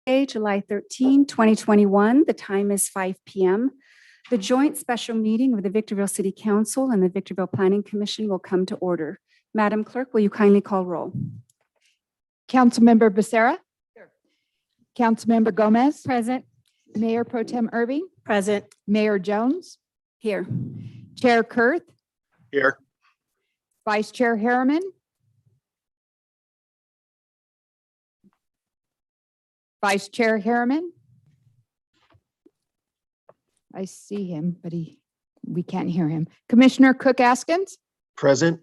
Tuesday, July 13, 2021. The time is 5 p.m. The joint special meeting of the Victorville City Council and the Victorville Planning Commission will come to order. Madam Clerk, will you kindly call roll? Councilmember Becerra. Here. Councilmember Gomez. Present. Mayor Pro Tem Irving. Present. Mayor Jones. Here. Chair Kurth. Here. Vice Chair Harriman. Vice Chair Harriman. I see him, but we can't hear him. Commissioner Cook Askins. Present.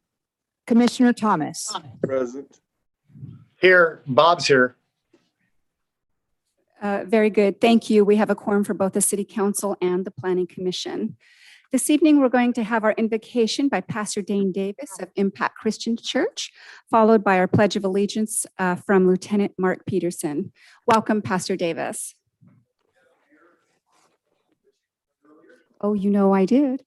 Commissioner Thomas. Present. Here. Bob's here. Very good. Thank you. We have a quorum for both the City Council and the Planning Commission. This evening, we're going to have our invocation by Pastor Dane Davis of Impact Christian Church, followed by our Pledge of Allegiance from Lieutenant Mark Peterson. Welcome, Pastor Davis. Oh, you know I did.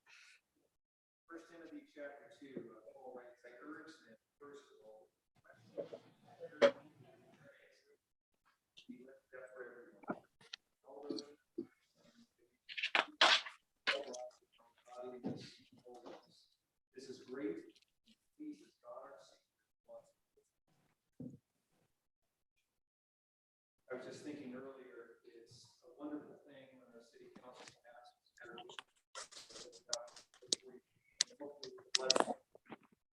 This is great. Peace is God. I was just thinking earlier, it's a wonderful thing when our city council passes.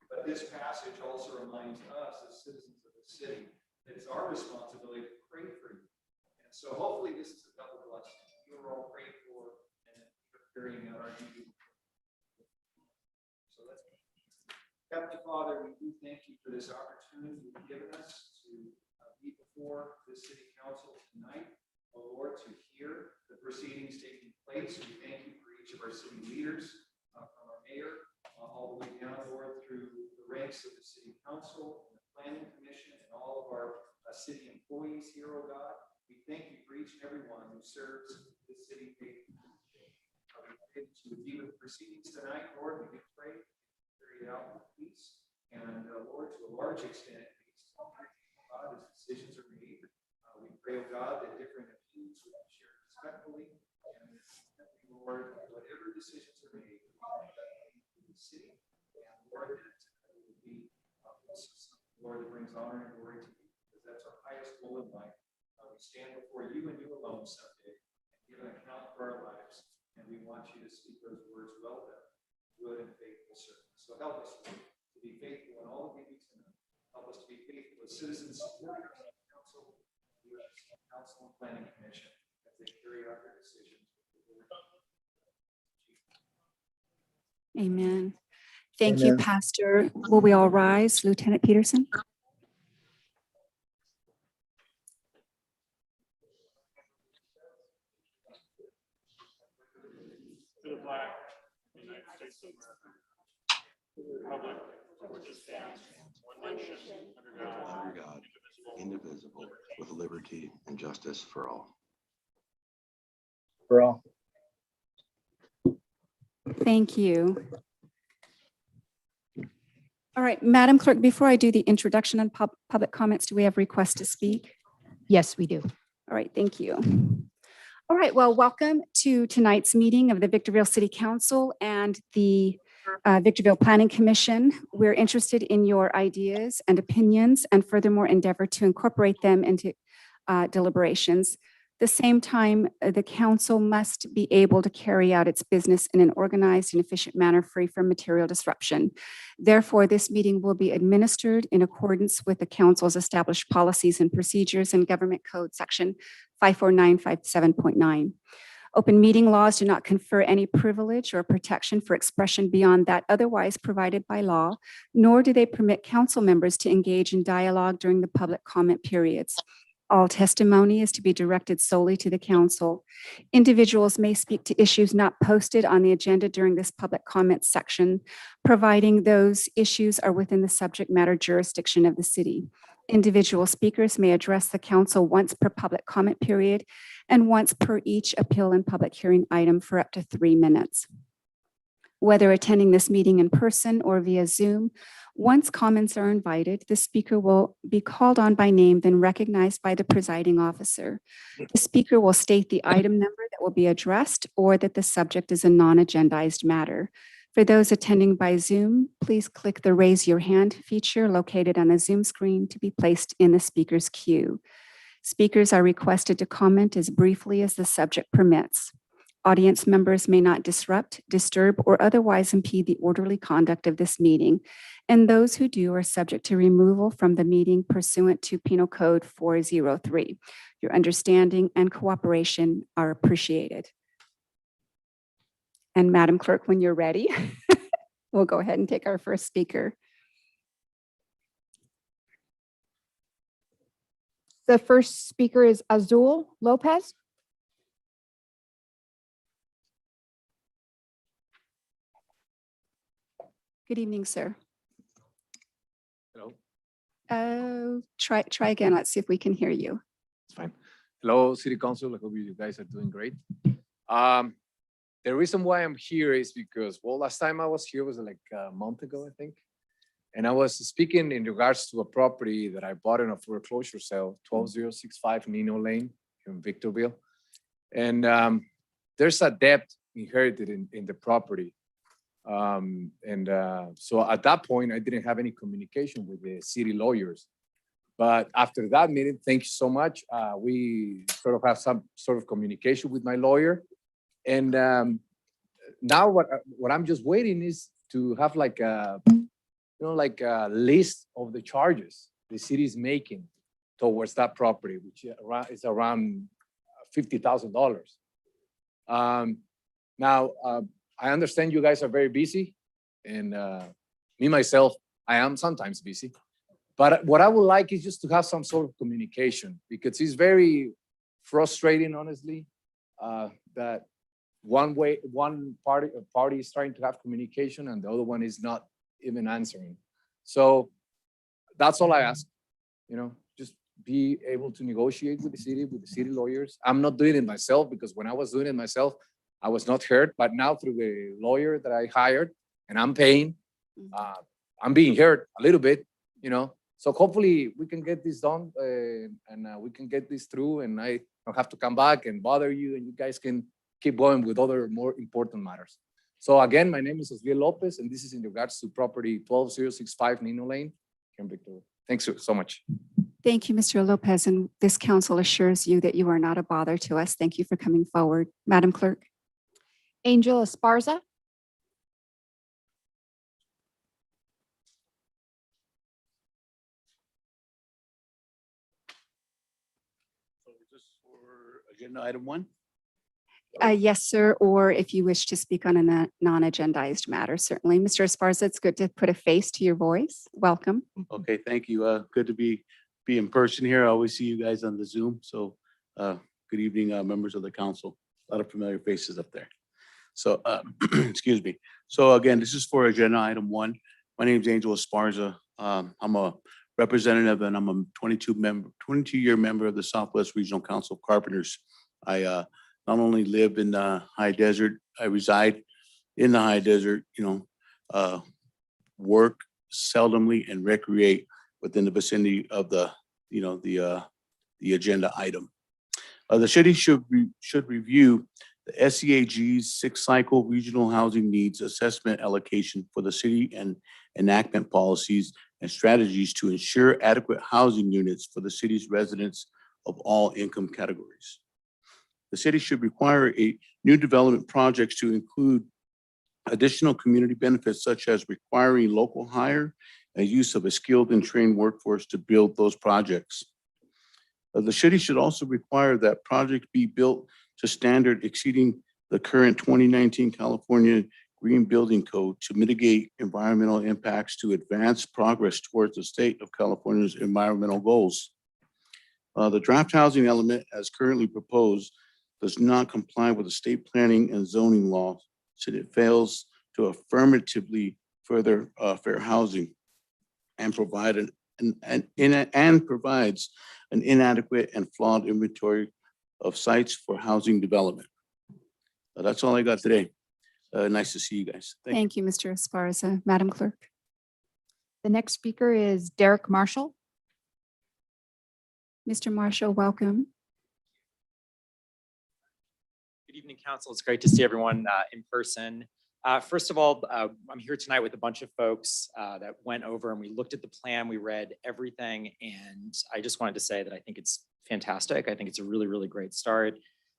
But this passage also reminds us as citizens of the city that it's our responsibility to pray for you. And so hopefully this is a double blessing. You are all prayed for and carrying out our duty. So let's pray. Heavenly Father, we do thank you for this opportunity you've given us to be before the City Council tonight, oh Lord, to hear the proceedings taking place. We thank you for each of our city leaders, from our mayor, all the way down, Lord, through the ranks of the City Council, and the Planning Commission, and all of our city employees here, oh God. We thank you for each and every one who serves the city faithfully. We pray that you would be with the proceedings tonight, Lord. We can pray, carry it out with peace, and Lord, to a large extent, peace. God, as decisions are made, we pray, oh God, that different opinions will be shared respectfully, and that, Lord, whatever decisions are made, in the city, and Lord, that it will be Lord, that brings honor and glory to you, because that's our highest goal in life. We stand before you and you alone someday and give an account for our lives, and we want you to speak those words, well done, good and faithful servant. So help us to be faithful in all that we do tonight. Help us to be faithful as citizens supporting our council, U.S. Council and Planning Commission as they carry out their decisions. Amen. Thank you, Pastor. Will we all rise? Lieutenant Peterson? To the flag of the United States of America, to the republic for which it stands, one nation, under God, indivisible, with liberty and justice for all. For all. Thank you. All right, Madam Clerk, before I do the introduction on public comments, do we have requests to speak? Yes, we do. All right, thank you. All right, well, welcome to tonight's meeting of the Victorville City Council and the Victorville Planning Commission. We're interested in your ideas and opinions and furthermore endeavor to incorporate them into deliberations. At the same time, the council must be able to carry out its business in an organized and efficient manner free from material disruption. Therefore, this meeting will be administered in accordance with the council's established policies and procedures and Government Code Section 54957.9. Open meeting laws do not confer any privilege or protection for expression beyond that otherwise provided by law, nor do they permit council members to engage in dialogue during the public comment periods. All testimony is to be directed solely to the council. Individuals may speak to issues not posted on the agenda during this public comment section, providing those issues are within the subject matter jurisdiction of the city. Individual speakers may address the council once per public comment period and once per each appeal and public hearing item for up to 3 minutes. Whether attending this meeting in person or via Zoom, once comments are invited, the speaker will be called on by name, then recognized by the presiding officer. The speaker will state the item number that will be addressed or that the subject is a non-agendized matter. For those attending by Zoom, please click the Raise Your Hand feature located on the Zoom screen to be placed in the speaker's queue. Speakers are requested to comment as briefly as the subject permits. Audience members may not disrupt, disturb, or otherwise impede the orderly conduct of this meeting, and those who do are subject to removal from the meeting pursuant to Penal Code 403. Your understanding and cooperation are appreciated. And Madam Clerk, when you're ready, we'll go ahead and take our first speaker. The first speaker is Azul Lopez. Good evening, sir. Hello, Try again. Let's see if we can hear you. it's fine. Hello, City Council. I hope you guys are doing great. The reason why I'm here is because, well, last time I was here was like a month ago, I think. And I was speaking in regards to a property that I bought in a foreclosure sale, 12065 Nino Lane in Victorville. And there's a debt inherited in the property. So at that point, I didn't have any communication with the city lawyers. But after that meeting, thank you so much. We sort of have some sort of communication with my lawyer. And now what I'm just waiting is to have like a, like a list of the charges the city is making towards that property, which is around $50,000. Now, I understand you guys are very busy, and me, myself, I am sometimes busy. But what I would like is just to have some sort of communication, because it's very frustrating, honestly, that one party is trying to have communication and the other one is not even answering. So that's all I ask, just be able to negotiate with the city lawyers. I'm not doing it myself, because when I was doing it myself, I was not heard, but now through the lawyer that I hired and I'm paying, I'm being heard a little bit, So hopefully we can get this done and we can get this through, and I don't have to come back and bother you, and you guys can keep going with other more important matters. So again, my name is Osviel Lopez, and this is in regards to property 12065 Nino Lane here in Victorville. Thanks so much. Thank you, Mr. Lopez, and this council assures you that you are not a bother to us. Thank you for coming forward. Madam Clerk. Angel Esparza. So is this for agenda item 1? Yes, sir, or if you wish to speak on a non-agendized matter, certainly. Mr. Esparza, it's good to put a face to your voice. Welcome. Okay, thank you. Good to be in person here. I always see you guys on the Zoom. So good evening, members of the council. A lot of familiar faces up there. So excuse me. So again, this is for agenda item 1. My name is Angel Esparza. I'm a representative and I'm a 22-year member of the Southwest Regional Council of Carpenters. I not only live in the high desert, I reside in the high desert, work seldomly and recreate within the vicinity of the agenda item. The city should review the SEAG's 6-cycle regional housing needs assessment allocation for the city and enactment policies and strategies to ensure adequate housing units for the city's residents of all income categories. The city should require new development projects to include additional community benefits, such as requiring local hire and use of a skilled and trained workforce to build those projects. The city should also require that projects be built to standard exceeding the current 2019 California Green Building Code to mitigate environmental impacts to advance progress towards the state of California's environmental goals. The draft housing element as currently proposed does not comply with the state planning and zoning law, so it fails to affirmatively further fair housing and provides an inadequate and flawed inventory of sites for housing development. That's all I got today. Nice to see you guys. Thank you. Thank you, Mr. Esparza. Madam Clerk. The next speaker is Derek Marshall. Mr. Marshall, welcome. Good evening, council. It's great to see everyone in person. First of all, I'm here tonight with a bunch of folks that went over and we looked at the plan, we read everything, and I just wanted to say that I think it's fantastic. I think it's a really, really great start.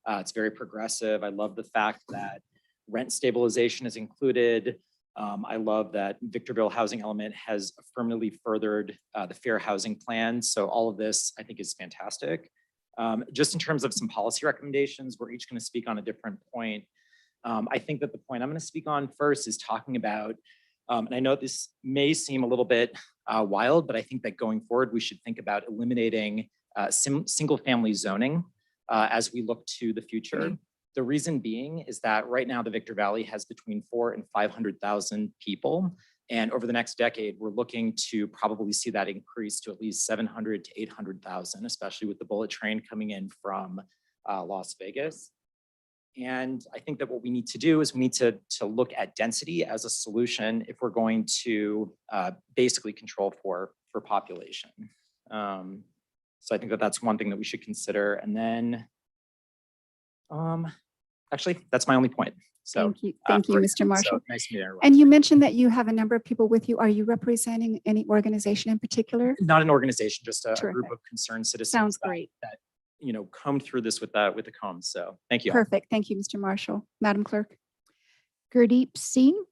It's very progressive. I love the fact that rent stabilization is included. I love that Victorville Housing Element has affirmatively furthered the fair housing plan. So all of this, I think, is fantastic. Just in terms of some policy recommendations, we're each going to speak on a different point. I think that the point I'm going to speak on first is talking about, and I know this may seem a little bit wild, but I think that going forward, we should think about eliminating single-family zoning as we look to the future. The reason being is that right now the Victor Valley has between 400,000 and 500,000 people. And over the next decade, we're looking to probably see that increase to at least 700 to 800,000, especially with the bullet train coming in from Las Vegas. And I think that what we need to do is we need to look at density as a solution if we're going to basically control for population. So I think that that's one thing that we should consider. And then actually, that's my only point. So Thank you. Thank you, for- Mr. Marshall. so nice to meet everyone. And you mentioned that you have a number of people with you. Are you representing any organization in particular? Not an organization, just a group Terrific. of concerned citizens. Sounds that- great. That, combed through this with the comb. So thank you. Perfect. Thank you, Mr. Marshall. Madam Clerk. Gurdeep Singh.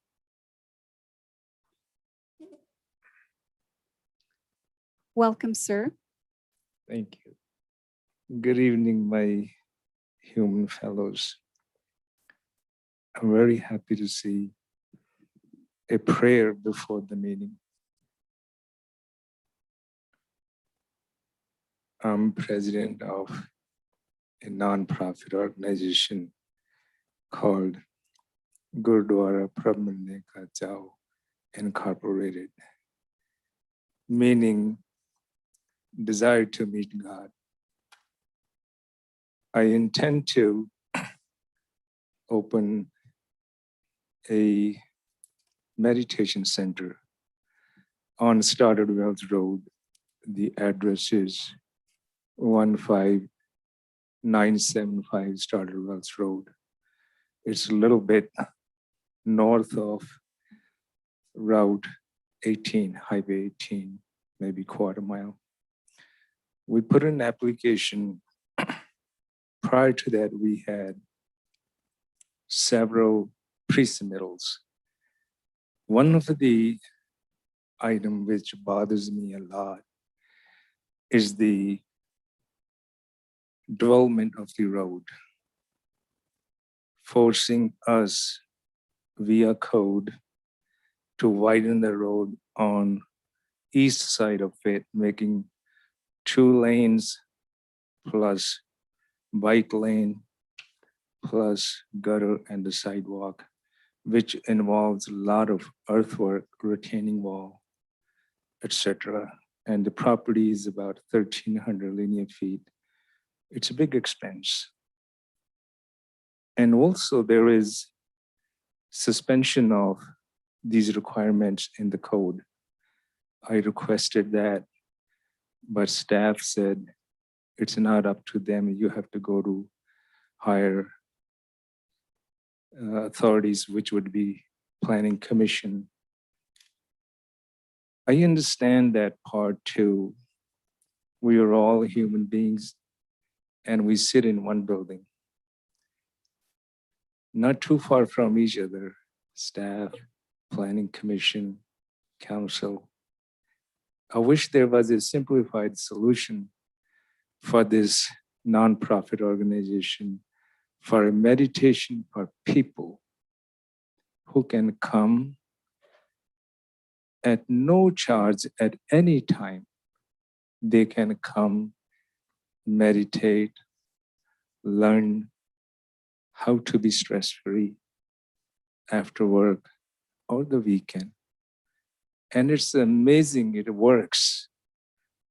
Welcome, sir. Thank you. Good evening, my human fellows. I'm very happy to see a prayer before the meeting. I'm president of a nonprofit organization called Gurdwara Prabhmane Ka Jao Incorporated, meaning desire to meet God. I intend to open a meditation center on Stoddard Wells Road. The address is 15975 Stoddard Wells Road. It's a little bit north of Route 18, Highway 18, maybe quarter mile. We put in an application. Prior to that, we had several pre-submittals. One of the item which bothers me a lot is the development of the road, forcing us via code to widen the road on east side of it, making 2 lanes plus bike lane plus gutter and the sidewalk, which involves a lot of earthwork, retaining wall, etc. And the property is about 1,300 linear feet. It's a big expense. And also there is suspension of these requirements in the code. I requested that, but staff said it's not up to them. You have to go to higher authorities, which would be Planning Commission. I understand that part too. We are all human beings and we sit in one building, not too far from each other, staff, Planning Commission, council. I wish there was a simplified solution for this nonprofit organization, for a meditation for people who can come at no charge at any time. They can come, meditate, learn how to be stress-free after work or the weekend. And it's amazing it works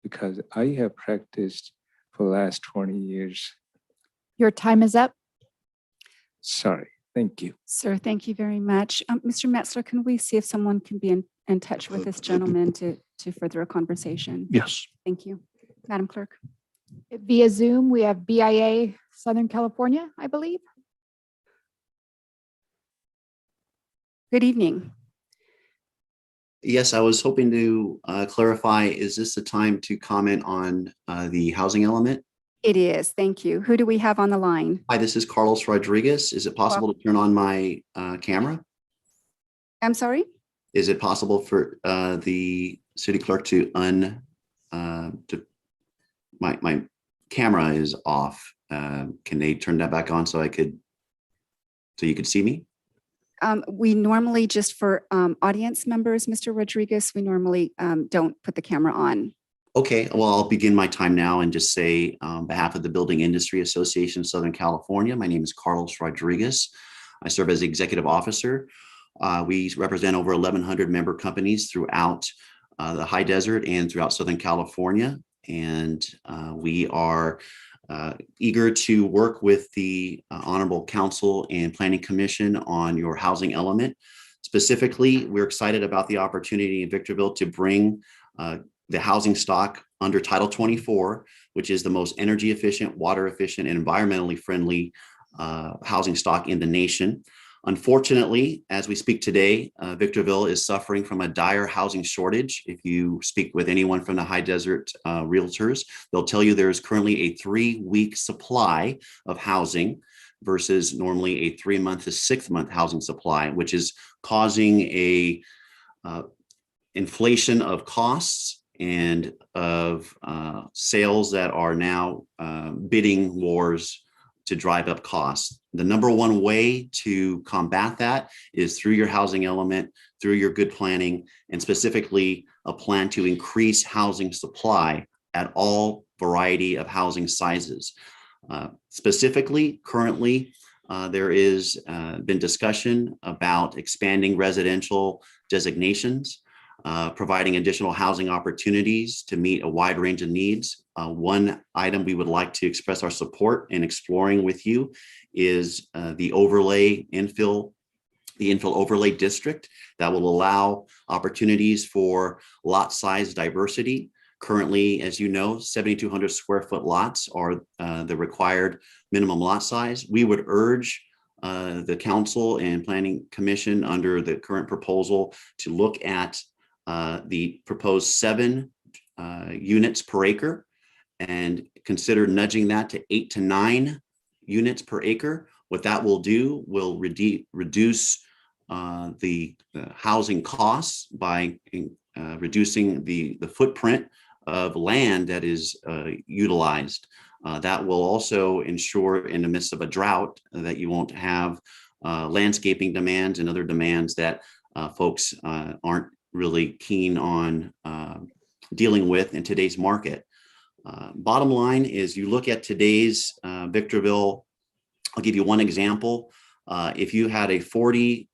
because I have practiced for the last 20 years. Your time is up. Sorry, Thank you. Sir, thank you very much. Mr. Metzler, can we see if someone can be in touch with this gentleman to further a conversation? Yes. Thank you. Madam Clerk. Via Zoom, we have BIA Southern California, I believe. Good evening. Yes, I was hoping to clarify, is this the time to comment on the housing element? It is. Thank you. Who do we have on the line? Hi, this is Carlos Rodriguez. Is it possible to turn on my camera? I'm sorry? Is it possible for the city clerk to my camera is off. Can they turn that back on so you could see me? We normally, just for audience members, Mr. Rodriguez, we normally don't put the camera on. Okay, well, I'll begin my time now and just say on behalf of the Building Industry Association of Southern California, my name is Carlos Rodriguez. I serve as executive officer. We represent over 1,100 member companies throughout the high desert and throughout Southern California. And we are eager to work with the Honorable Council and Planning Commission on your housing element. Specifically, we're excited about the opportunity in Victorville to bring the housing stock under Title 24, which is the most energy efficient, water efficient, and environmentally friendly housing stock in the nation. Unfortunately, as we speak today, Victorville is suffering from a dire housing shortage. If you speak with anyone from the high desert realtors, they'll tell you there's currently a 3-week supply of housing versus normally a 3-month to 6-month housing supply, which is causing a inflation of costs and of sales that are now bidding wars to drive up costs. The number one way to combat that is through your housing element, through your good planning, and specifically a plan to increase housing supply at all variety of housing sizes. Specifically, currently, there is been discussion about expanding residential designations, providing additional housing opportunities to meet a wide range of needs. One item we would like to express our support in exploring with you is the infill overlay district that will allow opportunities for lot size diversity. Currently, as you know, 7,200 square foot lots are the required minimum lot size. We would urge the council and planning commission under the current proposal to look at the proposed 7 units per acre and consider nudging that to 8 to 9 units per acre. What that will do will reduce the housing costs by reducing the footprint of land that is utilized. That will also ensure in the midst of a drought that you won't have landscaping demands and other demands that folks aren't really keen on dealing with in today's market. Bottom line is you look at today's Victorville. I'll give you one example. If you had a 40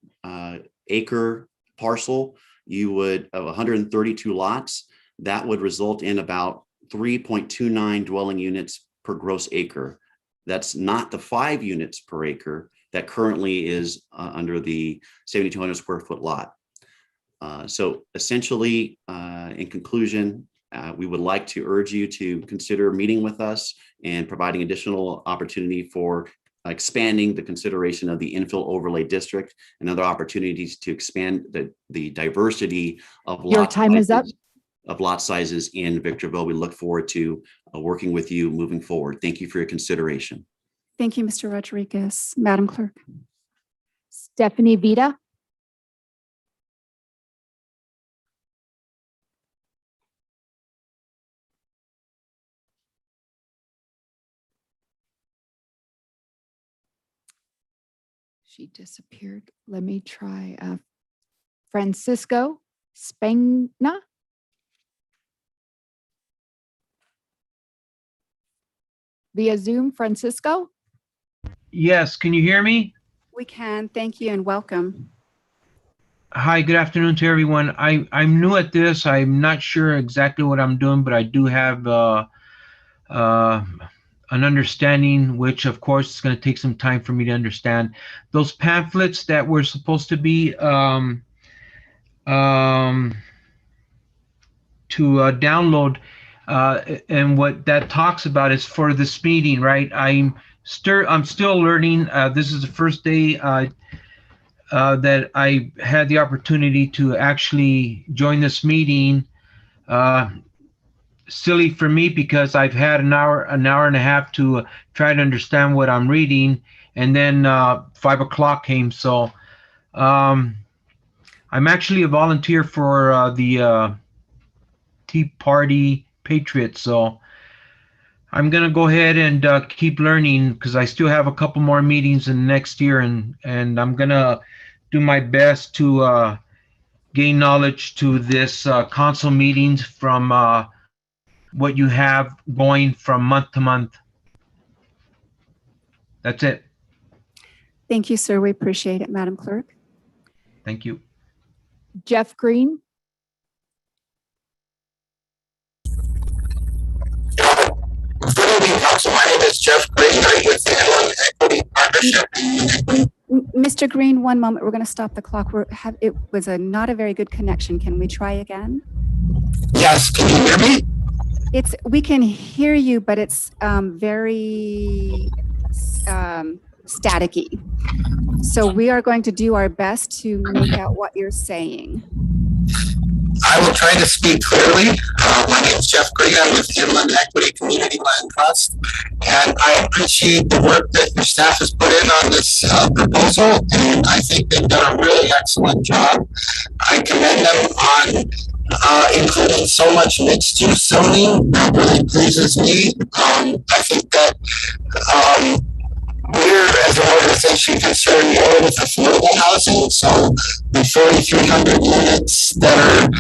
acre parcel, you would have 132 lots. That would result in about 3.29 dwelling units per gross acre. That's not the 5 units per acre that currently is under the 7,200 square foot lot. So essentially, in conclusion, we would like to urge you to consider meeting with us and providing additional opportunity for expanding the consideration of the infill overlay district and other opportunities to expand the diversity of Your time is up. Of lot sizes in Victorville. We look forward to working with you moving forward. Thank you for your consideration. Thank you, Mr. Rodriguez. Madam Clerk. Stephanie Vita. She disappeared. Let me try Francisco Spagna. Via Zoom, Francisco. Yes, can you hear me? We can. Thank you and welcome. Hi, good afternoon to everyone. I'm new at this. I'm not sure exactly what I'm doing, but I do have a an understanding, which of course is going to take some time for me to understand. Those pamphlets that were supposed to be to download, and what that talks about is for this meeting, right? I'm still learning. This is the first day that I had the opportunity to actually join this meeting. Silly for me because I've had an hour and a half to try to understand what I'm reading, and then 5 o'clock came. So I'm actually a volunteer for the Tea Party Patriots. So I'm gonna go ahead and keep learning because I still have a couple more meetings in the next year, and I'm gonna do my best to gain knowledge to this council meetings from what you have going from month to month. That's it. Thank you, sir. We appreciate it, Madam Clerk. Thank you. Jeff Green. Good evening, council. My name is Jeff Green. I'm with the Inland Equity Partnership. Mr. Green, one moment. We're going to stop the clock. It was not a very good connection. Can we try again? Yes, can you hear me? We can hear you, but it's very staticky. So we are going to do our best to make out what you're saying. I will try to speak clearly. My name is Jeff Green. I'm with Inland Equity Community Land Trust, and I appreciate the work that your staff has put in on this proposal, and I think they've done a really excellent job. I commend them on including so much mixed-use zoning. That really pleases me. I think that we're, as an organization, concerned more with affordable housing. So the 4,300 units that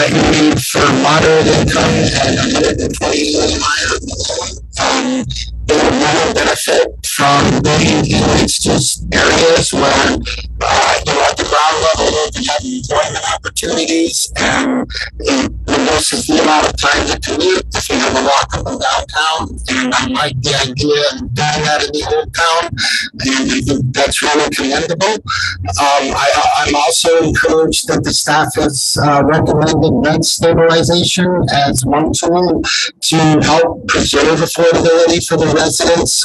you need for moderate income and 120 million higher, they would really benefit from being in mixed-use areas where at the ground level you can have employment opportunities and it reduces the amount of time to commute if you have a walk up and downtown. And I like the idea of doing that in the old town, and I think that's really commendable. I'm also encouraged that the staff has recommended rent stabilization as one tool to help preserve affordability for the residents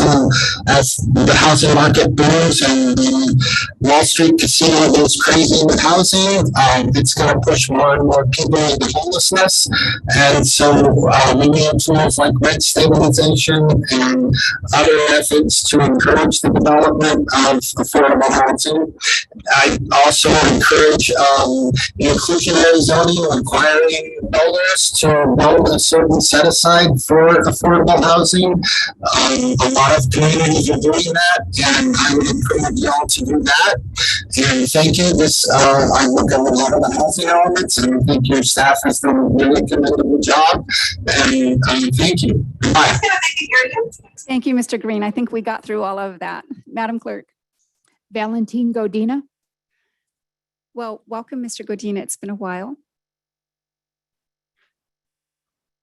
as the housing market booms and the Wall Street casino goes crazy with housing. It's going to push more and more people into homelessness, and so we need tools like rent stabilization and other methods to encourage the development of affordable housing. I also encourage inclusionary zoning, requiring builders to build a certain set aside for affordable housing. A lot of communities are doing that, and I would encourage y'all to do that. And thank you. I look at a lot of the housing elements, and I think your staff has done a really commendable job. And thank you. Bye. Thank you, Mr. Green. I think we got through all of that. Madam Clerk. Valentin Godina. Well, welcome, Mr. Godina. It's been a while.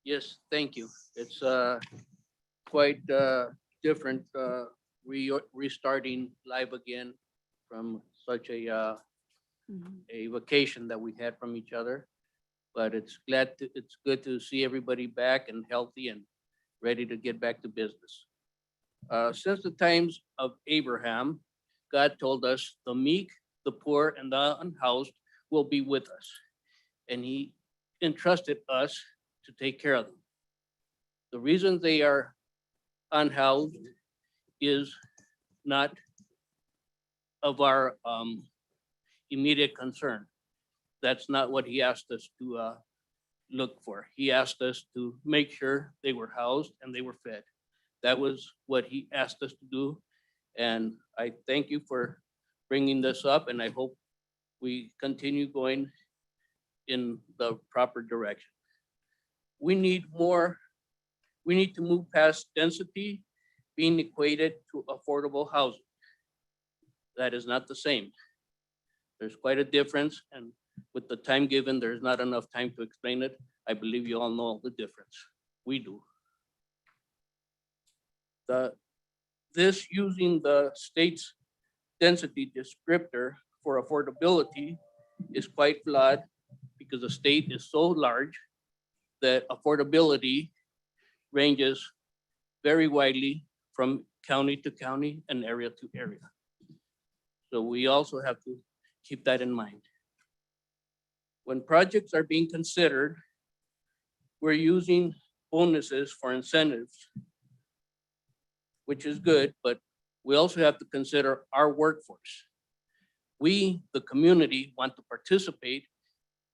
Yes, thank you. It's quite different restarting live again from such a vacation that we had from each other. But it's good to see everybody back and healthy and ready to get back to business. Since the times of Abraham, God told us the meek, the poor, and the unhoused will be with us. And he entrusted us to take care of them. The reason they are unhoused is not of our immediate concern. That's not what he asked us to look for. He asked us to make sure they were housed and they were fed. That was what he asked us to do. And I thank you for bringing this up, and I hope we continue going in the proper direction. We need to move past density being equated to affordable housing. That is not the same. There's quite a difference, and with the time given, there's not enough time to explain it. I believe you all know the difference. We do. this using the state's density descriptor for affordability is quite flawed because the state is so large that affordability ranges very widely from county to county and area to area. So we also have to keep that in mind. When projects are being considered, we're using bonuses for incentives, which is good, but we also have to consider our workforce. We, the community, want to participate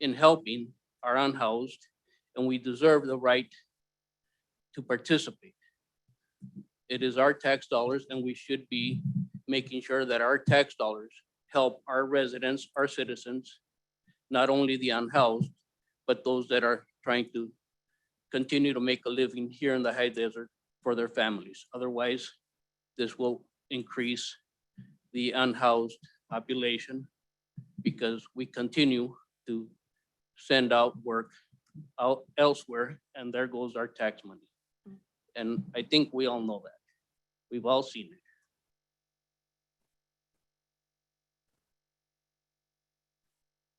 in helping our unhoused, and we deserve the right to participate. It is our tax dollars, and we should be making sure that our tax dollars help our residents, our citizens, not only the unhoused, but those that are trying to continue to make a living here in the high desert for their families. Otherwise, this will increase the unhoused population because we continue to send out work out elsewhere, and there goes our tax money. And I think we all know that. We've all seen it.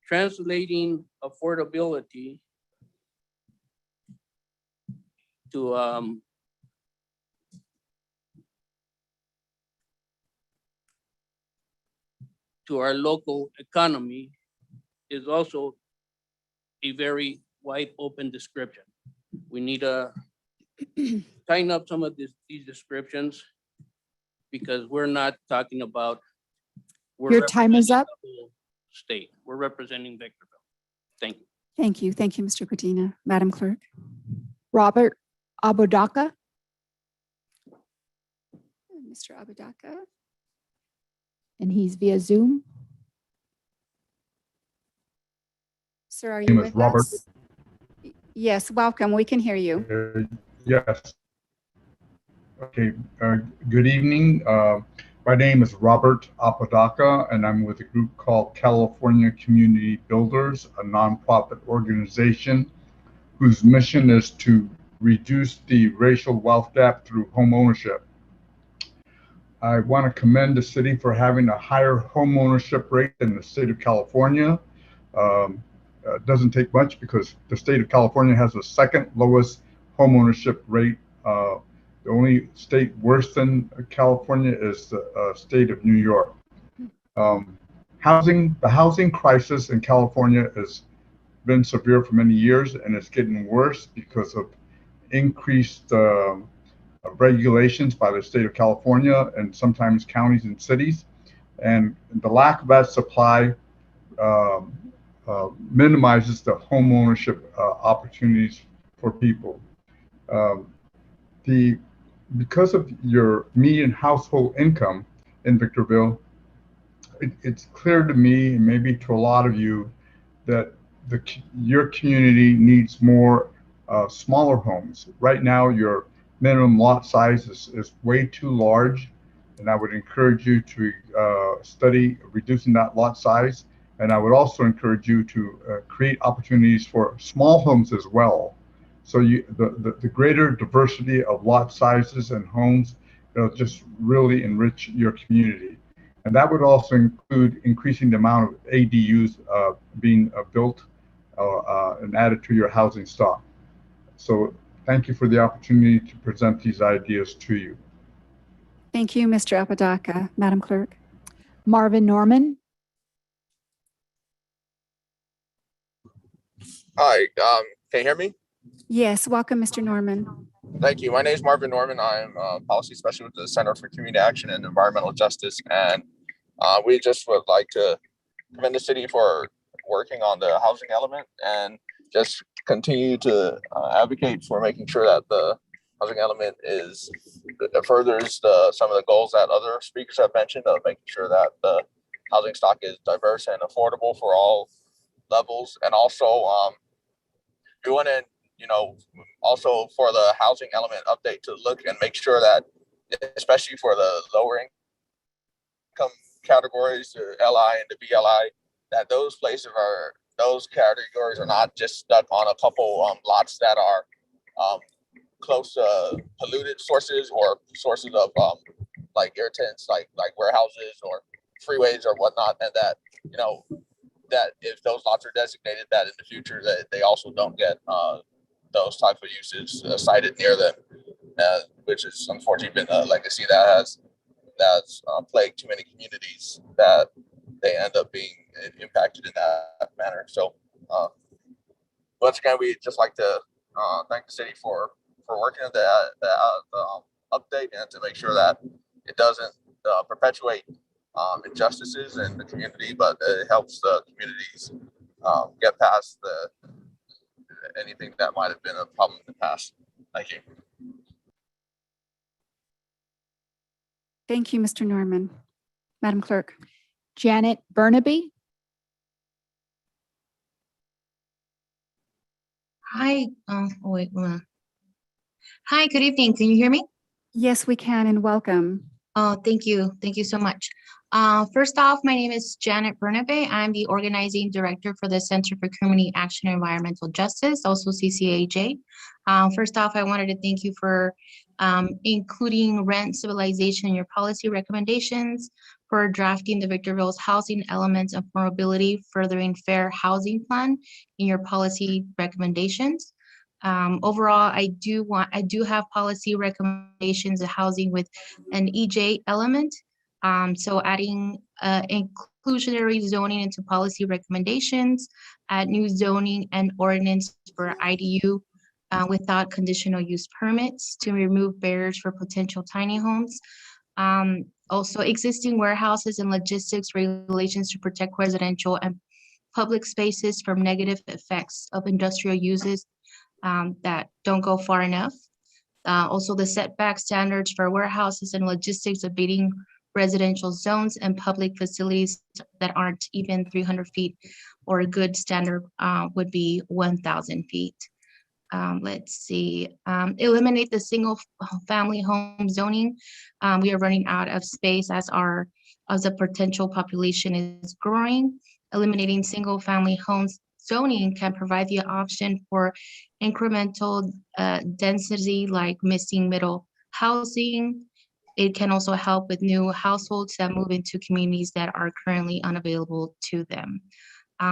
Translating affordability to our local economy is also a very wide open description. We need to tighten up some of these descriptions because we're not talking about. Your time is up. State, we're representing Victorville. Thank you. Thank you. Thank you, Mr. Godina. Madam Clerk. Robert Apodaca. Mr. Apodaca. And he's via Zoom. Sir, are name you is with Robert. us? Yes, welcome. We can hear you. Yes. Okay, good evening. My name is Robert Apodaca, and I'm with a group called California Community Builders, a nonprofit organization whose mission is to reduce the racial wealth gap through home ownership. I want to commend the city for having a higher home ownership rate than the state of California. It doesn't take much because the state of California has the second lowest home ownership rate. The only state worse than California is the state of New York. The housing crisis in California has been severe for many years, and it's getting worse because of increased regulations by the state of California and sometimes counties and cities. And the lack of that supply minimizes the home ownership opportunities for people. Because of your median household income in Victorville, it's clear to me, and maybe to a lot of you, that your community needs more smaller homes. Right now, your minimum lot size is way too large, and I would encourage you to study reducing that lot size. And I would also encourage you to create opportunities for small homes as well. So the greater diversity of lot sizes and homes, it'll just really enrich your community. And that would also include increasing the amount of ADUs being built and added to your housing stock. So thank you for the opportunity to present these ideas to you. Thank you, Mr. Apodaca. Madam Clerk. Marvin Norman. Hi, can you hear me? Yes, welcome, Mr. Norman. Thank you. My name is Marvin Norman. I'm a policy specialist with the Center for Community Action and Environmental Justice. And we just would like to commend the city for working on the housing element and just continue to advocate for making sure that the housing element furthers some of the goals that other speakers have mentioned of making sure that the housing stock is diverse and affordable for all levels. And also we want to also for the housing element update to look and make sure that, especially for the lower income categories, the LI and the BLI, that those categories are not just stuck on a couple lots that are close polluted sources or sources of like irritants, like warehouses or freeways or whatnot, and that that if those lots are designated, that in the future that they also don't get those type of uses cited near them, which is unfortunately been a legacy that's plagued too many communities that they end up being impacted in that manner. So once again, we just like to thank the city for working on the update and to make sure that it doesn't perpetuate injustices in the community, but it helps the communities get past anything that might have been a problem in the past. Thank you. Thank you, Mr. Norman. Madam Clerk. Janet Burnaby. Hi, oh wait, hold on. Hi, good evening. Can you hear me? Yes, we can, and welcome. Oh, thank you. Thank you so much. First off, my name is Janet Bernabe. I'm the organizing director for the Center for Community Action and Environmental Justice, also CCAJ. First off, I wanted to thank you for including rent civilization in your policy recommendations, for drafting the Victorville's housing elements and affordability, furthering fair housing plan in your policy recommendations. Overall, I do have policy recommendations of housing with an EJ element. So adding inclusionary zoning into policy recommendations, add new zoning and ordinance for IDU without conditional use permits to remove barriers for potential tiny homes. Also existing warehouses and logistics regulations to protect residential and public spaces from negative effects of industrial uses that don't go far enough. Also the setback standards for warehouses and logistics abating residential zones and public facilities that aren't even 300 feet, or a good standard would be 1,000 feet. Let's see, eliminate the single family home zoning. We are running out of space as the potential population is growing. Eliminating single family homes zoning can provide the option for incremental density like missing middle housing. It can also help with new households that move into communities that are currently unavailable to them.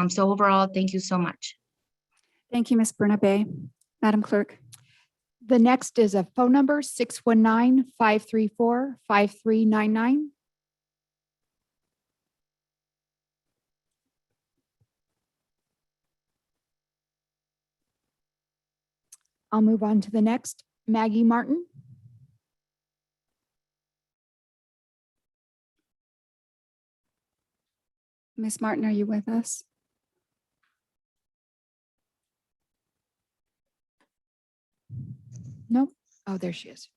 So overall, thank you so much. Thank you, Ms. Bernabe. Madam Clerk. The next is a phone number, 619-534-5399. I'll move on to the next, Maggie Martin. Ms. Martin, are you with us? Nope. Oh, there she is.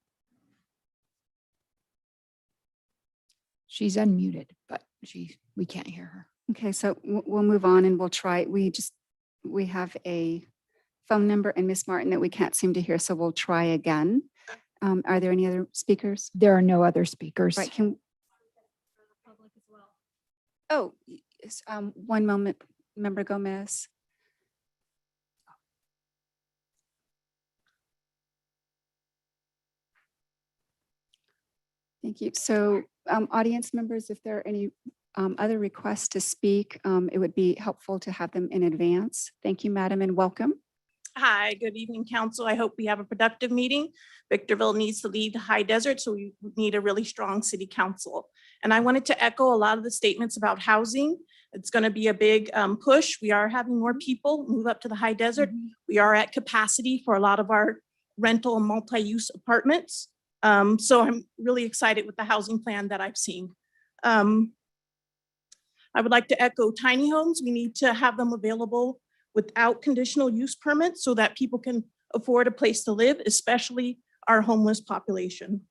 She's unmuted, but we can't hear her. Okay, so we'll move on and we'll try. We have a phone number and Ms. Martin that we can't seem to hear, so we'll try again. Are there any other speakers? There are no other speakers. Right, oh, yes, one moment, Member Gomez. Thank you. So audience members, if there are any other requests to speak, it would be helpful to have them in advance. Thank you, madam, and welcome. Hi, good evening, council. I hope we have a productive meeting. Victorville needs to lead the high desert, so we need a really strong city council. And I wanted to echo a lot of the statements about housing. It's going to be a big push. We are having more people move up to the high desert. We are at capacity for a lot of our rental and multi-use apartments. So I'm really excited with the housing plan that I've seen. I would like to echo tiny homes. We need to have them available without conditional use permits so that people can afford a place to live, especially our homeless population.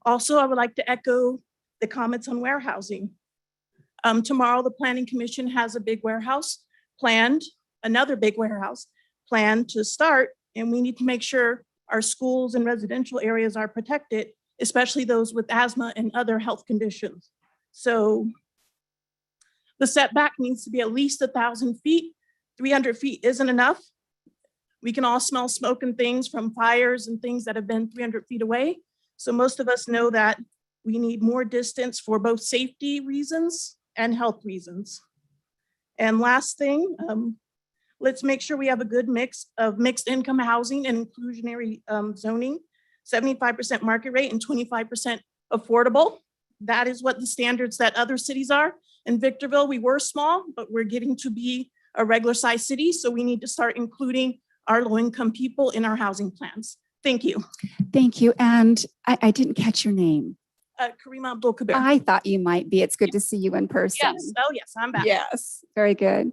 Also, I would like to echo the comments on warehousing. Tomorrow, the Planning Commission has a big warehouse planned, another big warehouse planned to start, and we need to make sure our schools and residential areas are protected, especially those with asthma and other health conditions. So the setback needs to be at least 1,000 feet. 300 feet isn't enough. We can all smell smoke and things from fires and things that have been 300 feet away. So most of us know that we need more distance for both safety reasons and health reasons. And last thing, let's make sure we have a good mix of mixed income housing and inclusionary zoning, 75% market rate and 25% affordable. That is what the standards that other cities are. In Victorville, we were small, but we're getting to be a regular size city. So we need to start including our low-income people in our housing plans. Thank you. Thank you. And I didn't catch your name. Karima Abdul Kabir. I thought you might be. It's good to see you in person. Yes. Oh, yes, I'm back. Yes. Very good.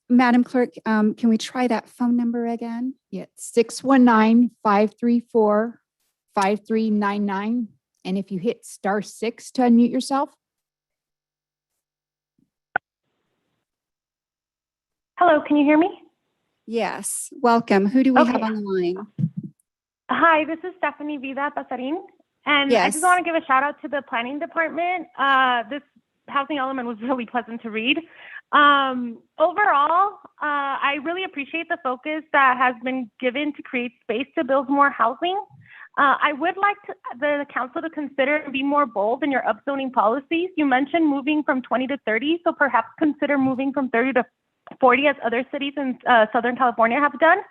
Madam Clerk, can we try that phone number again? Yeah, 619-534-5399. And if you hit *6 to unmute yourself. Hello, can you hear me? Yes. Welcome. Who do we have Okay. on the line? Hi, this is Stephanie Vida Pasarin. And I Yes. just want to give a shout out to the planning department. This housing element was really pleasant to read. Overall, I really appreciate the focus that has been given to create space to build more housing. I would like the council to consider and be more bold in your upzoning policies. You mentioned moving from 20 to 30, so perhaps consider moving from 30 to 40 as other cities in Southern California have done.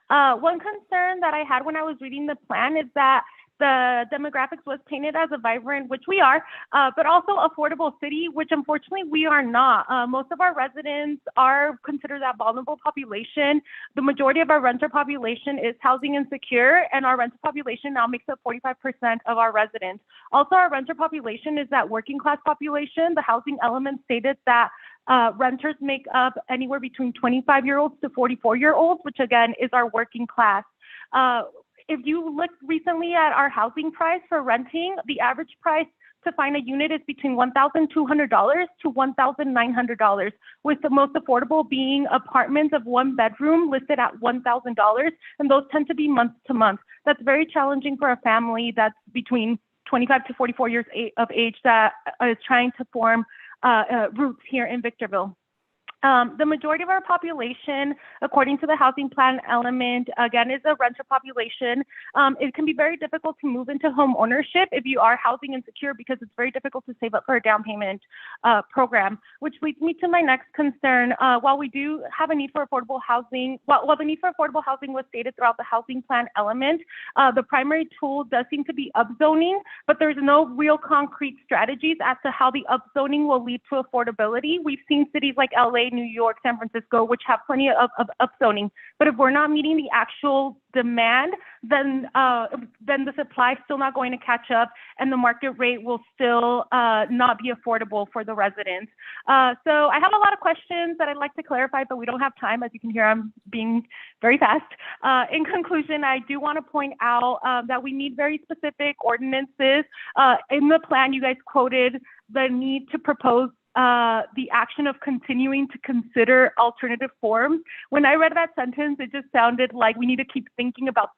One concern that I had when I was reading the plan is that the demographics was painted as a vibrant, which we are, but also affordable city, which unfortunately we are not. Most of our residents are considered that vulnerable population. The majority of our renter population is housing insecure, and our renter population now makes up 45% of our residents. Also, our renter population is that working class population. The housing element stated that renters make up anywhere between 25-year-olds to 44-year-olds, which again is our working class. If you look recently at our housing price for renting, the average price to find a unit is between $1,200 to $1,900, with the most affordable being apartments of 1 bedroom listed at $1,000, and those tend to be month to month. That's very challenging for a family that's between 25 to 44 years of age that is trying to form roots here in Victorville. The majority of our population, according to the housing plan element, again, is a renter population. It can be very difficult to move into home ownership if you are housing insecure because it's very difficult to save up for a down payment program, which leads me to my next concern. While we do have a need for affordable housing, while the need for affordable housing was stated throughout the housing plan element, the primary tool does seem to be upzoning, but there's no real concrete strategies as to how the upzoning will lead to affordability. We've seen cities like LA, New York, San Francisco, which have plenty of upzoning. But if we're not meeting the actual demand, then the supply is still not going to catch up, and the market rate will still not be affordable for the residents. So I have a lot of questions that I'd like to clarify, but we don't have time. As you can hear, I'm being very fast. In conclusion, I do want to point out that we need very specific ordinances. In the plan, you guys quoted the need to propose the action of continuing to consider alternative forms. When I read that sentence, it just sounded like we need to keep thinking about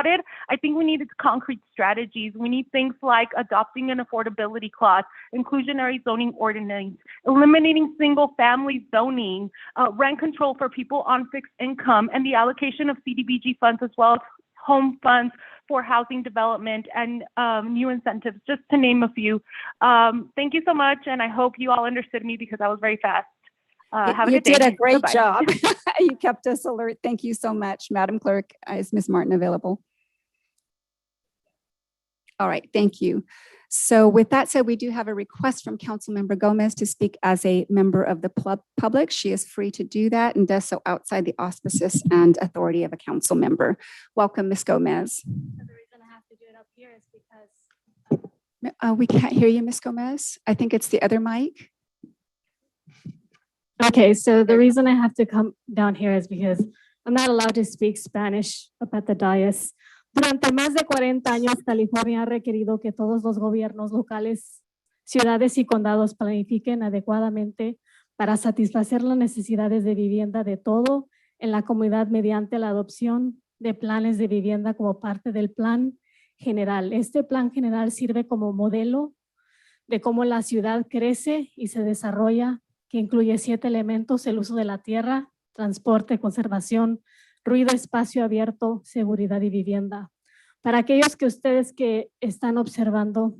it. I think we needed concrete strategies. We need things like adopting an affordability clause, inclusionary zoning ordinance, eliminating single family zoning, rent control for people on fixed income, and the allocation of CDBG funds as well as home funds for housing development and new incentives, just to name a few. Thank you so much, and I hope you all understood me because I was very fast. Have a You good day. did a great Bye-bye. job. You kept us alert. Thank you so much. Madam Clerk, is Ms. Martin available? All right, thank you. So with that said, we do have a request from Councilmember Gomez to speak as a member of the public. She is free to do that and does so outside the auspices and authority of a council member. Welcome, Ms. Gomez. The reason I have to do it up here is because We can't hear you, Ms. Gomez. I think it's the other mic. okay, so the reason I have to come down here is because I'm not allowed to speak Spanish up at the dais. Durante más de 40 años, California ha requerido que todos los gobiernos locales, ciudades y condados planifiquen adecuadamente para satisfacer las necesidades de vivienda de todo en la comunidad mediante la adopción de planes de vivienda como parte del plan general. Este plan general sirve como modelo de cómo la ciudad crece y se desarrolla, que incluye 7 elementos: el uso de la tierra, transporte, conservación, ruido, espacio abierto, seguridad y vivienda. Para aquellos que ustedes que están observando,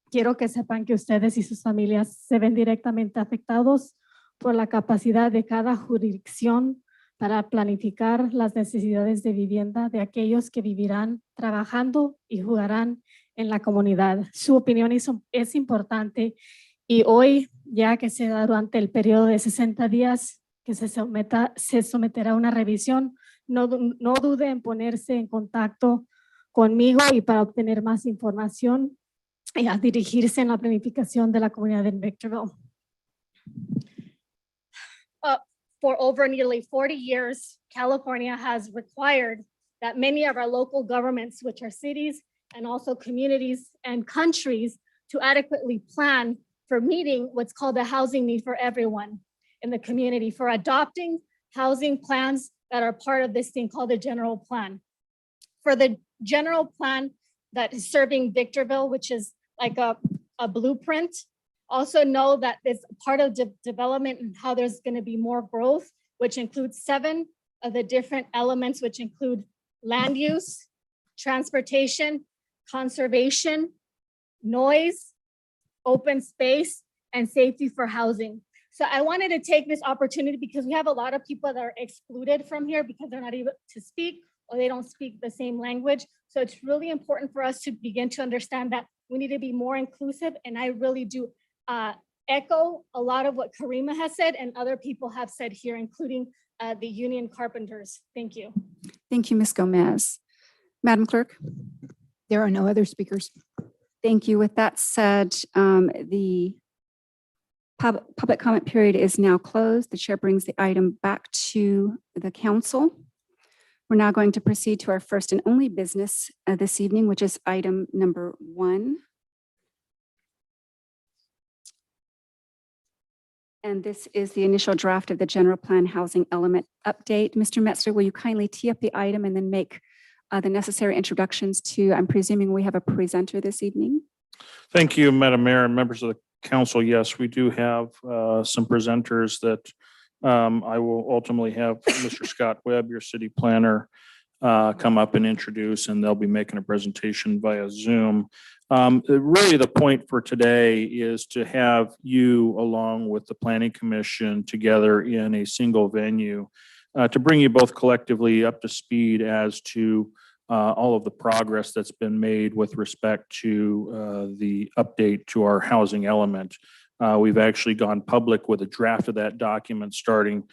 quiero que sepan que ustedes y sus familias se ven directamente afectados por la capacidad de cada jurisdicción para planificar las necesidades de vivienda de aquellos que vivirán, trabajando y jugarán en la comunidad. Su opinión es importante y hoy, ya que se da durante el periodo de 60 días que se someterá a una revisión, no dude en ponerse en contacto conmigo y para obtener más información y a dirigirse en la planificación de la comunidad de Victorville. For over nearly 40 years, California has required that many of our local governments, which are cities and also communities and countries, to adequately plan for meeting what's called the housing need for everyone in the community, for adopting housing plans that are part of this thing called the general plan. For the general plan that is serving Victorville, which is like a blueprint, also know that it's part of development and how there's going to be more growth, which includes 7 of the different elements, which include land use, transportation, conservation, noise, open space, and safety for housing. So I wanted to take this opportunity because we have a lot of people that are excluded from here because they're not able to speak or they don't speak the same language. So it's really important for us to begin to understand that we need to be more inclusive. And I really do echo a lot of what Karima has said and other people have said here, including the union carpenters. Thank you. Thank you, Ms. Gomez. Madam Clerk? There are no other speakers. Thank you. With that said, the public comment period is now closed. The chair brings the item back to the council. We're now going to proceed to our first and only business this evening, which is item number 1. And this is the initial draft of the general plan housing element update. Mr. Metzler, will you kindly tee up the item and then make the necessary introductions to, I'm presuming we have a presenter this evening? Thank you, Madam Mayor and members of the council. Yes, we do have some presenters that I will ultimately have Mr. Scott Webb, your city planner, come up and introduce, and they'll be making a presentation via Zoom. Really, the point for today is to have you, along with the Planning Commission, together in a single venue to bring you both collectively up to speed as to all of the progress that's been made with respect to the update to our housing element. We've actually gone public with a draft of that document starting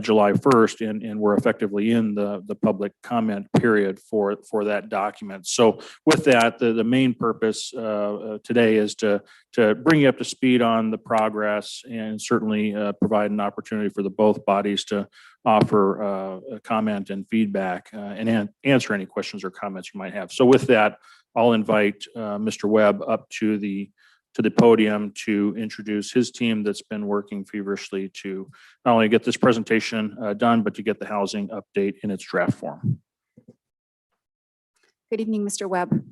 July 1st, and we're effectively in the public comment period for that document. So with that, the main purpose today is to bring you up to speed on the progress and certainly provide an opportunity for the both bodies to offer a comment and feedback and answer any questions or comments you might have. So with that, I'll invite Mr. Webb up to the podium to introduce his team that's been working feverishly to not only get this presentation done, but to get the housing update in its draft form. Good evening, Mr. Webb.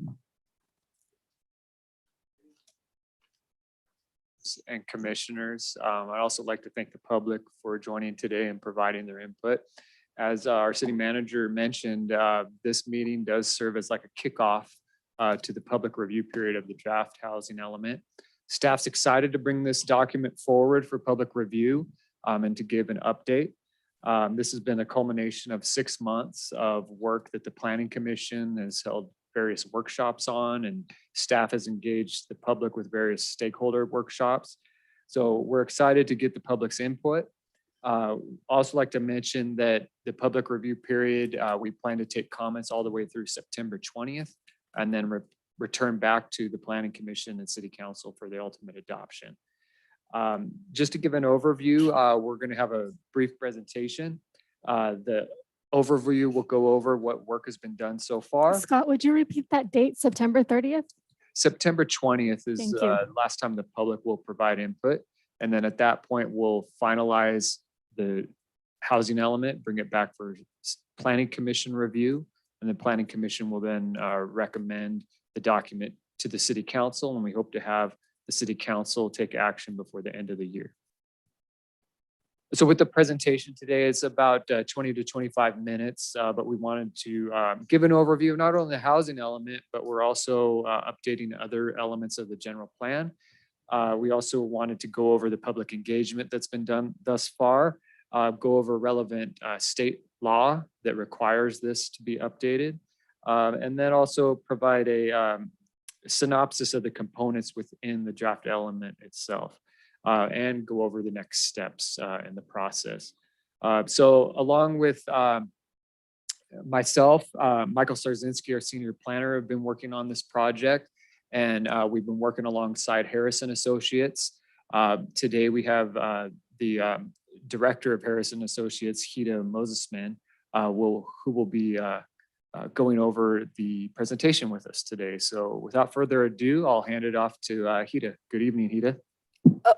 And commissioners. I'd also like to thank the public for joining today and providing their input. As our city manager mentioned, this meeting does serve as like a kickoff to the public review period of the draft housing element. Staff's excited to bring this document forward for public review and to give an update. This has been a culmination of 6 months of work that the Planning Commission has held various workshops on, and staff has engaged the public with various stakeholder workshops. So we're excited to get the public's input. Also like to mention that the public review period, we plan to take comments all the way through September 20th and then return back to the Planning Commission and City Council for the ultimate adoption. Just to give an overview, we're going to have a brief presentation. The overview will go over what work has been done so far. Scott, would you repeat that date, September 30th? September 20th is Thank you. last time the public will provide input. And then at that point, we'll finalize the housing element, bring it back for Planning Commission review. And the Planning Commission will then recommend the document to the City Council. And we hope to have the City Council take action before the end of the year. So with the presentation today, it's about 20 to 25 minutes, but we wanted to give an overview of not only the housing element, but we're also updating other elements of the general plan. We also wanted to go over the public engagement that's been done thus far, go over relevant state law that requires this to be updated, and then also provide a synopsis of the components within the draft element itself. And go over the next steps in the process. So along with myself, Michael Starzinski, our senior planner, have been working on this project, and we've been working alongside Harrison Associates. Today we have the director of Harrison Associates, Hida Mosesman, who will be going over the presentation with us today. So without further ado, I'll hand it off to Hida. Good evening, Hida.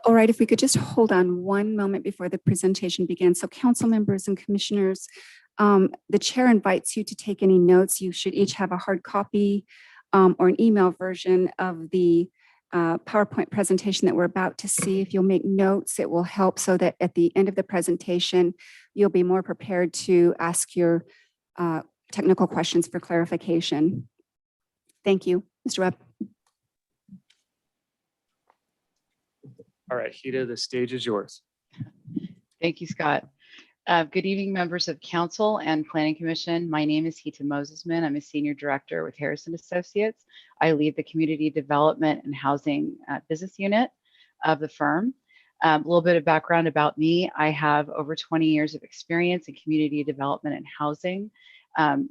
All right, if we could just hold on one moment before the presentation begins. So council members and commissioners, the chair invites you to take any notes. You should each have a hard copy or an email version of the PowerPoint presentation that we're about to see. If you'll make notes, it will help so that at the end of the presentation, you'll be more prepared to ask your technical questions for clarification. Thank you, Mr. Webb. All right, Hida, the stage is yours. Thank you, Scott. Good evening, members of council and planning commission. My name is Hita Mosesman. I'm a senior director with Harrison Associates. I lead the community development and housing business unit of the firm. A little bit of background about me. I have over 20 years of experience in community development and housing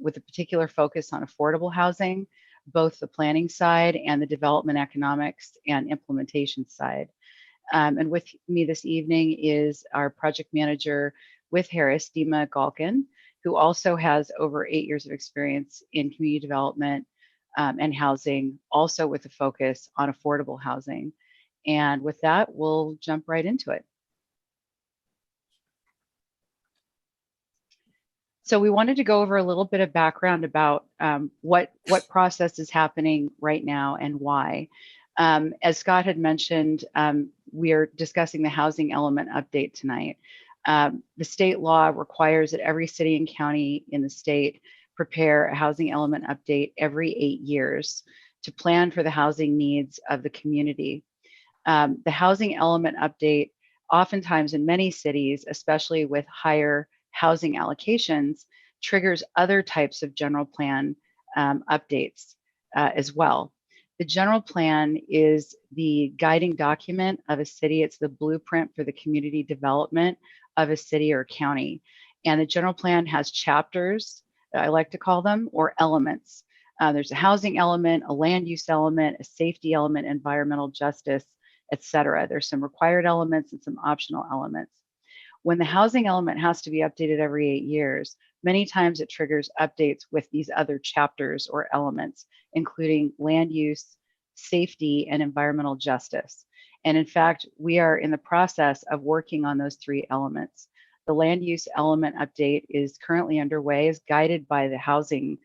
with a particular focus on affordable housing, both the planning side and the development economics and implementation side. And with me this evening is our project manager with Harris, Dima Galkin, who also has over 8 years of experience in community development and housing, also with a focus on affordable housing. And with that, we'll jump right into it. So we wanted to go over a little bit of background about what process is happening right now and why. As Scott had mentioned, we are discussing the housing element update tonight. The state law requires that every city and county in the state prepare a housing element update every 8 years to plan for the housing needs of the community. The housing element update, oftentimes in many cities, especially with higher housing allocations, triggers other types of general plan updates as well. The general plan is the guiding document of a city. It's the blueprint for the community development of a city or county. And the general plan has chapters, I like to call them, or elements. There's a housing element, a land use element, a safety element, environmental justice, etc. There's some required elements and some optional elements. When the housing element has to be updated every 8 years, many times it triggers updates with these other chapters or elements, including land use, safety, and environmental justice. And in fact, we are in the process of working on those 3 elements. The land use element update is currently underway, is guided by the housing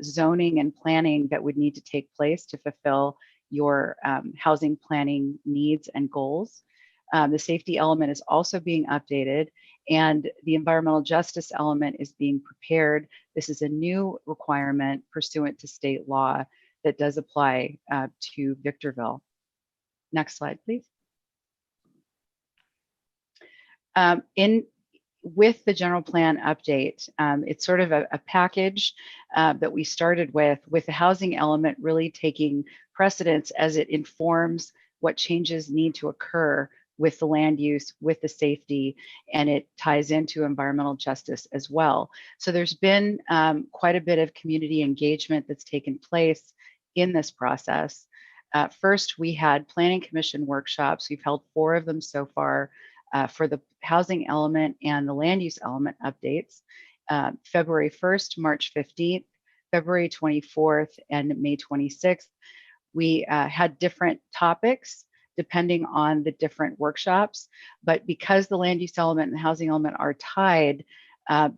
zoning and planning that would need to take place to fulfill your housing planning needs and goals. The safety element is also being updated, and the environmental justice element is being prepared. This is a new requirement pursuant to state law that does apply to Victorville. Next slide, please. With the general plan update, it's sort of a package that we started with the housing element really taking precedence as it informs what changes need to occur with the land use, with the safety, and it ties into environmental justice as well. So there's been quite a bit of community engagement that's taken place in this process. First, we had planning commission workshops. We've held 4 of them so far for the housing element and the land use element updates. February 1st, March 15th, February 24th, and May 26th. We had different topics depending on the different workshops, but because the land use element and the housing element are tied,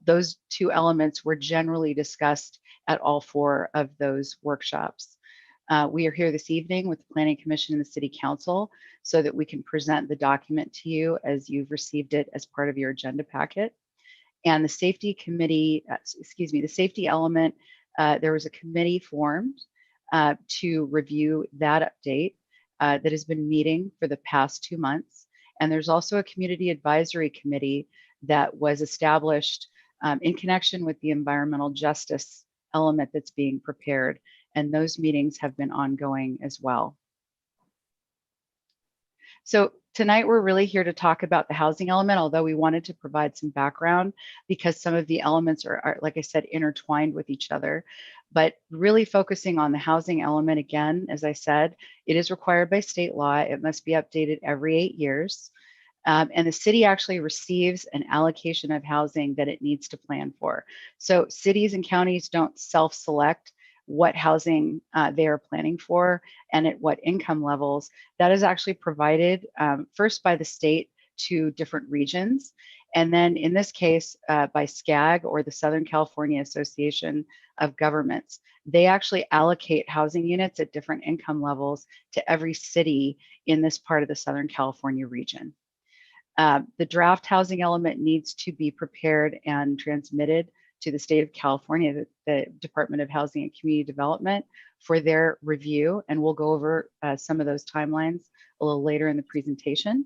those 2 elements were generally discussed at all 4 of those workshops. We are here this evening with the Planning Commission and the City Council so that we can present the document to you as you've received it as part of your agenda packet. And the safety committee, the safety element, there was a committee formed to review that update that has been meeting for the past 2 months. And there's also a community advisory committee that was established in connection with the environmental justice element that's being prepared. And those meetings have been ongoing as well. So tonight we're really here to talk about the housing element, although we wanted to provide some background because some of the elements are, like I said, intertwined with each other. But really focusing on the housing element, again, as I said, it is required by state law. It must be updated every 8 years. And the city actually receives an allocation of housing that it needs to plan for. So cities and counties don't self-select what housing they are planning for and at what income levels. That is actually provided first by the state to different regions. And then in this case, by SCAG, or the Southern California Association of Governments. They actually allocate housing units at different income levels to every city in this part of the Southern California region. The draft housing element needs to be prepared and transmitted to the state of California, the Department of Housing and Community Development, for their review. And we'll go over some of those timelines a little later in the presentation.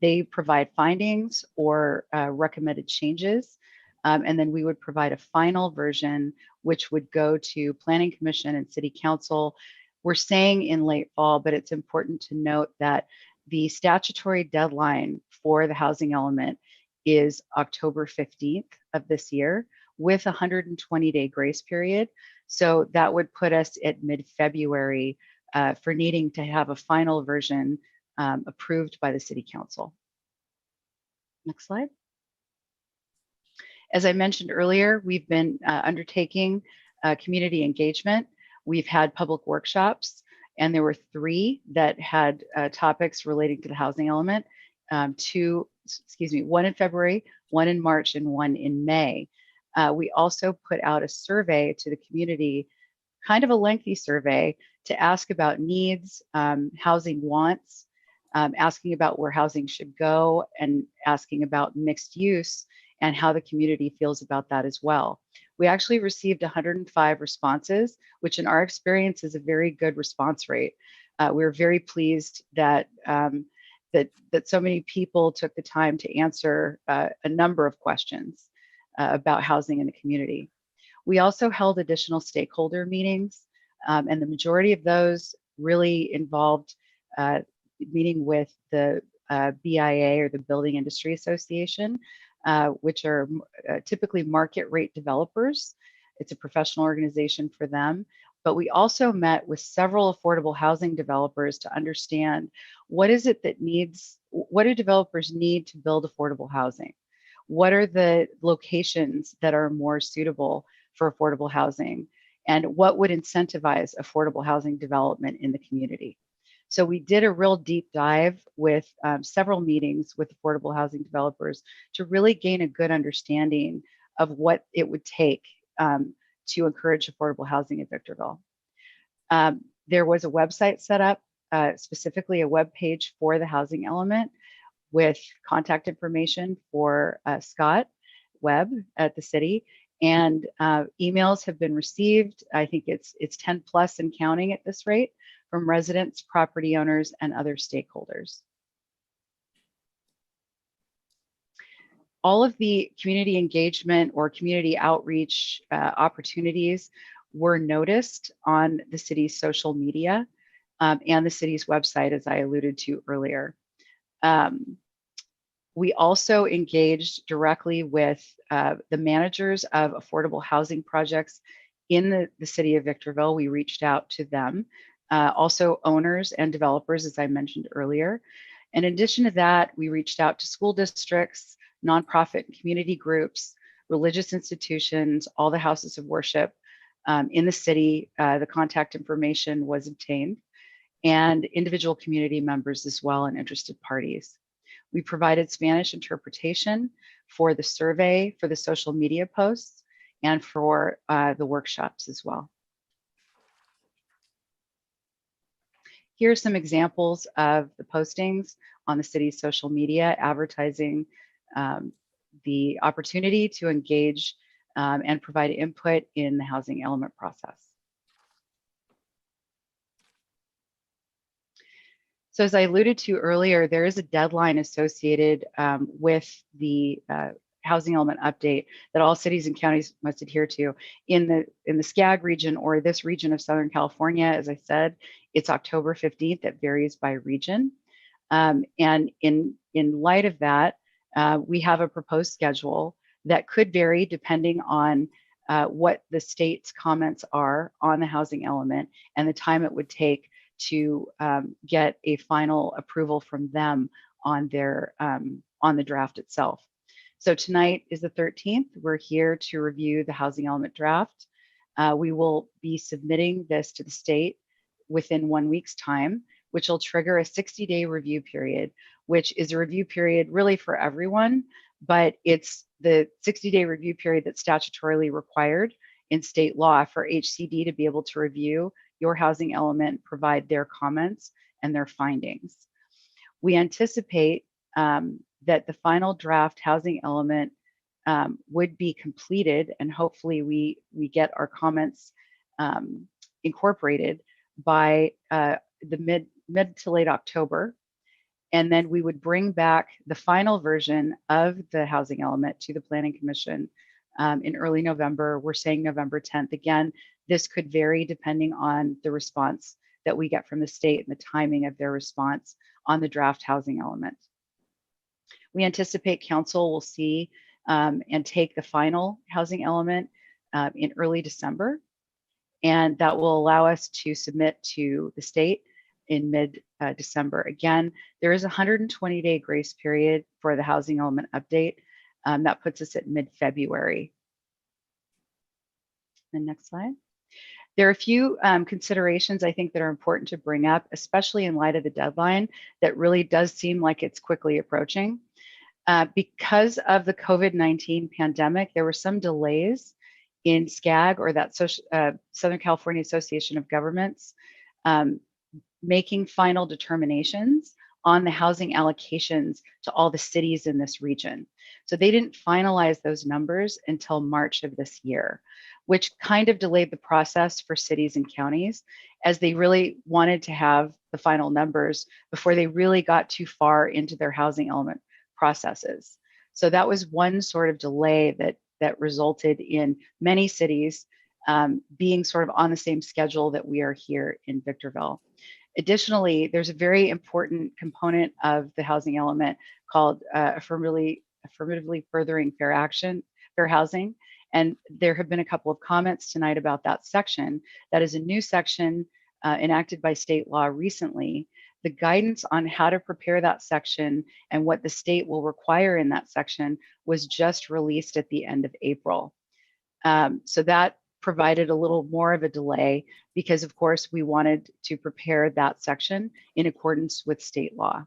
They provide findings or recommended changes. And then we would provide a final version, which would go to Planning Commission and City Council. We're saying in late fall, but it's important to note that the statutory deadline for the housing element is October 15th of this year with a 120-day grace period. So that would put us at mid-February for needing to have a final version approved by the City Council. Next slide. As I mentioned earlier, we've been undertaking community engagement. We've had public workshops, and there were 3 that had topics relating to the housing element. 1 in February, 1 in March, and 1 in May. We also put out a survey to the community, kind of a lengthy survey, to ask about needs, housing wants, asking about where housing should go, and asking about mixed use and how the community feels about that as well. We actually received 105 responses, which in our experience is a very good response rate. We're very pleased that that so many people took the time to answer a number of questions about housing in the community. We also held additional stakeholder meetings, and the majority of those really involved meeting with the BIA, or the Building Industry Association, which are typically market rate developers. It's a professional organization for them. But we also met with several affordable housing developers to understand what is it that needs, what do developers need to build affordable housing? What are the locations that are more suitable for affordable housing? And what would incentivize affordable housing development in the community? So we did a real deep dive with several meetings with affordable housing developers to really gain a good understanding of what it would take to encourage affordable housing in Victorville. There was a website set up, specifically a web page for the housing element with contact information for Scott Webb at the city. And emails have been received. I think it's 10 plus and counting at this rate, from residents, property owners, and other stakeholders. All of the community engagement or community outreach opportunities were noticed on the city's social media and the city's website, as I alluded to earlier. We also engaged directly with the managers of affordable housing projects in the city of Victorville. We reached out to them, also owners and developers, as I mentioned earlier. In addition to that, we reached out to school districts, nonprofit and community groups, religious institutions, all the houses of worship in the city. The contact information was obtained, and individual community members as well, and interested parties. We provided Spanish interpretation for the survey, for the social media posts, and for the workshops as well. Here are some examples of the postings on the city's social media advertising the opportunity to engage and provide input in the housing element process. So as I alluded to earlier, there is a deadline associated with the housing element update that all cities and counties must adhere to. In the SCAG region, or this region of Southern California, as I said, it's October 15th. It varies by region. And in light of that, we have a proposed schedule that could vary depending on what the state's comments are on the housing element and the time it would take to get a final approval from them on their on the draft itself. So tonight is the 13th. We're here to review the housing element draft. We will be submitting this to the state within 1 week's time, which will trigger a 60-day review period, which is a review period really for everyone, but it's the 60-day review period that's statutorily required in state law for HCD to be able to review your housing element, provide their comments and their findings. We anticipate that the final draft housing element would be completed, and hopefully we get our comments incorporated by the mid to late October. And then we would bring back the final version of the housing element to the Planning Commission in early November. We're saying November 10th. Again, this could vary depending on the response that we get from the state and the timing of their response on the draft housing element. We anticipate council will see and take the final housing element in early December, and that will allow us to submit to the state in mid-December. Again, there is a 120-day grace period for the housing element update. That puts us at mid-February. The next slide. There are a few considerations I think that are important to bring up, especially in light of the deadline that really does seem like it's quickly approaching. Because of the COVID-19 pandemic, there were some delays in SCAG, or that Southern California Association of Governments, making final determinations on the housing allocations to all the cities in this region. So they didn't finalize those numbers until March of this year, which kind of delayed the process for cities and counties, as they really wanted to have the final numbers before they really got too far into their housing element processes. So that was one sort of delay that resulted in many cities being sort of on the same schedule that we are here in Victorville. Additionally, there's a very important component of the housing element called affirmatively furthering fair housing. And there have been a couple of comments tonight about that section. That is a new section enacted by state law recently. The guidance on how to prepare that section and what the state will require in that section was just released at the end of April. So that provided a little more of a delay because, of course, we wanted to prepare that section in accordance with state law.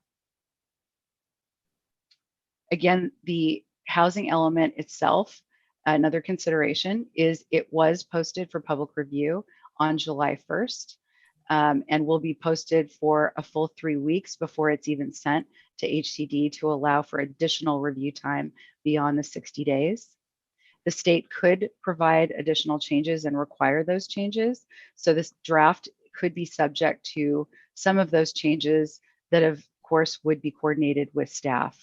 Again, the housing element itself, another consideration is it was posted for public review on July 1st and will be posted for a full 3 weeks before it's even sent to HCD to allow for additional review time beyond the 60 days. The state could provide additional changes and require those changes. So this draft could be subject to some of those changes that, of course, would be coordinated with staff.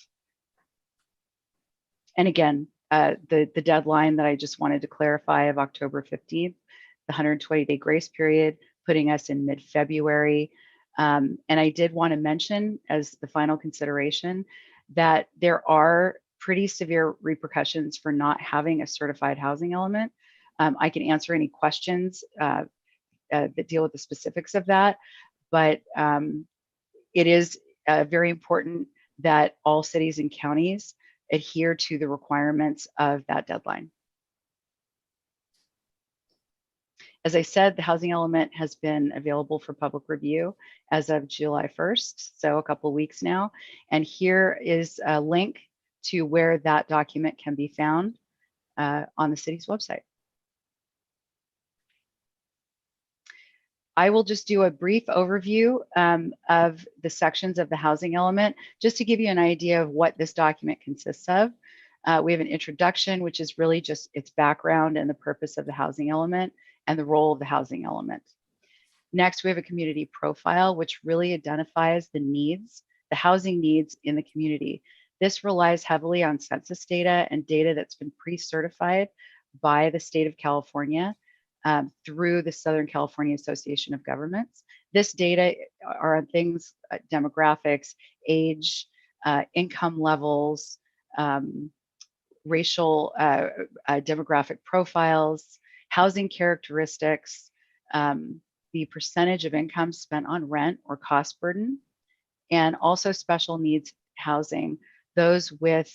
And again, the deadline that I just wanted to clarify of October 15th, the 120-day grace period, putting us in mid-February. And I did want to mention as the final consideration that there are pretty severe repercussions for not having a certified housing element. I can answer any questions that deal with the specifics of that, but it is very important that all cities and counties adhere to the requirements of that deadline. As I said, the housing element has been available for public review as of July 1st, so a couple of weeks now. And here is a link to where that document can be found on the city's website. I will just do a brief overview of the sections of the housing element, just to give you an idea of what this document consists of. We have an introduction, which is really just its background and the purpose of the housing element and the role of the housing element. Next, we have a community profile, which really identifies the needs, the housing needs in the community. This relies heavily on census data and data that's been pre-certified by the state of California through the Southern California Association of Governments. This data are on things, demographics, age, income levels, racial demographic profiles, housing characteristics, the percentage of income spent on rent or cost burden, and also special needs housing, those with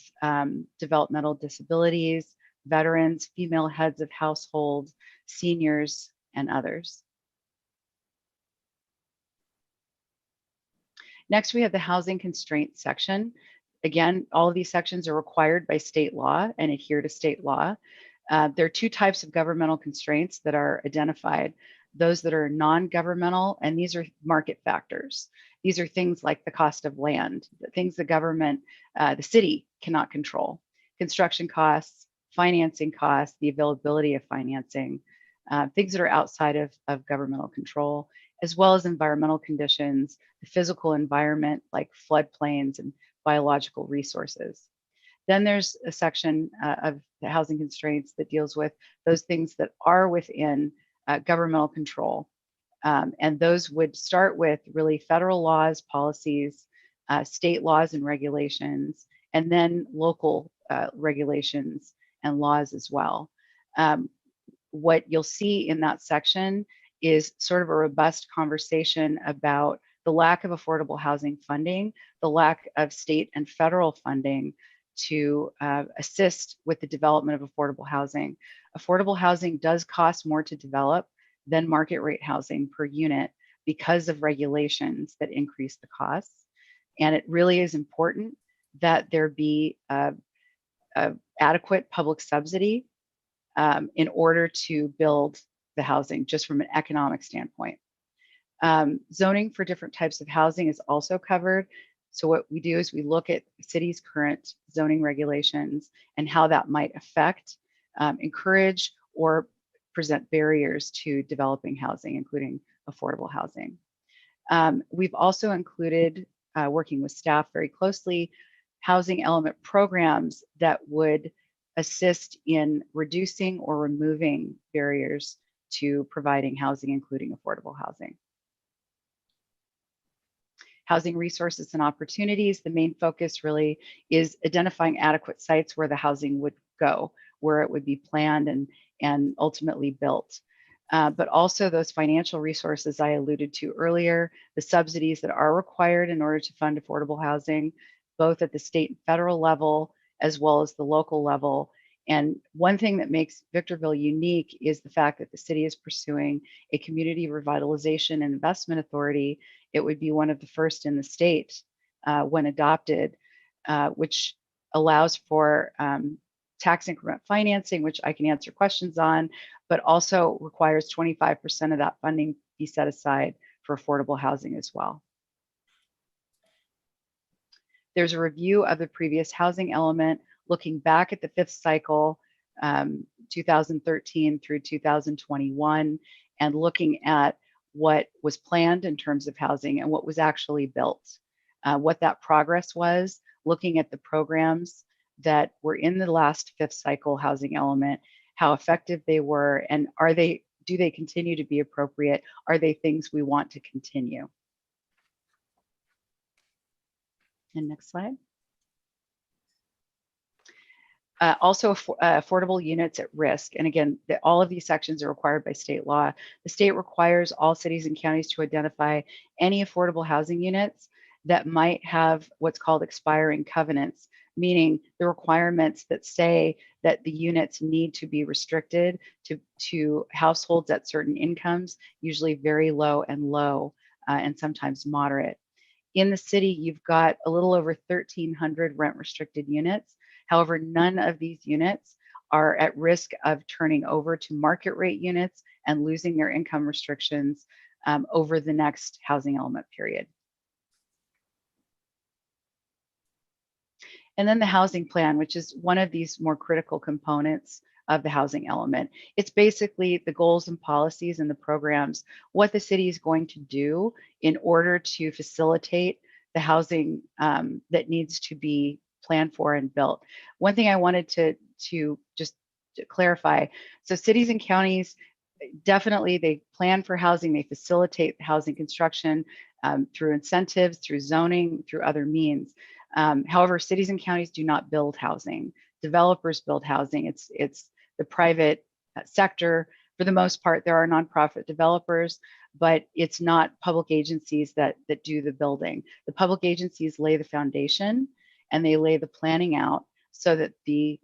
developmental disabilities, veterans, female heads of households, seniors, and others. Next, we have the housing constraints section. Again, all of these sections are required by state law and adhere to state law. There are two types of governmental constraints that are identified. Those that are non-governmental, and these are market factors. These are things like the cost of land, the things the government, the city cannot control. Construction costs, financing costs, the availability of financing, things that are outside of governmental control, as well as environmental conditions, the physical environment like floodplains and biological resources. Then there's a section of the housing constraints that deals with those things that are within governmental control. And those would start with really federal laws, policies, state laws and regulations, and then local regulations and laws as well. What you'll see in that section is sort of a robust conversation about the lack of affordable housing funding, the lack of state and federal funding to assist with the development of affordable housing. Affordable housing does cost more to develop than market rate housing per unit because of regulations that increase the costs. And it really is important that there be adequate public subsidy in order to build the housing, just from an economic standpoint. Zoning for different types of housing is also covered. So what we do is we look at the city's current zoning regulations and how that might affect, encourage, or present barriers to developing housing, including affordable housing. We've also included, working with staff very closely, housing element programs that would assist in reducing or removing barriers to providing housing, including affordable housing. Housing resources and opportunities, the main focus really is identifying adequate sites where the housing would go, where it would be planned and ultimately built. But also those financial resources I alluded to earlier, the subsidies that are required in order to fund affordable housing, both at the state and federal level, as well as the local level. And one thing that makes Victorville unique is the fact that the city is pursuing a community revitalization and investment authority. It would be one of the first in the state when adopted, which allows for tax increment financing, which I can answer questions on, but also requires 25% of that funding be set aside for affordable housing as well. There's a review of the previous housing element, looking back at the fifth cycle, 2013 through 2021, and looking at what was planned in terms of housing and what was actually built, what that progress was, looking at the programs that were in the last fifth cycle housing element, how effective they were, and do they continue to be appropriate? Are they things we want to continue? And next slide. Also affordable units at risk. And again, all of these sections are required by state law. The state requires all cities and counties to identify any affordable housing units that might have what's called expiring covenants, meaning the requirements that say that the units need to be restricted to households at certain incomes, usually very low and low, and sometimes moderate. In the city, you've got a little over 1,300 rent restricted units. However, none of these units are at risk of turning over to market rate units and losing their income restrictions over the next housing element period. And then the housing plan, which is one of these more critical components of the housing element. It's basically the goals and policies and the programs, what the city is going to do in order to facilitate the housing that needs to be planned for and built. One thing I wanted to just to clarify, so cities and counties, definitely they plan for housing, they facilitate housing construction through incentives, through zoning, through other means. However, cities and counties do not build housing. Developers build housing. It's the private sector. For the most part, there are nonprofit developers, but it's not public agencies that do the building. The public agencies lay the foundation and they lay the planning out so that the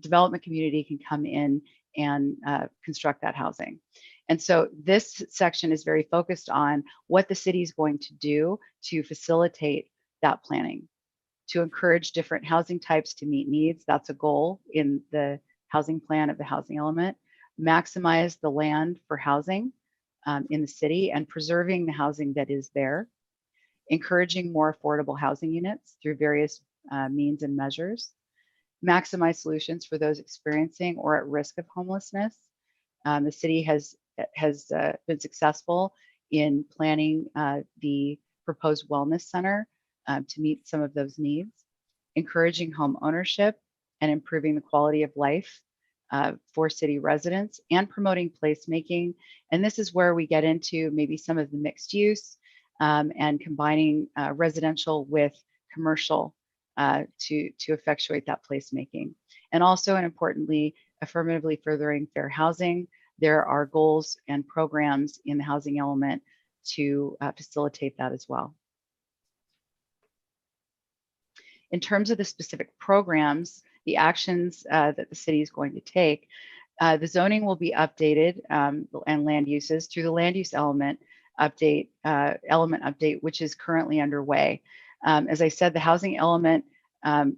development community can come in and construct that housing. And so this section is very focused on what the city is going to do to facilitate that planning, to encourage different housing types to meet needs. That's a goal in the housing plan of the housing element. Maximize the land for housing in the city and preserving the housing that is there. Encouraging more affordable housing units through various means and measures. Maximize solutions for those experiencing or at risk of homelessness. The city has been successful in planning the proposed wellness center to meet some of those needs. Encouraging home ownership and improving the quality of life for city residents, and promoting placemaking. And this is where we get into maybe some of the mixed use and combining residential with commercial to effectuate that placemaking. And also, and importantly, affirmatively furthering fair housing. There are goals and programs in the housing element to facilitate that as well. In terms of the specific programs, the actions that the city is going to take, the zoning will be updated and land uses through the land use element update, which is currently underway. As I said, the housing element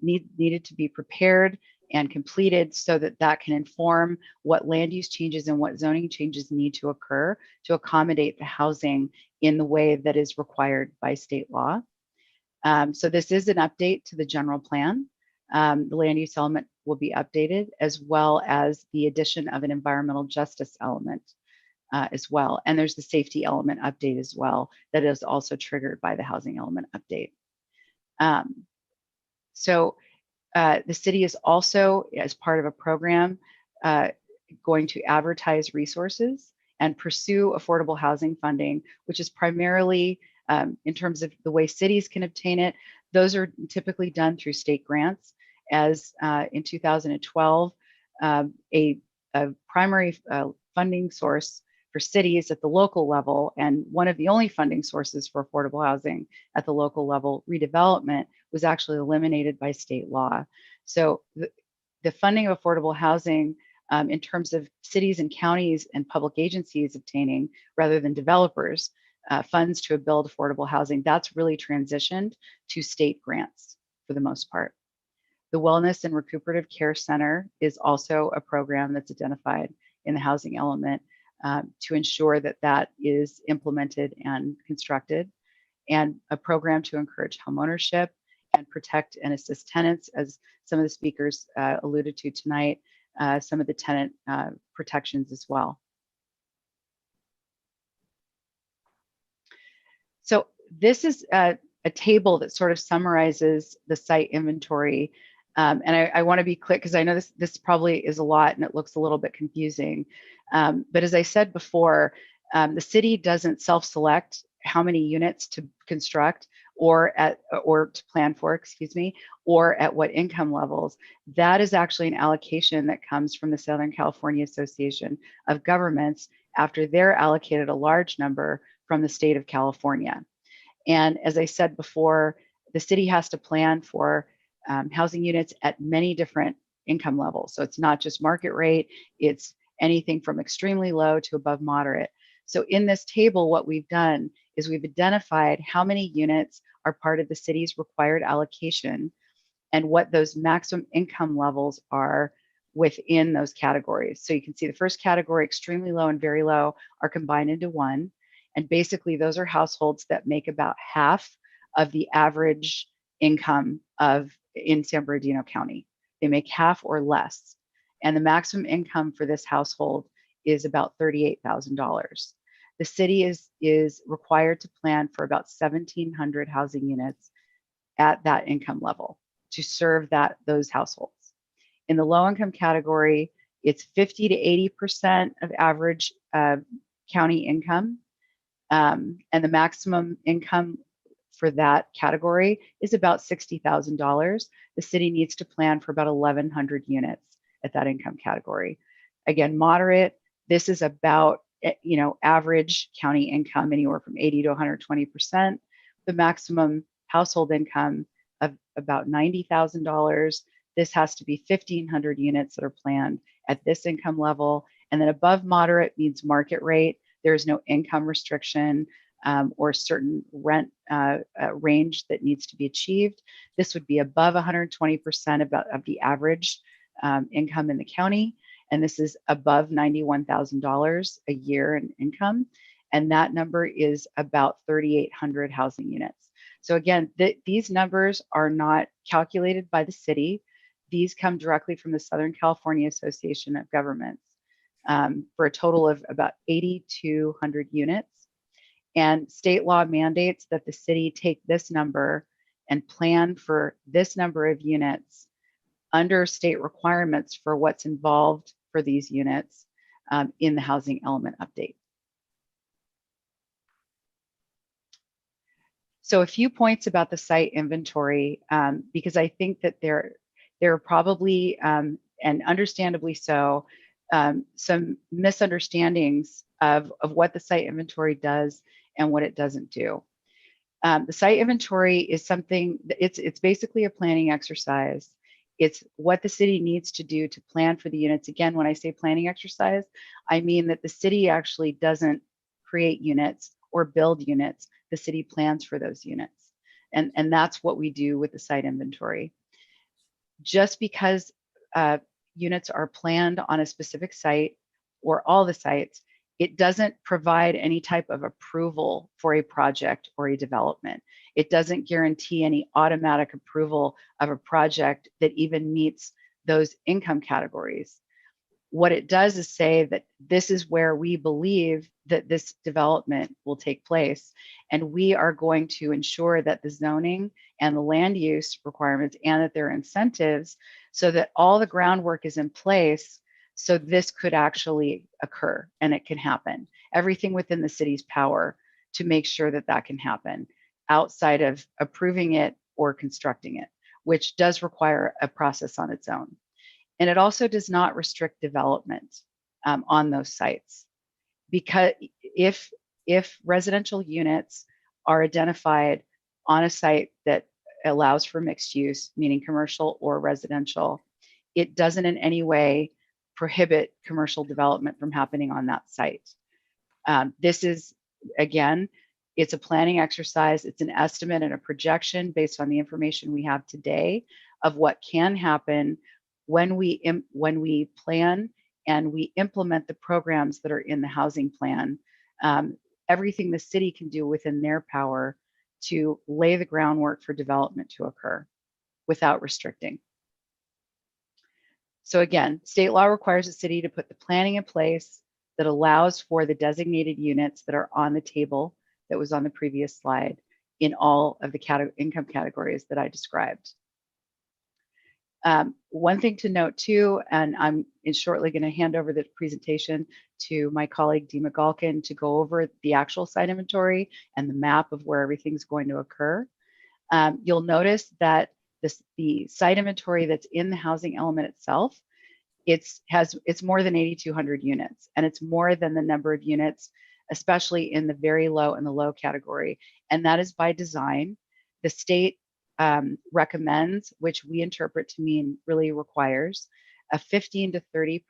needed to be prepared and completed so that that can inform what land use changes and what zoning changes need to occur to accommodate the housing in the way that is required by state law. So this is an update to the general plan. The land use element will be updated, as well as the addition of an environmental justice element as well. And there's the safety element update as well that is also triggered by the housing element update. The city is also, as part of a program, going to advertise resources and pursue affordable housing funding, which is primarily in terms of the way cities can obtain it. Those are typically done through state grants. As in 2012, a primary funding source for cities at the local level, and one of the only funding sources for affordable housing at the local level, redevelopment, was actually eliminated by state law. So the funding of affordable housing in terms of cities and counties and public agencies obtaining, rather than developers, funds to build affordable housing, that's really transitioned to state grants for the most part. The Wellness and Recuperative Care Center is also a program that's identified in the housing element to ensure that that is implemented and constructed, and a program to encourage homeownership and protect and assist tenants, as some of the speakers alluded to tonight, some of the tenant protections as well. So this is a table that sort of summarizes the site inventory. And I want to be clear, because I know this probably is a lot and it looks a little bit confusing. But as I said before, the city doesn't self-select how many units to construct or to plan for, excuse me, or at what income levels. That is actually an allocation that comes from the Southern California Association of Governments after they're allocated a large number from the state of California. And as I said before, the city has to plan for housing units at many different income levels. So it's not just market rate, it's anything from extremely low to above moderate. So in this table, what we've done is we've identified how many units are part of the city's required allocation and what those maximum income levels are within those categories. So you can see the first category, extremely low and very low, are combined into one. And basically those are households that make about half of the average income in San Bernardino County. They make half or less. And the maximum income for this household is about $38,000. The city is required to plan for about 1,700 housing units at that income level to serve those households. In the low income category, it's 50 to 80% of average county income. And the maximum income for that category is about $60,000. The city needs to plan for about 1,100 units at that income category. Again, moderate, this is about average county income anywhere from 80 to 120%. The maximum household income of about $90,000. This has to be 1,500 units that are planned at this income level. And then above moderate means market rate. There is no income restriction or certain rent range that needs to be achieved. This would be above 120% of the average income in the county. And this is above $91,000 a year in income. And that number is about 3,800 housing units. So again, these numbers are not calculated by the city. These come directly from the Southern California Association of Governments for a total of about 8,200 units. And state law mandates that the city take this number and plan for this number of units under state requirements for what's involved for these units in the housing element update. So a few points about the site inventory, because I think that there are probably, and understandably so, some misunderstandings of what the site inventory does and what it doesn't do. The site inventory is something, it's basically a planning exercise. It's what the city needs to do to plan for the units. Again, when I say planning exercise, I mean that the city actually doesn't create units or build units. The city plans for those units. And that's what we do with the site inventory. Just because units are planned on a specific site or all the sites, it doesn't provide any type of approval for a project or a development. It doesn't guarantee any automatic approval of a project that even meets those income categories. What it does is say that this is where we believe that this development will take place. And we are going to ensure that the zoning and the land use requirements and that there are incentives so that all the groundwork is in place so this could actually occur and it can happen. Everything within the city's power to make sure that that can happen outside of approving it or constructing it, which does require a process on its own. And it also does not restrict development on those sites, because if residential units are identified on a site that allows for mixed use, meaning commercial or residential, it doesn't in any way prohibit commercial development from happening on that site. This is, again, it's a planning exercise. It's an estimate and a projection based on the information we have today of what can happen when we plan and we implement the programs that are in the housing plan. Everything the city can do within their power to lay the groundwork for development to occur without restricting. So again, state law requires the city to put the planning in place that allows for the designated units that are on the table that was on the previous slide in all of the income categories that I described. One thing to note too, and I'm shortly going to hand over the presentation to my colleague Dima Galkin to go over the actual site inventory and the map of where everything's going to occur. You'll notice that the site inventory that's in the housing element itself, it's more than 8,200 units, and it's more than the number of units, especially in the very low and the low category. And that is by design. The state recommends, which we interpret to mean really requires, a 15 to 30%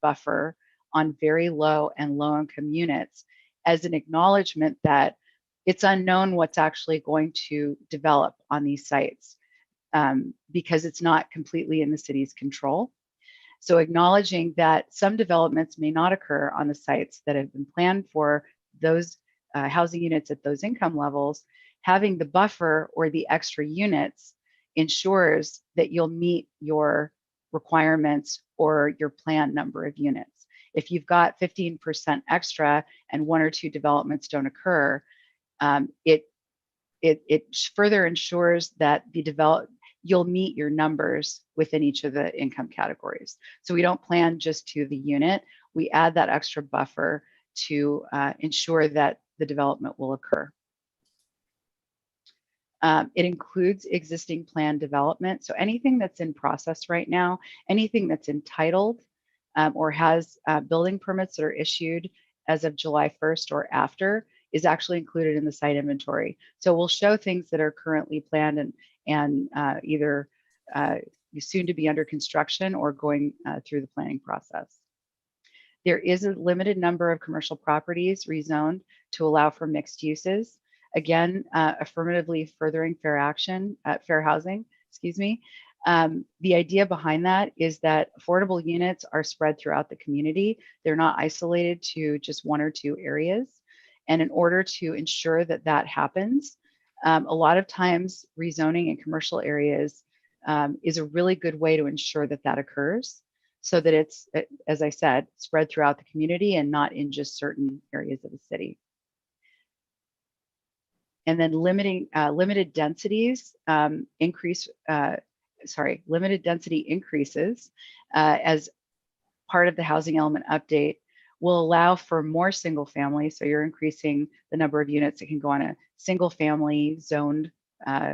buffer on very low and low income units as an acknowledgement that it's unknown what's actually going to develop on these sites because it's not completely in the city's control. So acknowledging that some developments may not occur on the sites that have been planned for those housing units at those income levels, having the buffer or the extra units ensures that you'll meet your requirements or your planned number of units. If you've got 15% extra and 1 or 2 developments don't occur, it further ensures that you'll meet your numbers within each of the income categories. So we don't plan just to the unit. We add that extra buffer to ensure that the development will occur. It includes existing planned development. So anything that's in process right now, anything that's entitled or has building permits that are issued as of July 1st or after is actually included in the site inventory. So we'll show things that are currently planned and either soon to be under construction or going through the planning process. There is a limited number of commercial properties rezoned to allow for mixed uses. Again, affirmatively furthering fair housing, excuse me. The idea behind that is that affordable units are spread throughout the community. They're not isolated to just 1 or 2 areas. And in order to ensure that that happens, a lot of times rezoning in commercial areas is a really good way to ensure that that occurs so that it's, as I said, spread throughout the community and not in just certain areas of the city. And then limited densities limited density increases as part of the housing element update will allow for more single family. So you're increasing the number of units that can go on a single family zoned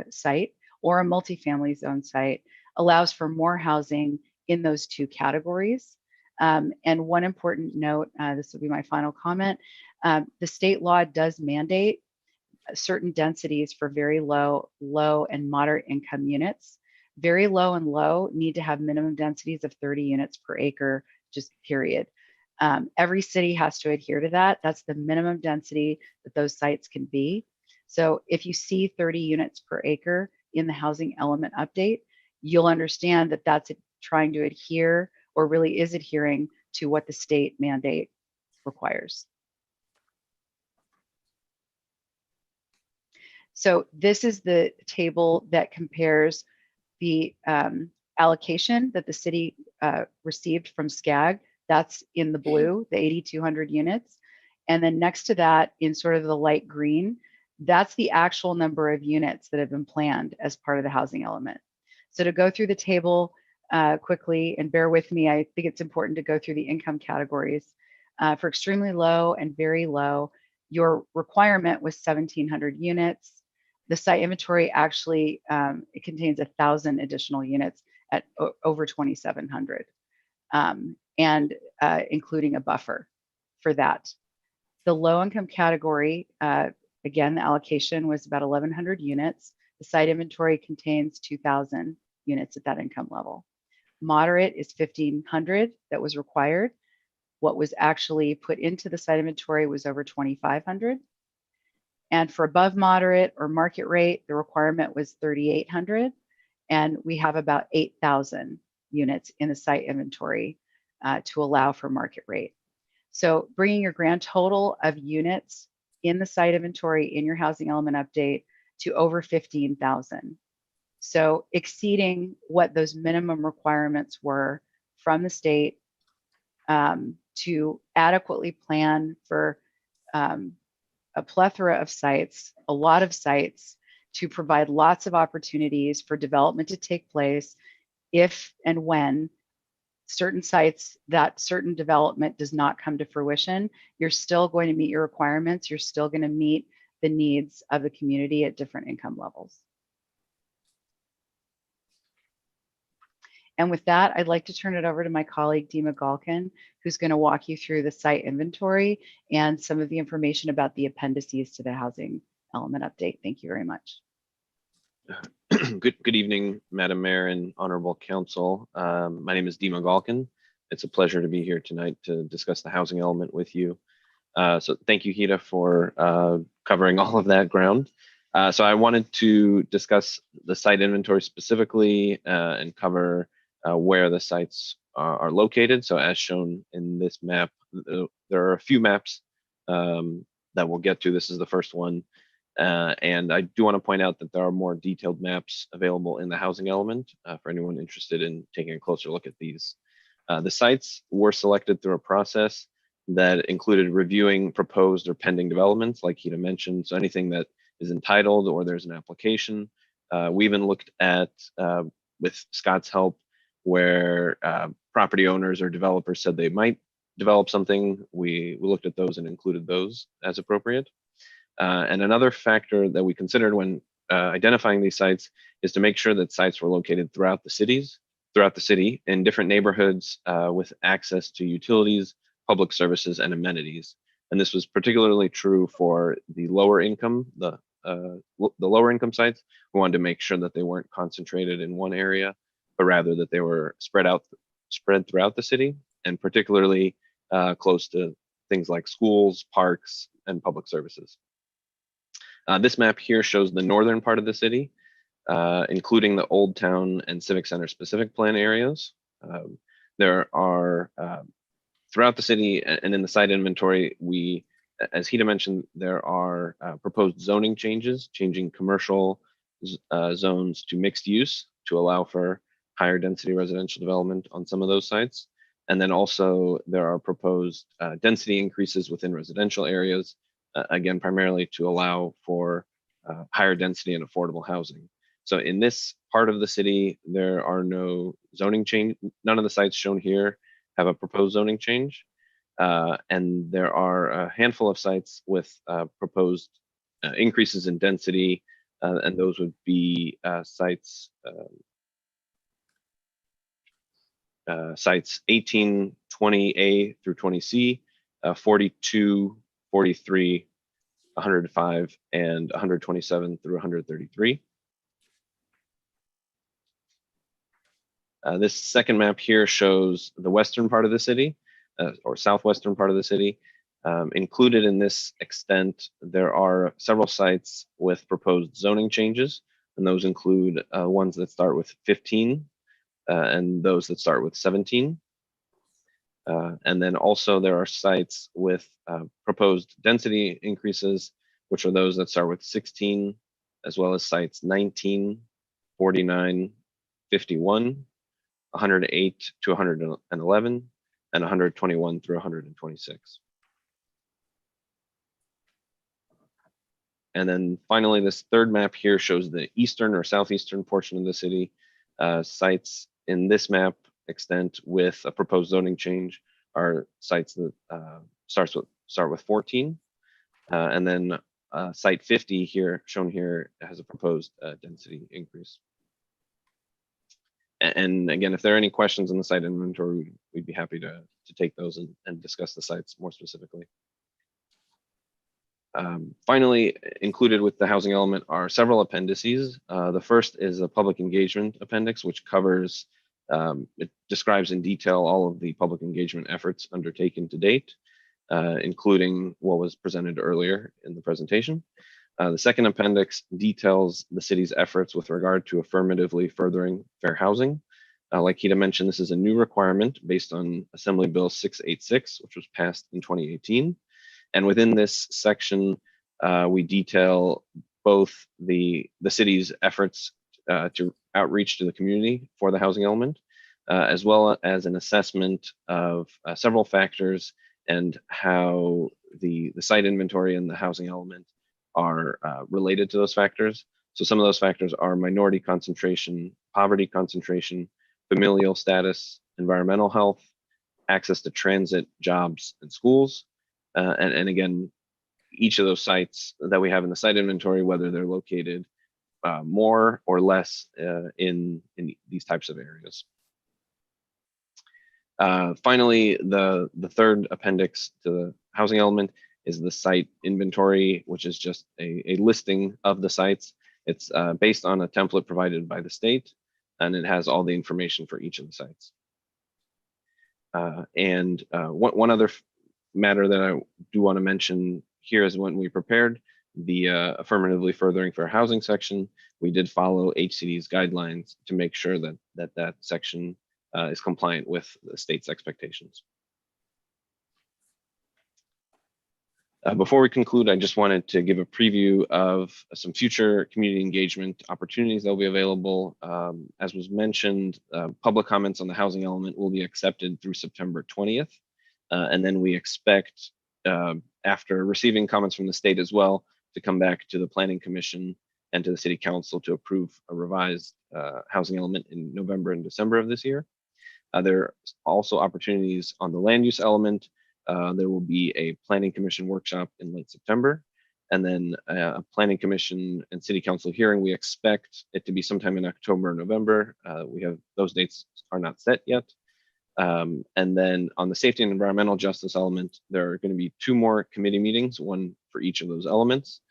site or a multifamily zone site, allows for more housing in those 2 categories. And one important note, this will be my final comment, the state law does mandate certain densities for very low, and moderate income units. Very low and low need to have minimum densities of 30 units per acre, just period. Every city has to adhere to that. That's the minimum density that those sites can be. So if you see 30 units per acre in the housing element update, you'll understand that that's trying to adhere or really is adhering to what the state mandate requires. So this is the table that compares the allocation that the city received from SCAG. That's in the blue, the 8,200 units. And then next to that, in sort of the light green, that's the actual number of units that have been planned as part of the housing element. So to go through the table quickly, and bear with me, I think it's important to go through the income categories. For extremely low and very low, your requirement was 1,700 units. The site inventory actually, it contains 1,000 additional units at over 2,700, and including a buffer for that. The low income category, again, the allocation was about 1,100 units. The site inventory contains 2,000 units at that income level. Moderate is 1,500 that was required. What was actually put into the site inventory was over 2,500. And for above moderate or market rate, the requirement was 3,800. And we have about 8,000 units in the site inventory to allow for market rate. So bringing your grand total of units in the site inventory in your housing element update to over 15,000. So exceeding what those minimum requirements were from the state to adequately plan for a plethora of sites, a lot of sites, to provide lots of opportunities for development to take place if and when certain sites, that certain development does not come to fruition. You're still going to meet your requirements. You're still going to meet the needs of the community at different income levels. And with that, I'd like to turn it over to my colleague, Dima Galkin, who's going to walk you through the site inventory and some of the information about the appendices to the housing element update. Thank you very much. Good evening, Madam Mayor and Honorable Council. My name is Dima Galkin. It's a pleasure to be here tonight to discuss the housing element with you. So thank you, Hida, for covering all of that ground. So I wanted to discuss the site inventory specifically and cover where the sites are located. So as shown in this map, there are a few maps that that we'll get to. This is the first one. And I do want to point out that there are more detailed maps available in the housing element for anyone interested in taking a closer look at these. The sites were selected through a process that included reviewing proposed or pending developments, like Hita mentioned. So anything that is entitled or there's an application. We even looked at, with Scott's help, where property owners or developers said they might develop something. We looked at those and included those as appropriate. And another factor that we considered when identifying these sites is to make sure that sites were located throughout the city in different neighborhoods with access to utilities, public services, and amenities. And this was particularly true for the lower income, the lower income sites. We wanted to make sure that they weren't concentrated in one area, but rather that they were spread throughout the city, and particularly close to things like schools, parks, and public services. This map here shows the northern part of the city, including the Old Town and Civic Center specific plan areas. There are, throughout the city and in the site inventory, as Hita mentioned, there are proposed zoning changes, changing commercial zones to mixed use to allow for higher density residential development on some of those sites. And then also there are proposed density increases within residential areas, again, primarily to allow for higher density and affordable housing. So in this part of the city, there are no zoning change. None of the sites shown here have a proposed zoning change. And there are a handful of sites with proposed increases in density, and those would be sites 18, 20A through 20C, 42, 43, 105, and 127 through 133. This second map here shows the western part of the city, or southwestern part of the city. Included in this extent, there are several sites with proposed zoning changes, and those include ones that start with 15 and those that start with 17. And then also there are sites with proposed density increases, which are those that start with 16, as well as sites 19, 49, 51, 108 to 111, and 121 through 126. And then finally, this third map here shows the eastern or southeastern portion of the city. Sites in this map extent with a proposed zoning change are sites that start with 14. And then site 50 here, shown here, has a proposed density increase. And again, if there are any questions in the site inventory, we'd be happy to take those and discuss the sites more specifically. Finally, included with the housing element are several appendices. The first is a public engagement appendix, which covers, it describes in detail all of the public engagement efforts undertaken to date, including what was presented earlier in the presentation. The second appendix details the city's efforts with regard to affirmatively furthering fair housing. Like Hita mentioned, this is a new requirement based on Assembly Bill 686, which was passed in 2018. And within this section, we detail both the city's efforts to outreach to the community for the housing element, as well as an assessment of several factors and how the site inventory and the housing element are related to those factors. So some of those factors are minority concentration, poverty concentration, familial status, environmental health, access to transit, jobs, and schools. And again, each of those sites that we have in the site inventory, whether they're located more or less in these types of areas. Finally, the third appendix to the housing element is the site inventory, which is just a listing of the sites. It's based on a template provided by the state, and it has all the information for each of the sites. And one other matter that I do want to mention here is when we prepared the affirmatively furthering fair housing section, we did follow HCD's guidelines to make sure that section is compliant with the state's expectations. Before we conclude, I just wanted to give a preview of some future community engagement opportunities that will be available. As was mentioned, public comments on the housing element will be accepted through September 20th. And then we expect, after receiving comments from the state as well, to come back to the Planning Commission and to the City Council to approve a revised housing element in November and December of this year. There are also opportunities on the land use element. There will be a Planning Commission workshop in late September, and then a Planning Commission and City Council hearing. We expect it to be sometime in October or November. We have those dates are not set yet. And then on the safety and environmental justice element, there are going to be 2 more committee meetings, one for each of those elements.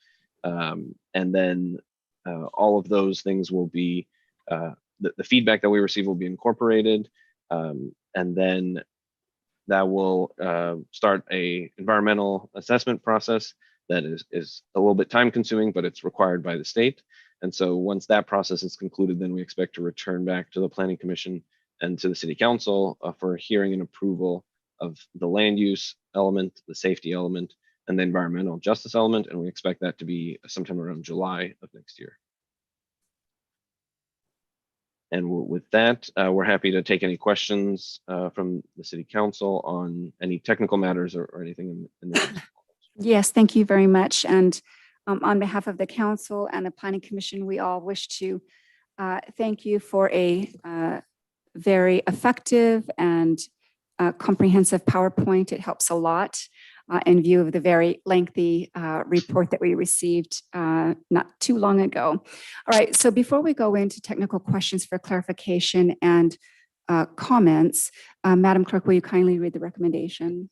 And then all of those things will be, the feedback that we receive will be incorporated. And then that will start a environmental assessment process that is a little bit time consuming, but it's required by the state. And so once that process is concluded, then we expect to return back to the Planning Commission and to the City Council for a hearing and approval of the land use element, the safety element, and the environmental justice element. And we expect that to be sometime around July of next year. And with that, we're happy to take any questions from the City Council on any technical matters or anything in the Yes, thank you very much. And on behalf of the council and the Planning Commission, we all wish to thank you for a very effective and comprehensive PowerPoint. It helps a lot in view of the very lengthy report that we received not too long ago. All right, so before we go into technical questions for clarification and comments, Madam Clerk, will you kindly read the recommendation?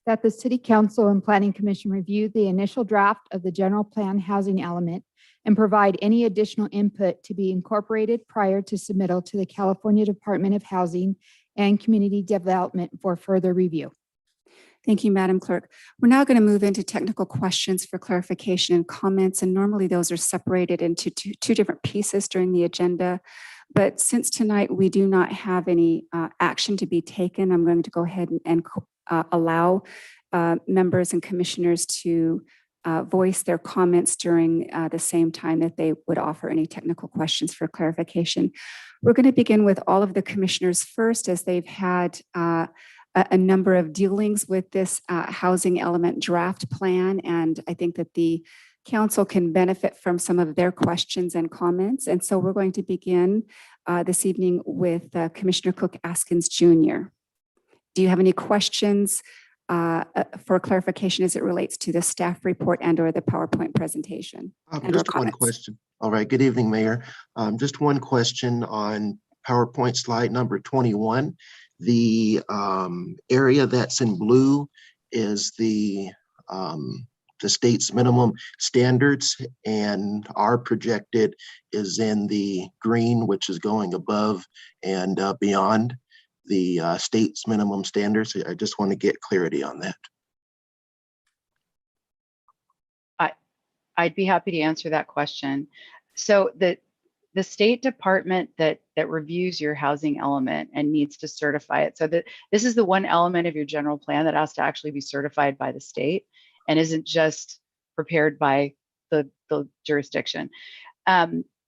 That the City Council and Planning Commission review the initial draft of the general plan housing element and provide any additional input to be incorporated prior to submittal to the California Department of Housing and Community Development for further review. Thank you, Madam Clerk. We're now going to move into technical questions for clarification and comments, and normally those are separated into two different pieces during the agenda. But since tonight we do not have any action to be taken, I'm going to go ahead and allow members and commissioners to voice their comments during the same time that they would offer any technical questions for clarification. We're going to begin with all of the commissioners first, as they've had a number of dealings with this housing element draft plan, and I think that the council can benefit from some of their questions and comments. And so we're going to begin this evening with Commissioner Cook Askins Jr. Do you have any questions for clarification as it relates to the staff report and or the PowerPoint presentation? Just one question. All right, good evening, Mayor. Just one question on PowerPoint slide number 21. The area that's in blue is the state's minimum standards, and our projected is in the green, which is going above and beyond the state's minimum standards. I just want to get clarity on that. I'd be happy to answer that question. So the State Department that reviews your housing element and needs to certify it. So this is the one element of your general plan that has to actually be certified by the state and isn't just prepared by the jurisdiction.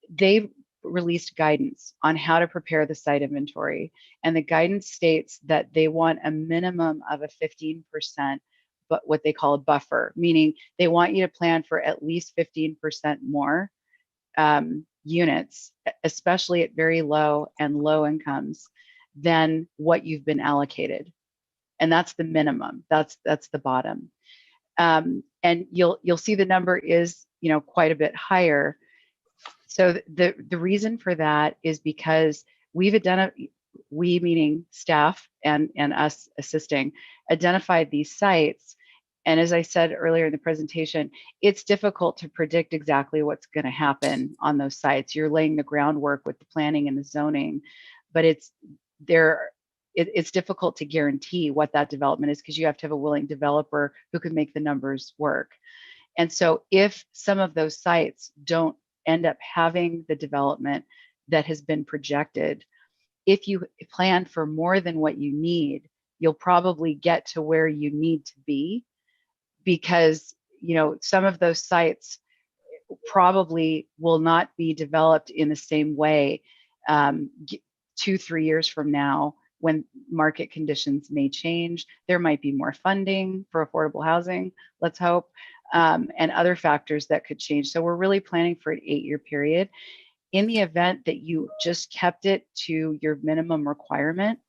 They've released guidance on how to prepare the site inventory. And the guidance states that they want a minimum of a 15%, but what they call a buffer, meaning they want you to plan for at least 15% more units, especially at very low and low incomes, than what you've been allocated. And that's the minimum. That's the bottom. And you'll see the number is, quite a bit higher. So the reason for that is because we meaning staff and us assisting, identified these sites. And as I said earlier in the presentation, it's difficult to predict exactly what's going to happen on those sites. You're laying the groundwork with the planning and the zoning, but it's difficult to guarantee what that development is because you have to have a willing developer who can make the numbers work. And so if some of those sites don't end up having the development that has been projected, if you plan for more than what you need, you'll probably get to where you need to be, because, some of those sites probably will not be developed in the same way 2-3 years from now, when market conditions may change. There might be more funding for affordable housing, let's hope, and other factors that could change. So we're really planning for an 8-year period. In the event that you just kept it to your minimum requirement,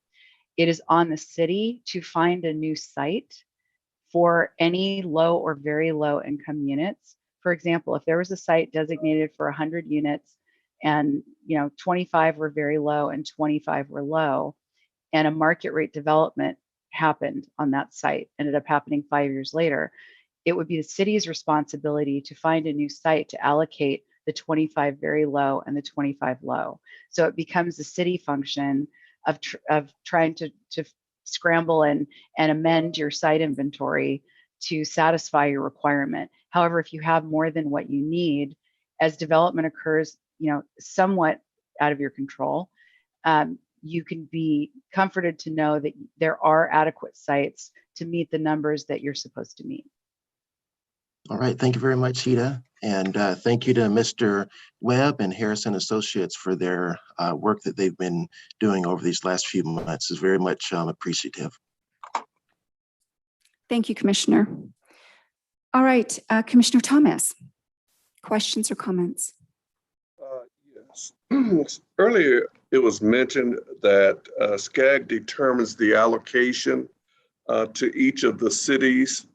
it is on the city to find a new site for any low or very low income units. For example, if there was a site designated for 100 units and 25 were very low and 25 were low, and a market rate development happened on that site, ended up happening 5 years later, it would be the city's responsibility to find a new site to allocate the 25 very low and the 25 low. So it becomes a city function of trying to scramble and amend your site inventory to satisfy your requirement. However, if you have more than what you need, as development occurs, somewhat out of your control, you can be comforted to know that there are adequate sites to meet the numbers that you're supposed to meet. All right, thank you very much, Sheeta. And thank you to Mr. Webb and Harrison Associates for their work that they've been doing over these last few months. Is very much appreciative. Thank you, Commissioner. All right, Commissioner Thomas, questions or comments? Yes. Earlier, it was mentioned that SCAG determines the allocation to each of the cities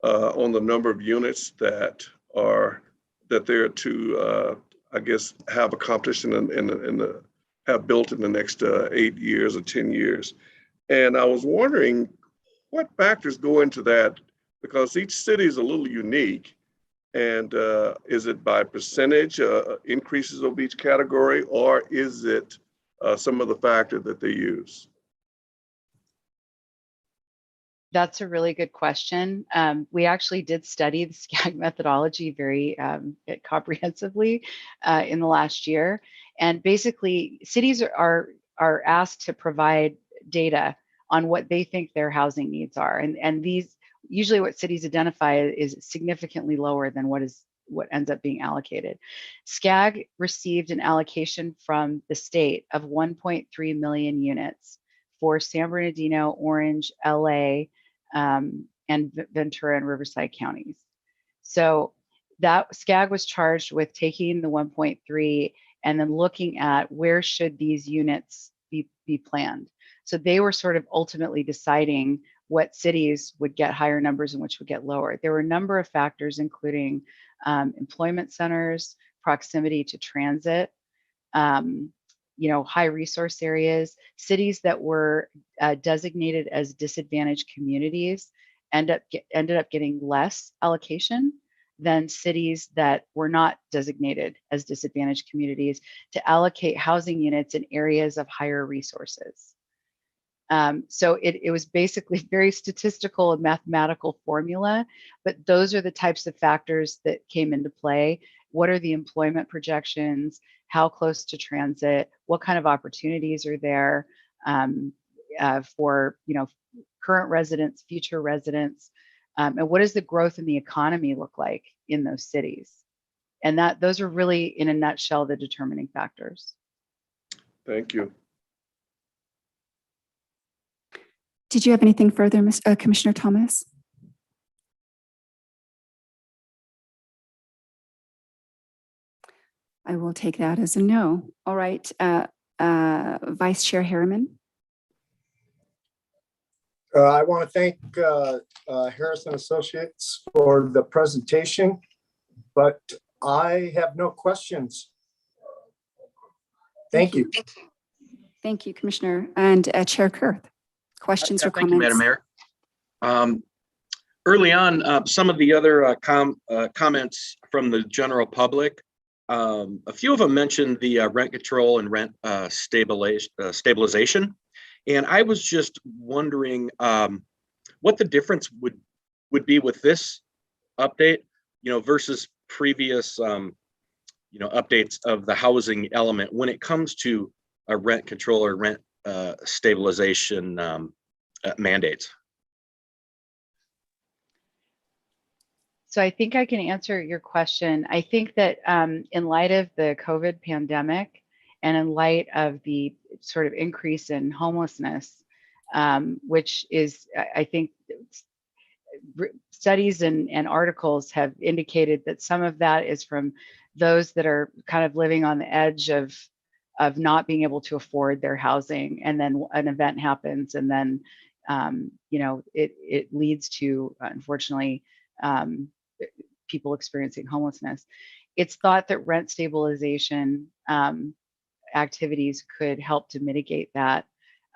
on the number of units that they're to, I guess, have accomplished have built in the next 8 years or 10 years. And I was wondering what factors go into that, because each city is a little unique. And is it by percentage increases of each category, or is it some of the factor that they use? That's a really good question. We actually did study the SCAG methodology very comprehensively in the last year. And basically, cities are asked to provide data on what they think their housing needs are. And these, usually what cities identify is significantly lower than what ends up being allocated. SCAG received an allocation from the state of 1.3 million units for San Bernardino, Orange, LA, and Ventura and Riverside counties. So that SCAG was charged with taking the 1.3 and then looking at where should these units be planned. So they were sort of ultimately deciding what cities would get higher numbers and which would get lower. There were a number of factors, including employment centers, proximity to transit, high resource areas. Cities that were designated as disadvantaged communities ended up getting less allocation than cities that were not designated as disadvantaged communities to allocate housing units in areas of higher resources. So it was basically very statistical and mathematical formula, but those are the types of factors that came into play. What are the employment projections? How close to transit? What kind of opportunities are there for current residents, future residents? And what does the growth in the economy look like in those cities? And those are really, in a nutshell, the determining factors. Thank you. Did you have anything further, Commissioner Thomas? I will take that as a no. All right, Vice Chair Harriman. I want to thank Harrison Associates for the presentation, but I have no questions. Thank you. Thank you, Commissioner. And Chair Kurth, questions or comments? Thank you, Madam Mayor. Early on, some of the other comments from the general public, a few of them mentioned the rent control and rent stabilization. And I was just wondering what the difference would be with this update, versus previous, updates of the housing element when it comes to a rent control or rent stabilization mandates. So I think I can answer your question. I think that in light of the COVID pandemic and in light of the sort of increase in homelessness, which is, I think, studies and articles have indicated that some of that is from those that are kind of living on the edge of not being able to afford their housing, and then an event happens, and then it leads to, unfortunately, people experiencing homelessness. It's thought that rent stabilization activities could help to mitigate that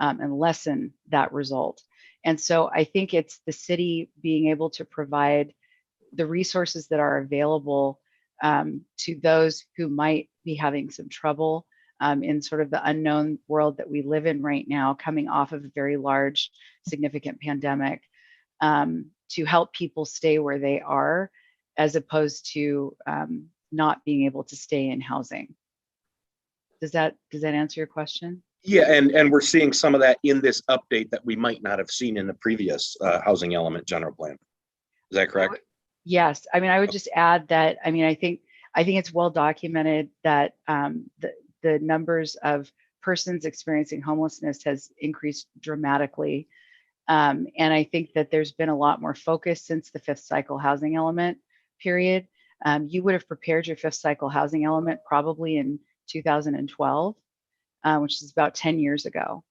and lessen that result. And so I think it's the city being able to provide the resources that are available to those who might be having some trouble in sort of the unknown world that we live in right now, coming off of a very large, significant pandemic, to help people stay where they are, as opposed to not being able to stay in housing. Does that answer your question? Yeah, and we're seeing some of that in this update that we might not have seen in the previous housing element general plan. Is that correct? Yes. I mean, I would just add that, I mean, I think it's well documented that the numbers of persons experiencing homelessness has increased dramatically. And I think that there's been a lot more focus since the fifth cycle housing element period. You would have prepared your fifth cycle housing element probably in 2012. Which is about 10 years ago.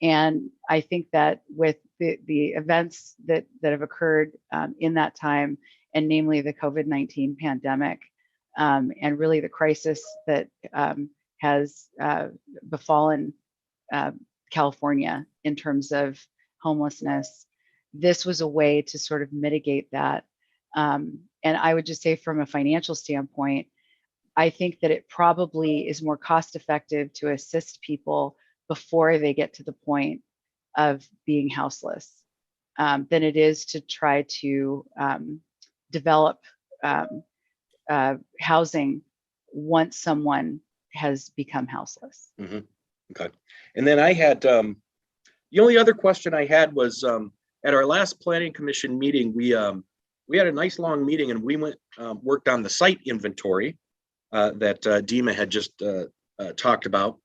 And I think that with the events that have occurred in that time, and namely the COVID-19 pandemic, and really the crisis that has befallen California in terms of homelessness, this was a way to sort of mitigate that. And I would just say from a financial standpoint, I think that it probably is more cost effective to assist people before they get to the point of being houseless than it is to try to develop housing once someone has become houseless. Mm-hmm. Okay. And then I had, the only other question I had was at our last planning commission meeting, we had a nice long meeting, and we went worked on the site inventory that Dima had just talked about.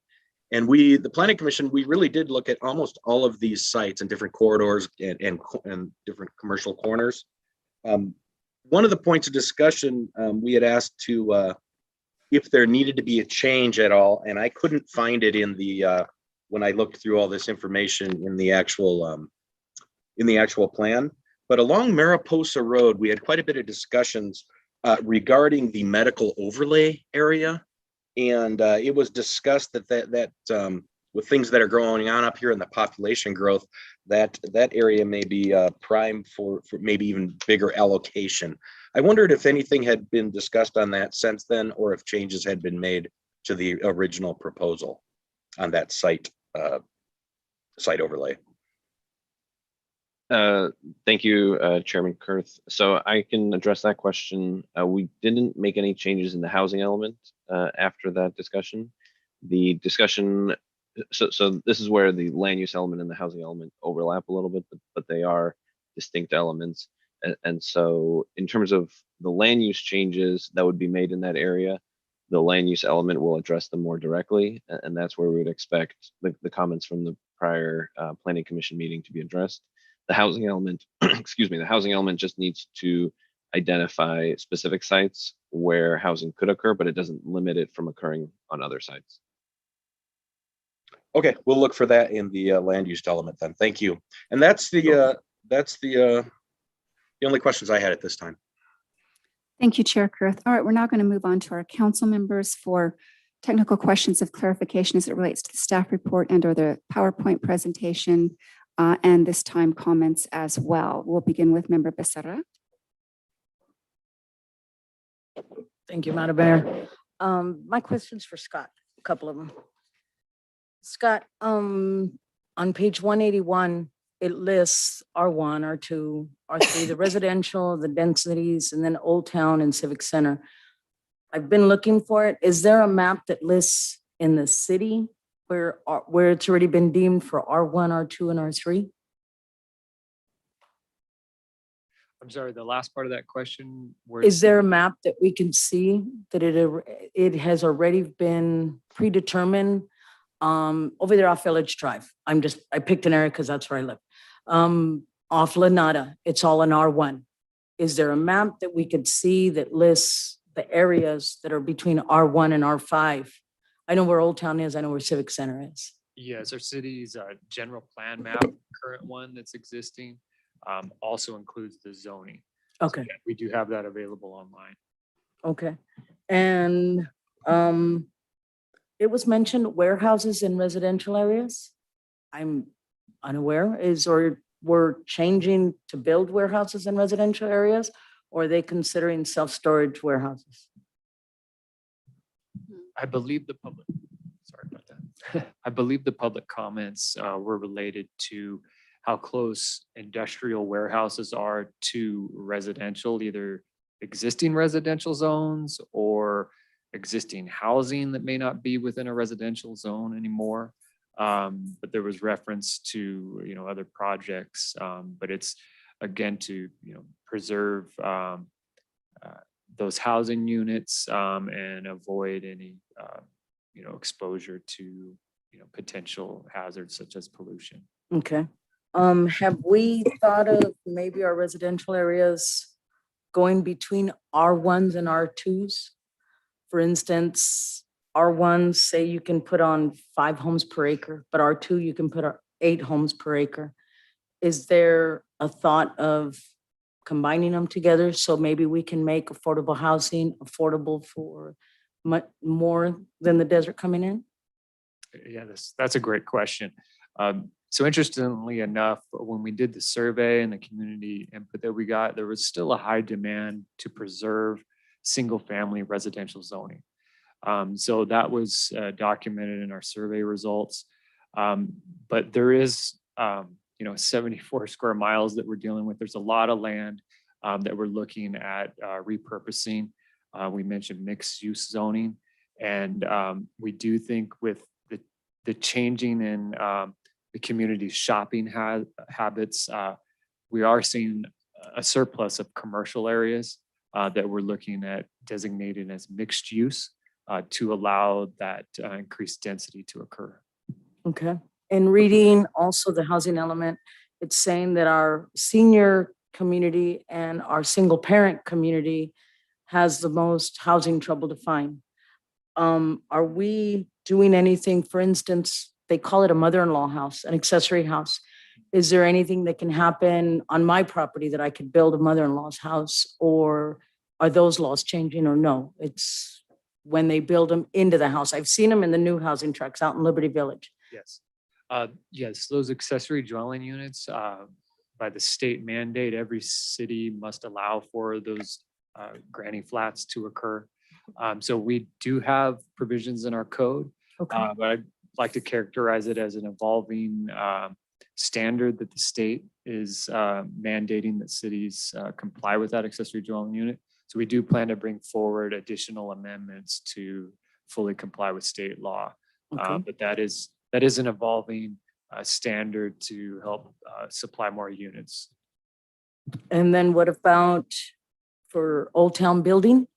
And the planning commission, we really did look at almost all of these sites and different corridors and different commercial corners. One of the points of discussion, we had asked to if there needed to be a change at all, and I couldn't find it in the when I looked through all this information in the actual plan. But along Mariposa Road, we had quite a bit of discussions regarding the medical overlay area, and it was discussed that with things that are going on up here in the population growth, that area may be prime for maybe even bigger allocation. I wondered if anything had been discussed on that since then, or if changes had been made to the original proposal on that site overlay. Thank you, Chairman Kurth. So I can address that question. We didn't make any changes in the housing element after that discussion. The discussion, so this is where the land use element and the housing element overlap a little bit, but they are distinct elements. And so in terms of the land use changes that would be made in that area, the land use element will address them more directly. And that's where we would expect the comments from the prior planning commission meeting to be addressed. The housing element, excuse me, the housing element just needs to identify specific sites where housing could occur, but it doesn't limit it from occurring on other sites. Okay, we'll look for that in the land use element then. Thank you. And that's the only questions I had at this time. Thank you, Chair Kurth. All right, we're now going to move on to our council members for technical questions of clarification as it relates to the staff report and or the PowerPoint presentation. And this time comments as well. We'll begin with Member Becerra. Thank you, Madam Mayor. My question's for Scott, a couple of them. Scott, on page 181, it lists R1, R2, R3, the residential, the densities, and then Old Town and Civic Center. I've been looking for it. Is there a map that lists in the city where it's already been deemed for R1, R2, and R3? I'm sorry, the last part of that question. Is there a map that we can see that it has already been predetermined? Over there off Village Drive. I picked an area because that's where I live. Off Lanada, it's all in R1. Is there a map that we could see that lists the areas that are between R1 and R5? I know where Old Town is, I know where Civic Center is. Yes, our city's general plan map, current one that's existing, also includes the zoning. Okay. Yeah, we do have that available online. Okay. And it was mentioned warehouses in residential areas. I'm unaware, we're changing to build warehouses in residential areas, or are they considering self-storage warehouses? I believe the public, sorry about that. I believe the public comments were related to how close industrial warehouses are to residential, either existing residential zones or existing housing that may not be within a residential zone anymore. But there was reference to, other projects, but it's again to, preserve those housing units and avoid any, exposure to, potential hazards such as pollution. Okay. Have we thought of maybe our residential areas going between R1s and R2s? For instance, R1, say you can put on 5 homes per acre, but R2, you can put 8 homes per acre. Is there a thought of combining them together so maybe we can make affordable housing affordable for much more than the desert coming in? Yeah, that's a great question. So interestingly enough, when we did the survey and the community input that we got, there was still a high demand to preserve single-family residential zoning. So that was documented in our survey results. But there is, 74 square miles that we're dealing with. There's a lot of land that we're looking at repurposing. We mentioned mixed use zoning. And we do think with the changing in the community's shopping habits, we are seeing a surplus of commercial areas that we're looking at designating as mixed use to allow that increased density to occur. Okay. And reading also the housing element, it's saying that our senior community and our single parent community has the most housing trouble to find. Are we doing anything, for instance, they call it a mother-in-law house, an accessory house. Is there anything that can happen on my property that I could build a mother-in-law's house, or are those laws changing, or no? It's when they build them into the house. I've seen them in the new housing trucks out in Liberty Village. Yes. Yes, those accessory dwelling units, by the state mandate, every city must allow for those granny flats to occur. So we do have provisions in our code, but I'd like to characterize it as an evolving standard that the state is mandating that cities comply with that accessory dwelling unit. So we do plan to bring forward additional amendments to fully comply with state law. But that is an evolving standard to help supply more units. And then what about for Old Town building?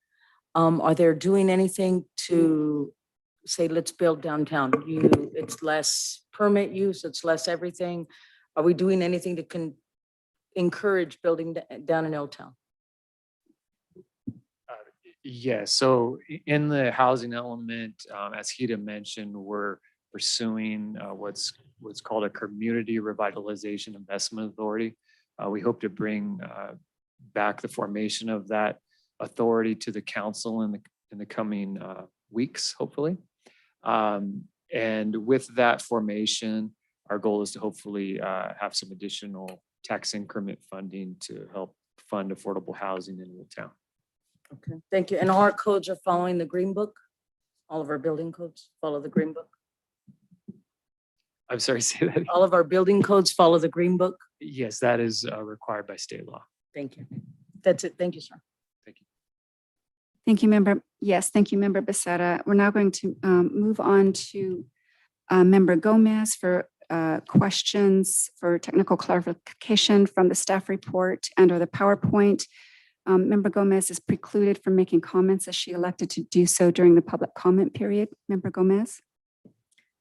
Are they doing anything to say, let's build downtown? It's less permit use, it's less everything. Are we doing anything to encourage building down in Old Town? Yes, so in the housing element, as Hida mentioned, we're pursuing what's called a Community Revitalization Investment Authority. We hope to bring back the formation of that authority to the council in the coming weeks, hopefully. And with that formation, our goal is to hopefully have some additional tax increment funding to help fund affordable housing in Old Town. Okay, thank you. And all our codes are following the Green Book? All of our building codes follow the Green Book? I'm sorry, say that. All of our building codes follow the Green Book? Yes, that is required by state law. Thank you. That's it. Thank you, sir. Thank you, Member. Yes, thank you, Member Becerra. We're now going to move on to Member Gomez for questions for technical clarification from the staff report and or the PowerPoint. Member Gomez is precluded from making comments as she elected to do so during the public comment period. Member Gomez.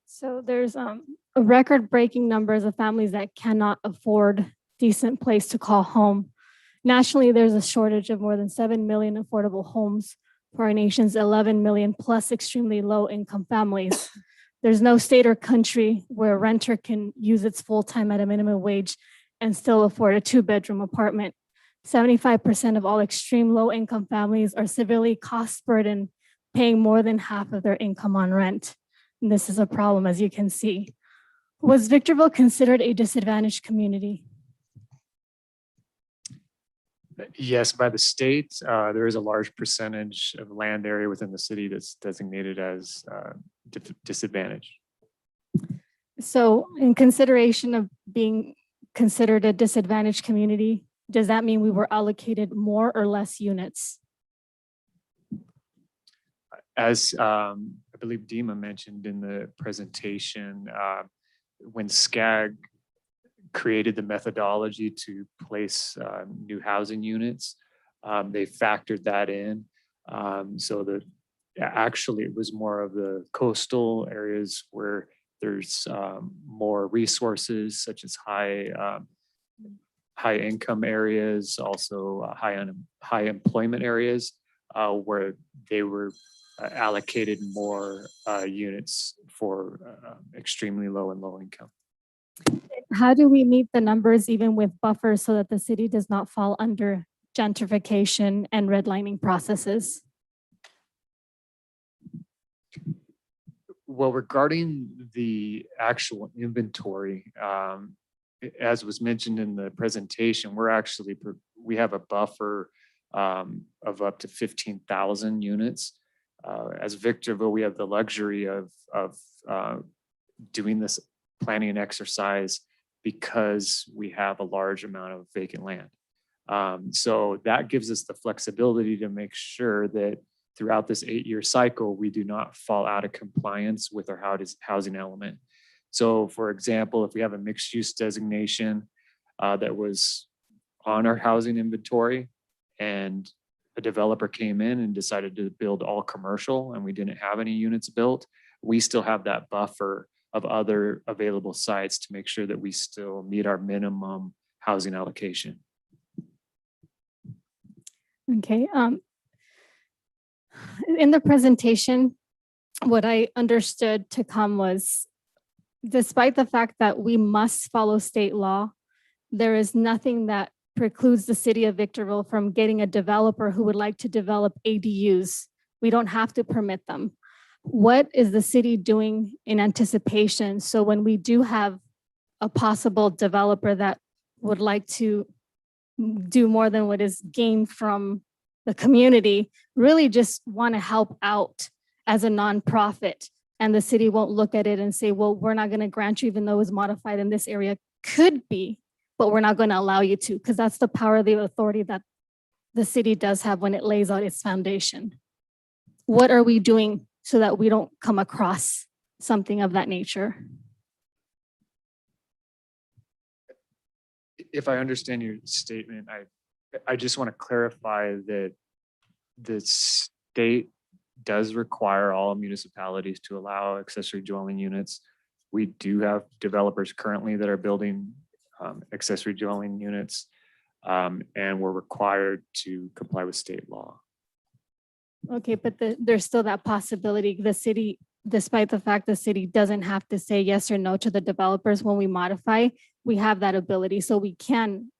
So there's a record-breaking numbers of families that cannot afford decent place to call home. Nationally, there's a shortage of more than 7 million affordable homes for our nation's 11 million plus extremely low-income families. There's no state or country where a renter can use its full-time at a minimum wage and still afford a 2-bedroom apartment. 75% of all extreme low-income families are severely cost-burdened, paying more than half of their income on rent. And this is a problem, as you can see. Was Victorville considered a disadvantaged community? Yes, by the state, there is a large percentage of land area within the city that's designated as disadvantaged. So in consideration of being considered a disadvantaged community, does that mean we were allocated more or less units? As I believe Dima mentioned in the presentation, when SCAG created the methodology to place new housing units, they factored that in. So that actually it was more of the coastal areas where there's more resources, such as high income areas, also high employment areas, where they were allocated more units for extremely low and low income. How do we meet the numbers even with buffers so that the city does not fall under gentrification and redlining processes? Well, regarding the actual inventory, as was mentioned in the presentation, we have a buffer of up to 15,000 units. As Victorville, we have the luxury of doing this planning exercise because we have a large amount of vacant land. So that gives us the flexibility to make sure that throughout this 8-year cycle, we do not fall out of compliance with our housing element. So for example, if we have a mixed use designation that was on our housing inventory and a developer came in and decided to build all commercial and we didn't have any units built, we still have that buffer of other available sites to make sure that we still meet our minimum housing allocation. Okay. In the presentation, what I understood to come was, despite the fact that we must follow state law, there is nothing that precludes the city of Victorville from getting a developer who would like to develop ADUs. We don't have to permit them. What is the city doing in anticipation? So when we do have a possible developer that would like to do more than what is gained from the community, really just want to help out as a nonprofit, and the city won't look at it and say, well, we're not going to grant you even though it was modified in this area. Could be, but we're not going to allow you to, because that's the power of the authority that the city does have when it lays out its foundation. What are we doing so that we don't come across something of that nature? If I understand your statement, I just want to clarify that the state does require all municipalities to allow accessory dwelling units. We do have developers currently that are building accessory dwelling units, and we're required to comply with state law. Okay, but there's still that possibility. The city, despite the fact the city doesn't have to say yes or no to the developers when we modify, we have that ability. So we can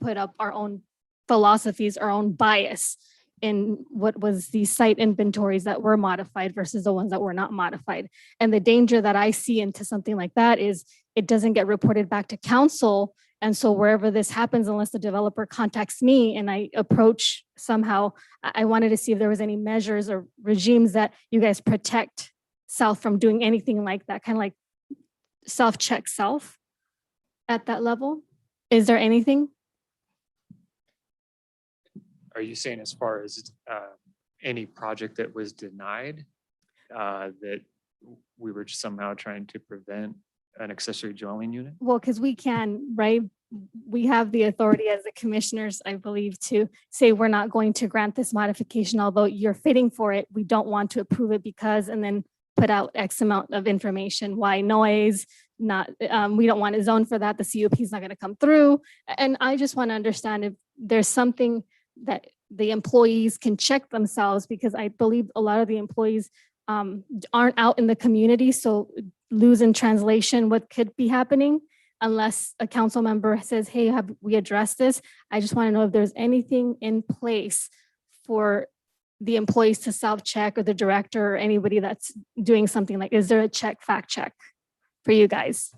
put up our own philosophies, our own bias in what was the site inventories that were modified versus the ones that were not modified. And the danger that I see into something like that is it doesn't get reported back to council. And so wherever this happens, unless the developer contacts me and I approach somehow, I wanted to see if there was any measures or regimes that you guys protect South from doing anything like that, kind of like self-check self at that level. Is there anything? Are you saying as far as any project that was denied, that we were somehow trying to prevent an accessory dwelling unit? Well, because we can, right? We have the authority as the commissioners, I believe, to say we're not going to grant this modification, although you're fitting for it. We don't want to approve it because, and then put out X amount of information, why noise, not, we don't want a zone for that. The CUP is not going to come through. And I just want to understand if there's something that the employees can check themselves, because I believe a lot of the employees aren't out in the community. So lose in translation what could be happening unless a council member says, hey, have we addressed this? I just want to know if there's anything in place for the employees to self-check, or the director, or anybody that's doing something like, is there a fact check for you guys?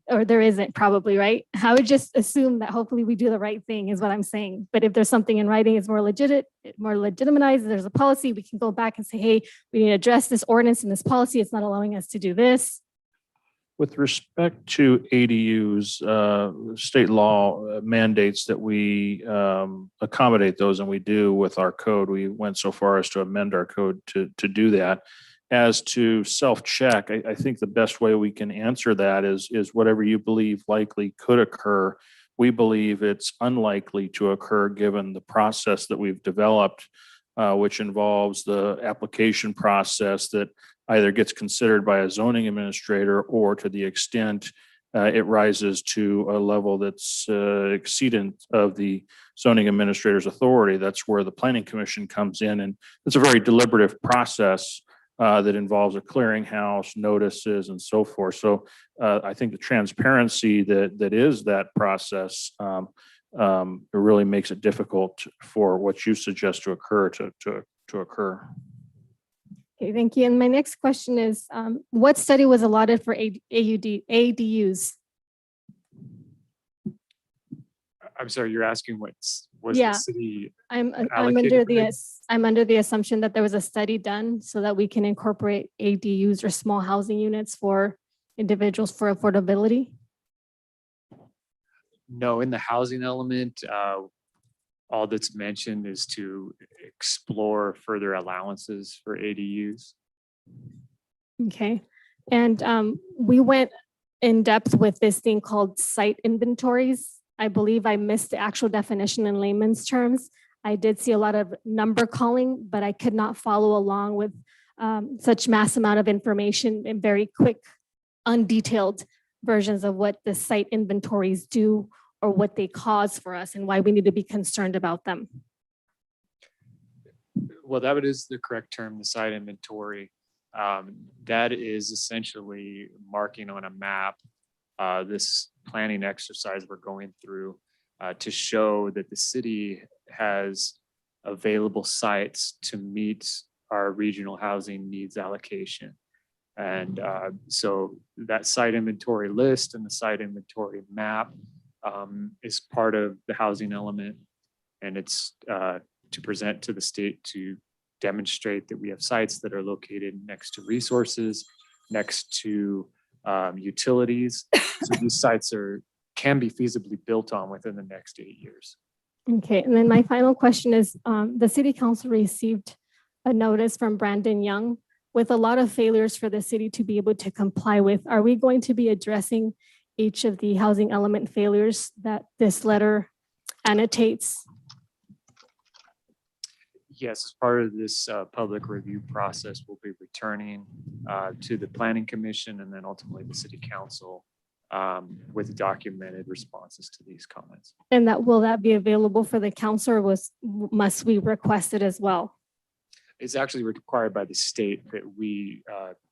Or there isn't, probably, right? I would just assume that hopefully we do the right thing is what I'm saying. But if there's something in writing, it's more legitimized, there's a policy, we can go back and say, hey, we need to address this ordinance and this policy. It's not allowing us to do this. With respect to ADUs, state law mandates that we accommodate those, and we do with our code. We went so far as to amend our code to do that. As to self-check, I think the best way we can answer that is whatever you believe likely could occur. We believe it's unlikely to occur given the process that we've developed, which involves the application process that either gets considered by a zoning administrator, or to the extent it rises to a level that's exceedant of the zoning administrator's authority. That's where the planning commission comes in. And it's a very deliberative process that involves a clearinghouse, notices, and so forth. So I think the transparency that is that process it really makes it difficult for what you suggest to occur to occur. Okay, thank you. And my next question is, what study was allotted for ADUs? I'm sorry, you're asking was Yeah. the city I'm allocated under for that? I'm under the assumption that there was a study done so that we can incorporate ADUs or small housing units for individuals for affordability. No, in the housing element, all that's mentioned is to explore further allowances for ADUs. Okay, and we went in depth with this thing called site inventories. I believe I missed the actual definition in layman's terms. I did see a lot of number calling, but I could not follow along with such mass amount of information in very quick, undetailed versions of what the site inventories do or what they cause for us and why we need to be concerned about them. Well, that is the correct term, the site inventory. That is essentially marking on a map this planning exercise we're going through to show that the city has available sites to meet our regional housing needs allocation. And so that site inventory list and the site inventory map is part of the housing element. And it's to present to the state to demonstrate that we have sites that are located next to resources, next to utilities. So these sites can be feasibly built on within the next 8 years. Okay, and then my final question is, the city council received a notice from Brandon Young with a lot of failures for the city to be able to comply with. Are we going to be addressing each of the housing element failures that this letter annotates? Yes, as part of this public review process, we'll be returning to the planning commission and then ultimately the city council with documented responses to these comments. And will that be available for the council, or must we request it as well? It's actually required by the state that we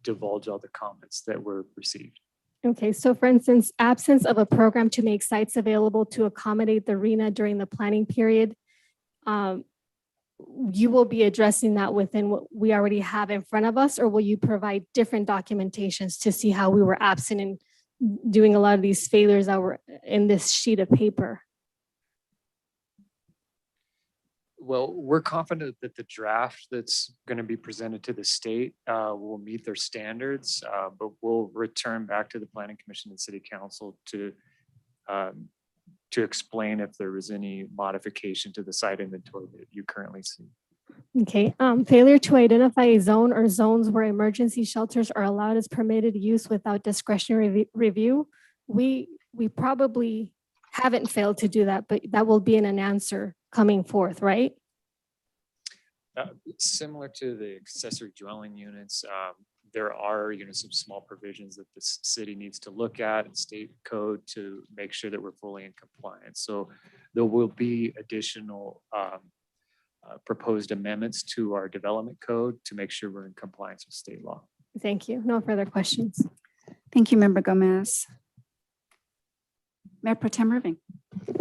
divulge all the comments that were received. Okay, so for instance, absence of a program to make sites available to accommodate the RHNA during the planning period, you will be addressing that within what we already have in front of us, or will you provide different documentations to see how we were absent in doing a lot of these failures that were in this sheet of paper? Well, we're confident that the draft that's going to be presented to the state will meet their standards, but we'll return back to the Planning Commission and City Council to explain if there was any modification to the site inventory that you currently see. Okay, failure to identify a zone or zones where emergency shelters are allowed as permitted use without discretionary review. We probably haven't failed to do that, but that will be an answer coming forth, right? Similar to the accessory dwelling units, there are, some small provisions that the city needs to look at in state code to make sure that we're fully in compliance. So there will be additional proposed amendments to our development code to make sure we're in compliance with state law. Thank you. No further questions. Thank you, Member Gomez. Mayor Pro Tem Irving.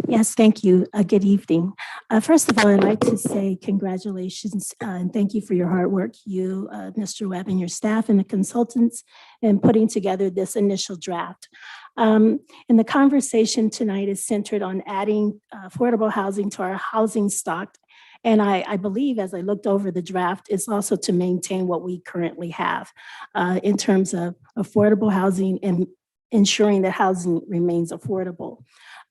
Yes, thank you. Good evening. First of all, I'd like to say congratulations and thank you for your hard work, you, Mr. Webb, and your staff and the consultants in putting together this initial draft. And the conversation tonight is centered on adding affordable housing to our housing stock. And I believe, as I looked over the draft, it's also to maintain what we currently have in terms of affordable housing and ensuring that housing remains affordable.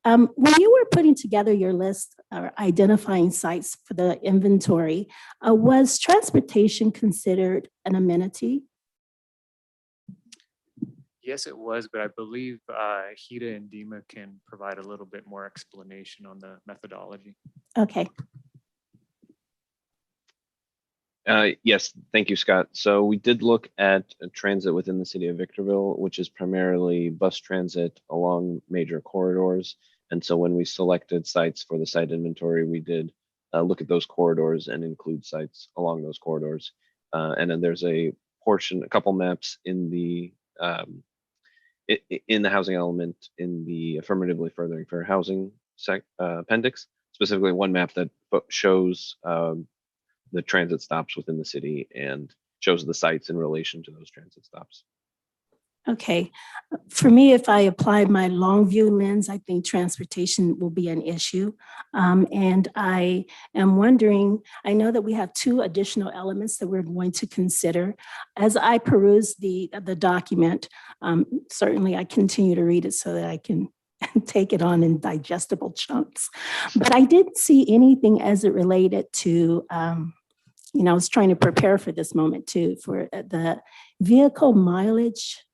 When you were putting together your list or identifying sites for the inventory, was transportation considered an amenity? Yes, it was, but I believe Hida and Dima can provide a little bit more explanation on the methodology. Okay. Yes, thank you, Scott. So we did look at transit within the city of Victorville, which is primarily bus transit along major corridors. And so when we selected sites for the site inventory, we did look at those corridors and include sites along those corridors. And then there's a couple maps in the housing element in the affirmatively furthering fair housing appendix, specifically one map that shows the transit stops within the city and shows the sites in relation to those transit stops. Okay. For me, if I apply my long view lens, I think transportation will be an issue. And I am wondering, I know that we have two additional elements that we're going to consider. As I peruse the document, certainly I continue to read it so that I can take it on in digestible chunks. But I didn't see anything as it related to, I was trying to prepare for this moment too, for the vehicle mileage,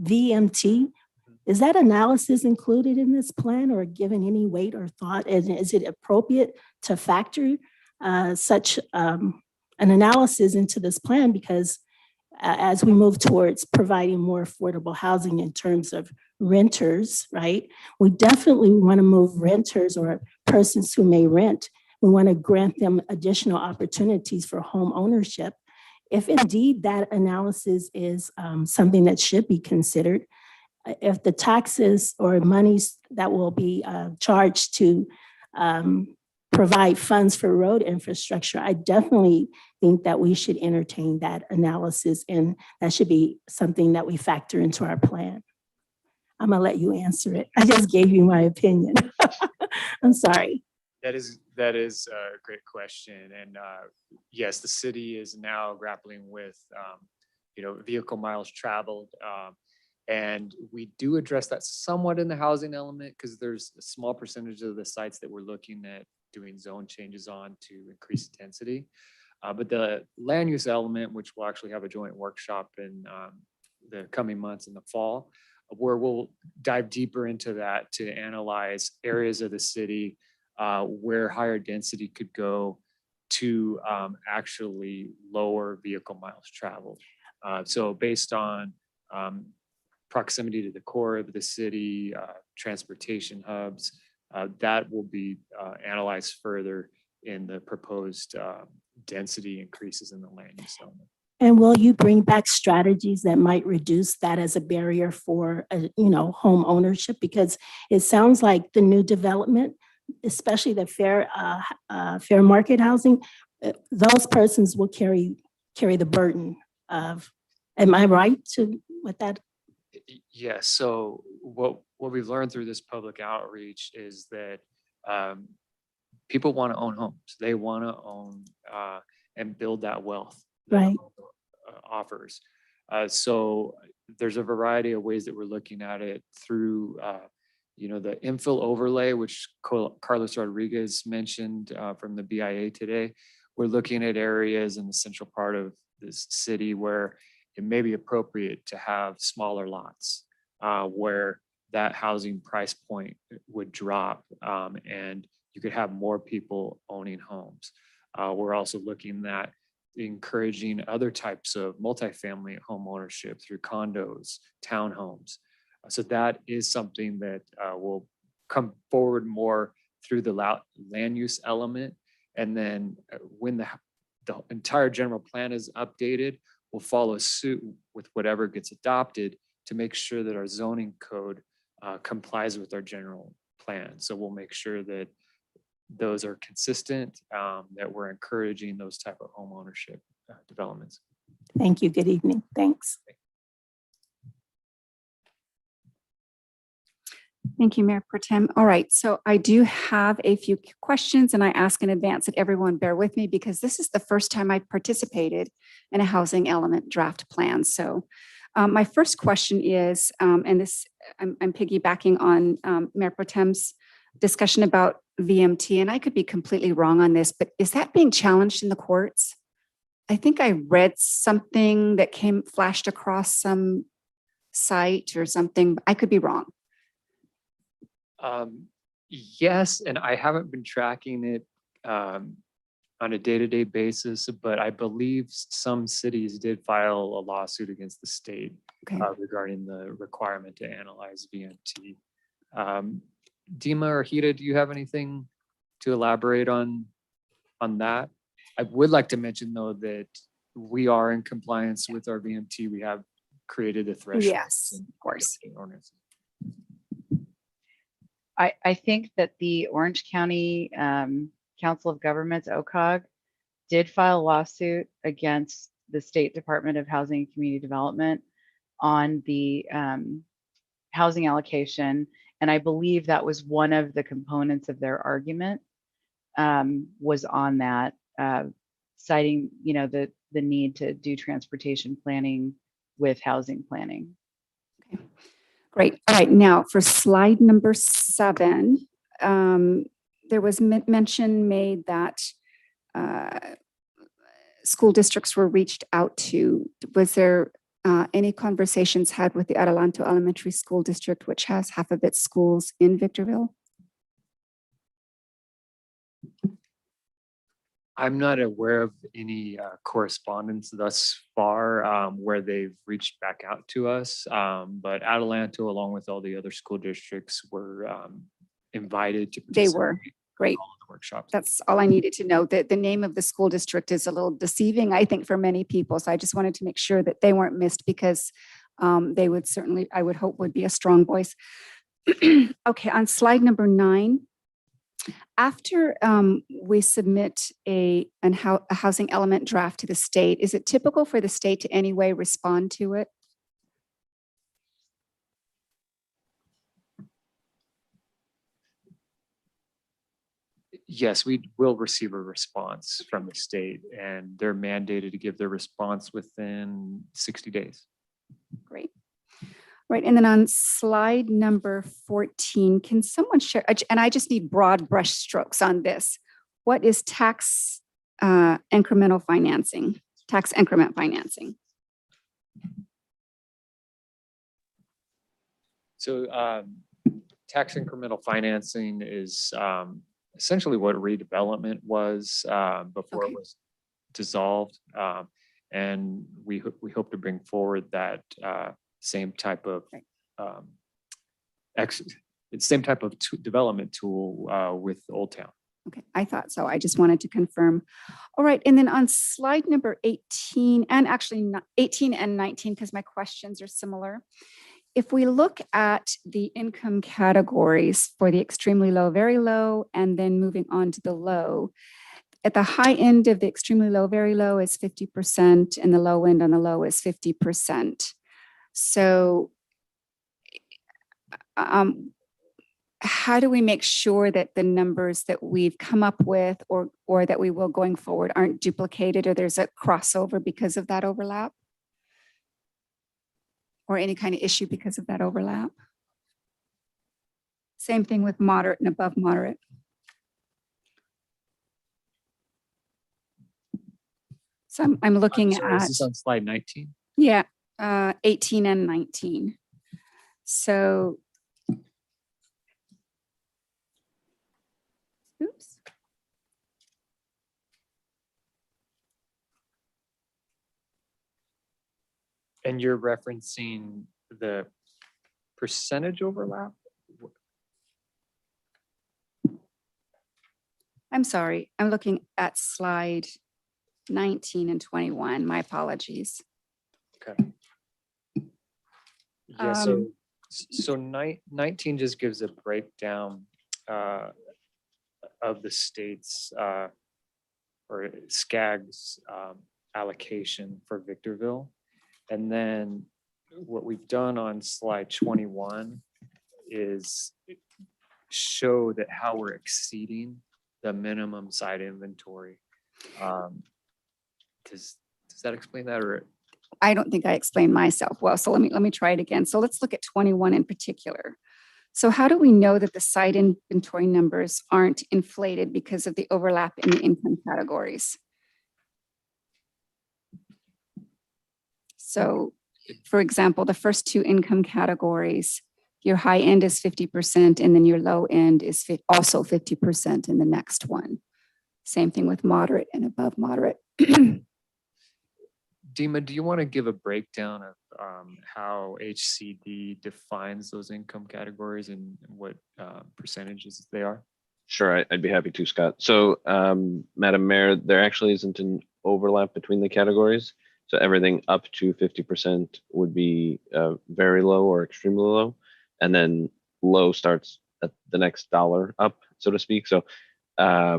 VMT. Is that analysis included in this plan or given any weight or thought? And is it appropriate to factor such an analysis into this plan? Because as we move towards providing more affordable housing in terms of renters, right? We definitely want to move renters or persons who may rent. We want to grant them additional opportunities for home ownership. If indeed that analysis is something that should be considered, if the taxes or monies that will be charged to provide funds for road infrastructure, I definitely think that we should entertain that analysis, and that should be something that we factor into our plan. I'm gonna let you answer it. I just gave you my opinion. I'm sorry. That is a great question. And yes, the city is now grappling with, vehicle miles traveled. And we do address that somewhat in the housing element because there's a small percentage of the sites that we're looking at doing zone changes on to increase density. But the land use element, which we'll actually have a joint workshop in the coming months in the fall, where we'll dive deeper into that to analyze areas of the city where higher density could go to actually lower vehicle miles traveled. So based on proximity to the core of the city, transportation hubs, that will be analyzed further in the proposed density increases in the land use element. And will you bring back strategies that might reduce that as a barrier for, home ownership? Because it sounds like the new development, especially the fair market housing, those persons will carry the burden of. Am I right with that? Yes. So what we've learned through this public outreach is that people want to own homes. They want to own and build that wealth that Right. offers. So there's a variety of ways that we're looking at it through, the infill overlay, which Carlos Rodriguez mentioned from the BIA today. we're looking at areas in the central part of this city where it may be appropriate to have smaller lots, where that housing price point would drop, and you could have more people owning homes. We're also looking at encouraging other types of multifamily home ownership through condos, townhomes. So that is something that will come forward more through the land use element. And then when the entire general plan is updated, we'll follow suit with whatever gets adopted to make sure that our zoning code complies with our general plan. So we'll make sure that those are consistent, that we're encouraging those type of home ownership developments. Thank you. Good evening. Thanks. Thank you, Mayor Pro Tem. All right, so I do have a few questions, and I ask in advance that everyone bear with me because this is the first time I've participated in a housing element draft plan. So my first question is, and this I'm piggybacking on Mayor Pro Tem's discussion about VMT, and I could be completely wrong on this, but is that being challenged in the courts? I think I read something that flashed across some site or something. I could be wrong. Yes, and I haven't been tracking it on a day-to-day basis, but I believe some cities did file a lawsuit against the state regarding the requirement to analyze VMT. Dima or Hita, do you have anything to elaborate on that? I would like to mention, though, that we are in compliance with our VMT. We have created a threshold. Yes, of course. I think that the Orange County Council of Governments, OCOG, did file a lawsuit against the State Department of Housing and Community Development on the housing allocation. And I believe that was one of the components of their argument, was on that, citing, the need to do transportation planning with housing planning. Okay. Great. All right. Now for slide number 7, there was mention made that school districts were reached out to. Was there any conversations had with the Adelanto Elementary School District, which has half of its schools in Victorville? I'm not aware of any correspondence thus far where they've reached back out to us, but Adelanto, along with all the other school districts, were invited to They participate were. Great. in all of the workshops. That's all I needed to know. The name of the school district is a little deceiving, I think, for many people. So I just wanted to make sure that they weren't missed because they would certainly, I would hope, would be a strong voice. Okay, on slide number 9, after we submit a housing element draft to the state, is it typical for the state to anyway respond to it? Yes, we will receive a response from the state, and they're mandated to give their response within 60 days. Great. Right, and then on slide number 14, can someone share, and I just need broad brush strokes on this. What is tax incremental financing, tax increment financing? So tax incremental financing is essentially what redevelopment was before it was dissolved. And we hope to bring forward that same type of development tool with Old Town. Okay, I thought so. I just wanted to confirm. All right, and then on slide number 18, and actually 18 and 19, because my questions are similar. If we look at the income categories for the extremely low, very low, and then moving on to the low, at the high end of the extremely low, very low is 50%, and the low end on the low is 50%. So how do we make sure that the numbers that we've come up with or that we will going forward aren't duplicated or there's a crossover because of that overlap? Or any kind of issue because of that overlap? Same thing with moderate and above moderate. So I'm looking Sorry, is at, this on slide 19? yeah, 18 and 19. So, oops. And you're referencing the percentage overlap? I'm sorry, I'm looking at slide 19 and 21. My apologies. Okay. Yeah, so, Um, so 19 just gives a breakdown of the state's or SCAG's allocation for Victorville. And then what we've done on slide 21 is show that how we're exceeding the minimum site inventory. Does that explain that, or? I don't think I explained myself well, so let me try it again. So let's look at 21 in particular. So how do we know that the site inventory numbers aren't inflated because of the overlap in the income categories? So, for example, the first two income categories, your high end is 50%, and then your low end is also 50% in the next one. Same thing with moderate and above moderate. Dima, do you want to give a breakdown of how HCD defines those income categories and what percentages they are? Sure, I'd be happy to, Scott. So, Madam Mayor, there actually isn't an overlap between the categories. So everything up to 50% would be very low or extremely low. And then low starts at the next dollar up, so to speak. So I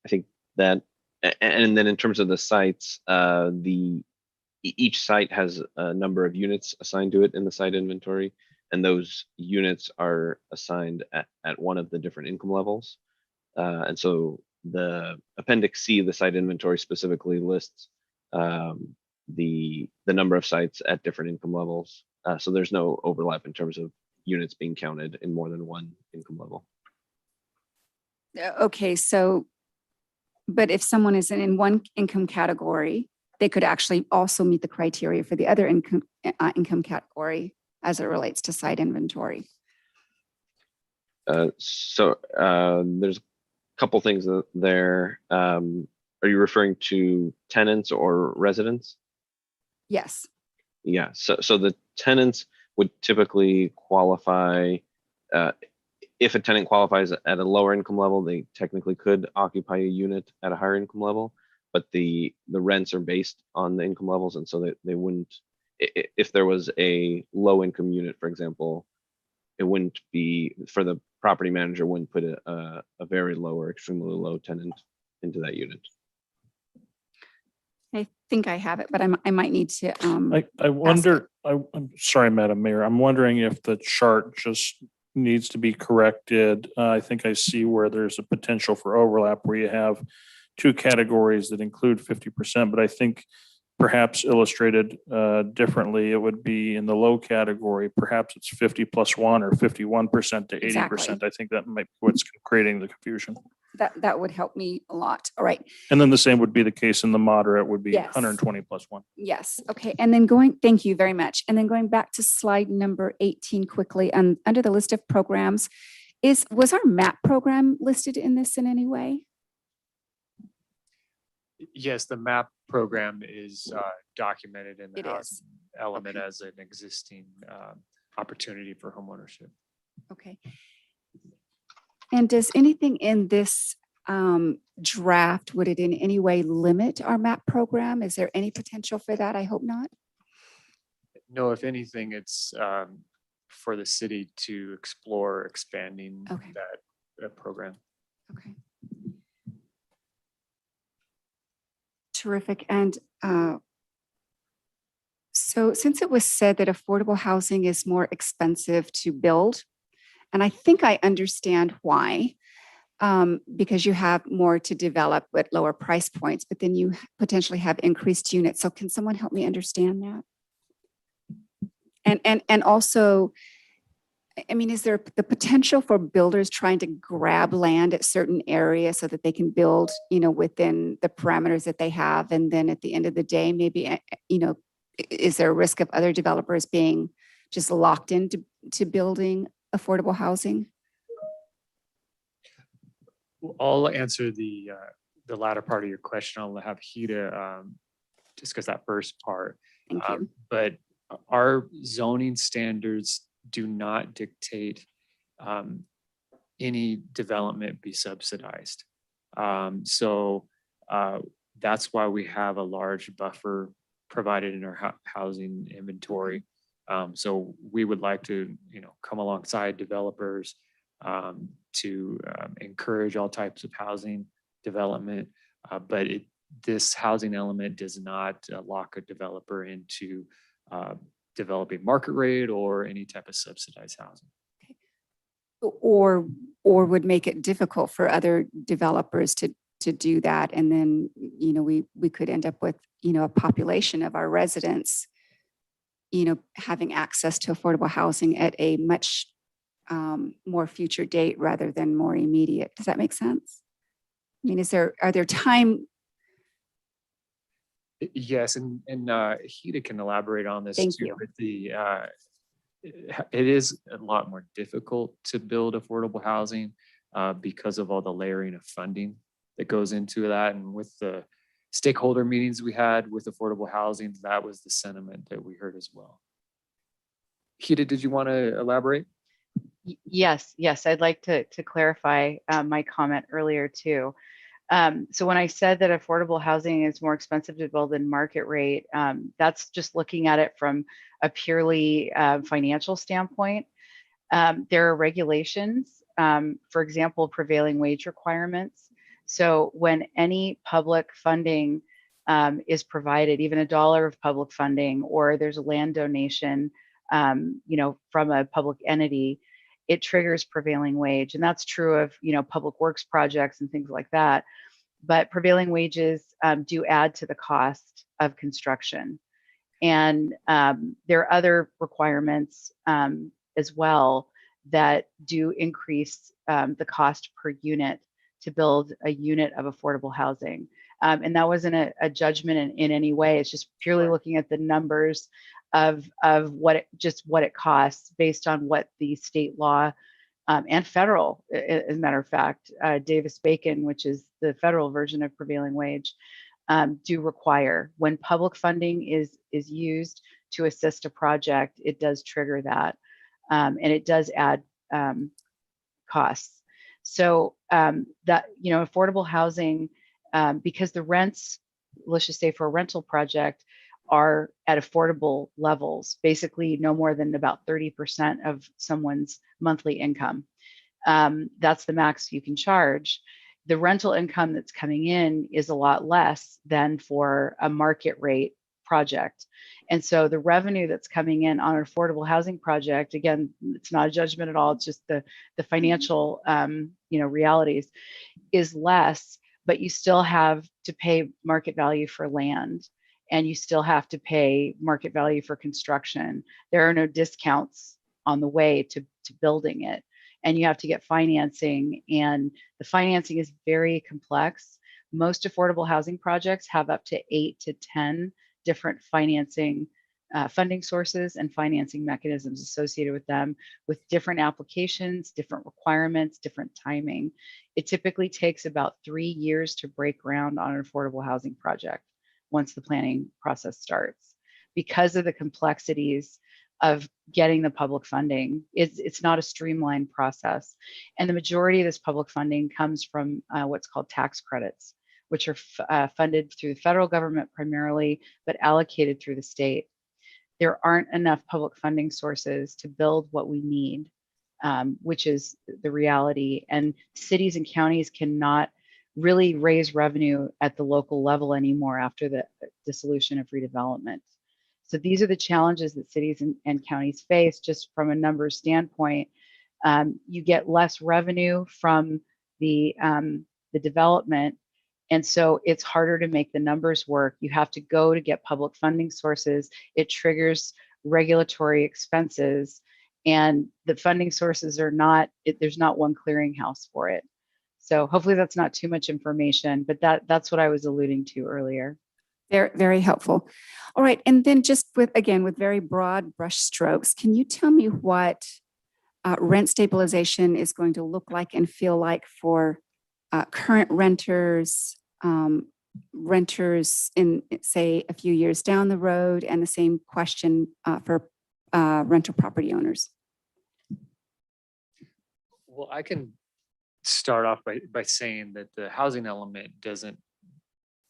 think that, and then in terms of the sites, each site has a number of units assigned to it in the site inventory, and those units are assigned at one of the different income levels. And so the Appendix C, the site inventory, specifically lists the number of sites at different income levels. So there's no overlap in terms of units being counted in more than one income level. Okay, so, but if someone is in one income category, they could actually also meet the criteria for the other income category as it relates to site inventory. So there's a couple things there. Are you referring to tenants or residents? Yes. Yeah, so the tenants would typically qualify, if a tenant qualifies at a lower income level, they technically could occupy a unit at a higher income level, but the rents are based on the income levels, and so they wouldn't, if there was a low income unit, for example, it wouldn't be, for the property manager wouldn't put a very low or extremely low tenant into that unit. I think I have it, but I might need to. I wonder, I'm sorry, Madam Mayor, I'm wondering if the chart just needs to be corrected. I think I see where there's a potential for overlap where you have two categories that include 50%, but I think perhaps illustrated differently, it would be in the low category, perhaps it's 50 plus 1 or 51% to 80%. Exactly. I think that might be what's creating the confusion. That would help me a lot. All right. And then the same would be the case in the moderate would be Yes. 120 plus 1. Yes. Okay. And then thank you very much. And then going back to slide number 18 quickly, under the list of programs, was our MAP program listed in this in any way? Yes, the MAP program is documented in the It housing is. element as an existing opportunity for homeownership. Okay. And does anything in this draft, would it in any way limit our MAP program? Is there any potential for that? I hope not. No, if anything, it's for the city to explore expanding that program. Okay. Terrific. And so since it was said that affordable housing is more expensive to build, and I think I understand why, because you have more to develop at lower price points, but then you potentially have increased units. So can someone help me understand that? And also, I mean, is there the potential for builders trying to grab land at certain areas so that they can build, within the parameters that they have? And then at the end of the day, maybe, is there a risk of other developers being just locked into building affordable housing? I'll answer the latter part of your question. I'll have Hida discuss that first part. Thank you. But our zoning standards do not dictate any development be subsidized. So that's why we have a large buffer provided in our housing inventory. So we would like to, come alongside developers to encourage all types of housing development, but this housing element does not lock a developer into developing market rate or any type of subsidized housing. Or would make it difficult for other developers to do that. And then, we could end up with, a population of our residents, having access to affordable housing at a much more future date rather than more immediate. Does that make sense? I mean, are there time? Yes, and Hida can elaborate on this Thank too. you. But it is a lot more difficult to build affordable housing because of all the layering of funding that goes into that. And with the stakeholder meetings we had with affordable housing, that was the sentiment that we heard as well. Hida, did you want to elaborate? Yes, I'd like to clarify my comment earlier too. So when I said that affordable housing is more expensive to build than market rate, that's just looking at it from a purely financial standpoint. There are regulations, for example, prevailing wage requirements. So when any public funding is provided, even $1 of public funding, or there's a land donation, from a public entity, it triggers prevailing wage. And that's true of, public works projects and things like that. But prevailing wages do add to the cost of construction. And there are other requirements as well that do increase the cost per unit to build a unit of affordable housing. And that wasn't a judgment in any way. It's just purely looking at the numbers of what it costs based on what the state law and federal, as a matter of fact, Davis-Bacon, which is the federal version of prevailing wage, do require. When public funding is used to assist a project, it does trigger that, and it does add costs. So that, affordable housing, because the rents, let's just say for a rental project, are at affordable levels, basically no more than about 30% of someone's monthly income. That's the max you can charge. The rental income that's coming in is a lot less than for a market rate project. And so the revenue that's coming in on an affordable housing project, again, it's not a judgment at all, it's just the financial realities, is less, but you still have to pay market value for land. And you still have to pay market value for construction. There are no discounts on the way to building it. And you have to get financing, and the financing is very complex. Most affordable housing projects have up to 8 to 10 different financing funding sources and financing mechanisms associated with them, with different applications, different requirements, different timing. It typically takes about 3 years to break ground on an affordable housing project once the planning process starts, because of the complexities of getting the public funding. It's not a streamlined process. And the majority of this public funding comes from what's called tax credits, which are funded through the federal government primarily, but allocated through the state. There aren't enough public funding sources to build what we need, which is the reality. And cities and counties cannot really raise revenue at the local level anymore after the dissolution of redevelopment. So these are the challenges that cities and counties face just from a numbers standpoint. You get less revenue from the development, and so it's harder to make the numbers work. You have to go to get public funding sources. It triggers regulatory expenses, and the funding sources are not, there's not one clearinghouse for it. So hopefully that's not too much information, but that's what I was alluding to earlier. Very, very helpful. All right. And then just with, again, with very broad brush strokes, can you tell me what rent stabilization is going to look like and feel like for current renters, renters in, say, a few years down the road, and the same question for rental property owners? Well, I can start off by saying that the housing element doesn't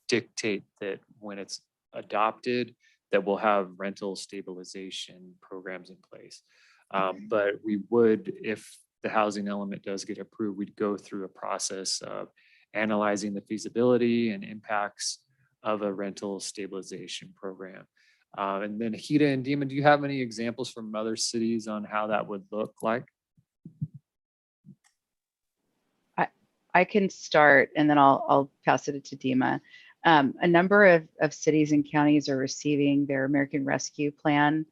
dictate that when it's adopted, that we'll have rental stabilization programs in place. But we would, if the housing element does get approved, we'd go through a process of analyzing the feasibility and impacts of a rental stabilization program. And then Hida and Dima, do you have any examples from other cities on how that would look like? I can start and then I'll pass it to Dima. A number of cities and counties are receiving their American Rescue Plan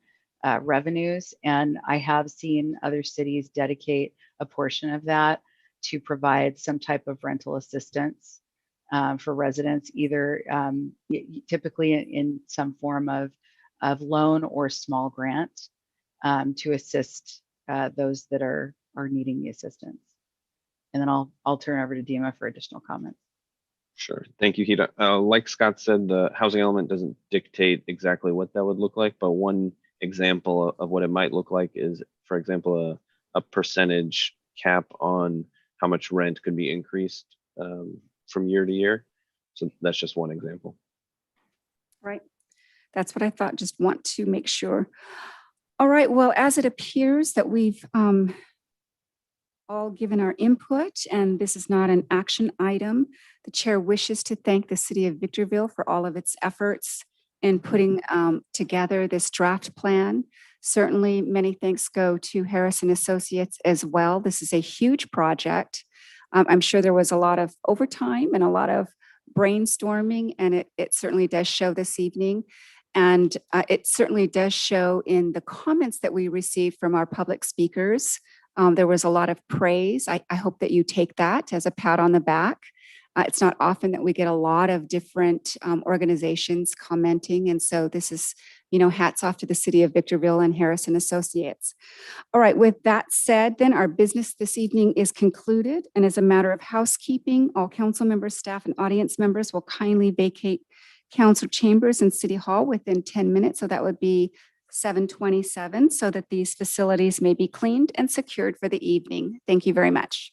revenues, and I have seen other cities dedicate a portion of that to provide some type of rental assistance for residents, either typically in some form of loan or small grant to assist those that are needing the assistance. And then I'll turn over to Dima for additional comments. Sure. Thank you, Hida. Like Scott said, the housing element doesn't dictate exactly what that would look like, but one example of what it might look like is, for example, a percentage cap on how much rent could be increased from year to year. So that's just one example. Right. That's what I thought. Just want to make sure. All right. Well, as it appears that we've all given our input, and this is not an action item, the chair wishes to thank the City of Victorville for all of its efforts in putting together this draft plan. Certainly, many thanks go to Harris and Associates as well. This is a huge project. I'm sure there was a lot of overtime and a lot of brainstorming, and it certainly does show this evening. And it certainly does show in the comments that we received from our public speakers. There was a lot of praise. I hope that you take that as a pat on the back. It's not often that we get a lot of different organizations commenting. And so this is, hats off to the City of Victorville and Harris and Associates. All right, with that said, then our business this evening is concluded. And as a matter of housekeeping, all council members, staff, and audience members will kindly vacate council chambers and City Hall within 10 minutes. So that would be 7:27, so that these facilities may be cleaned and secured for the evening. Thank you very much.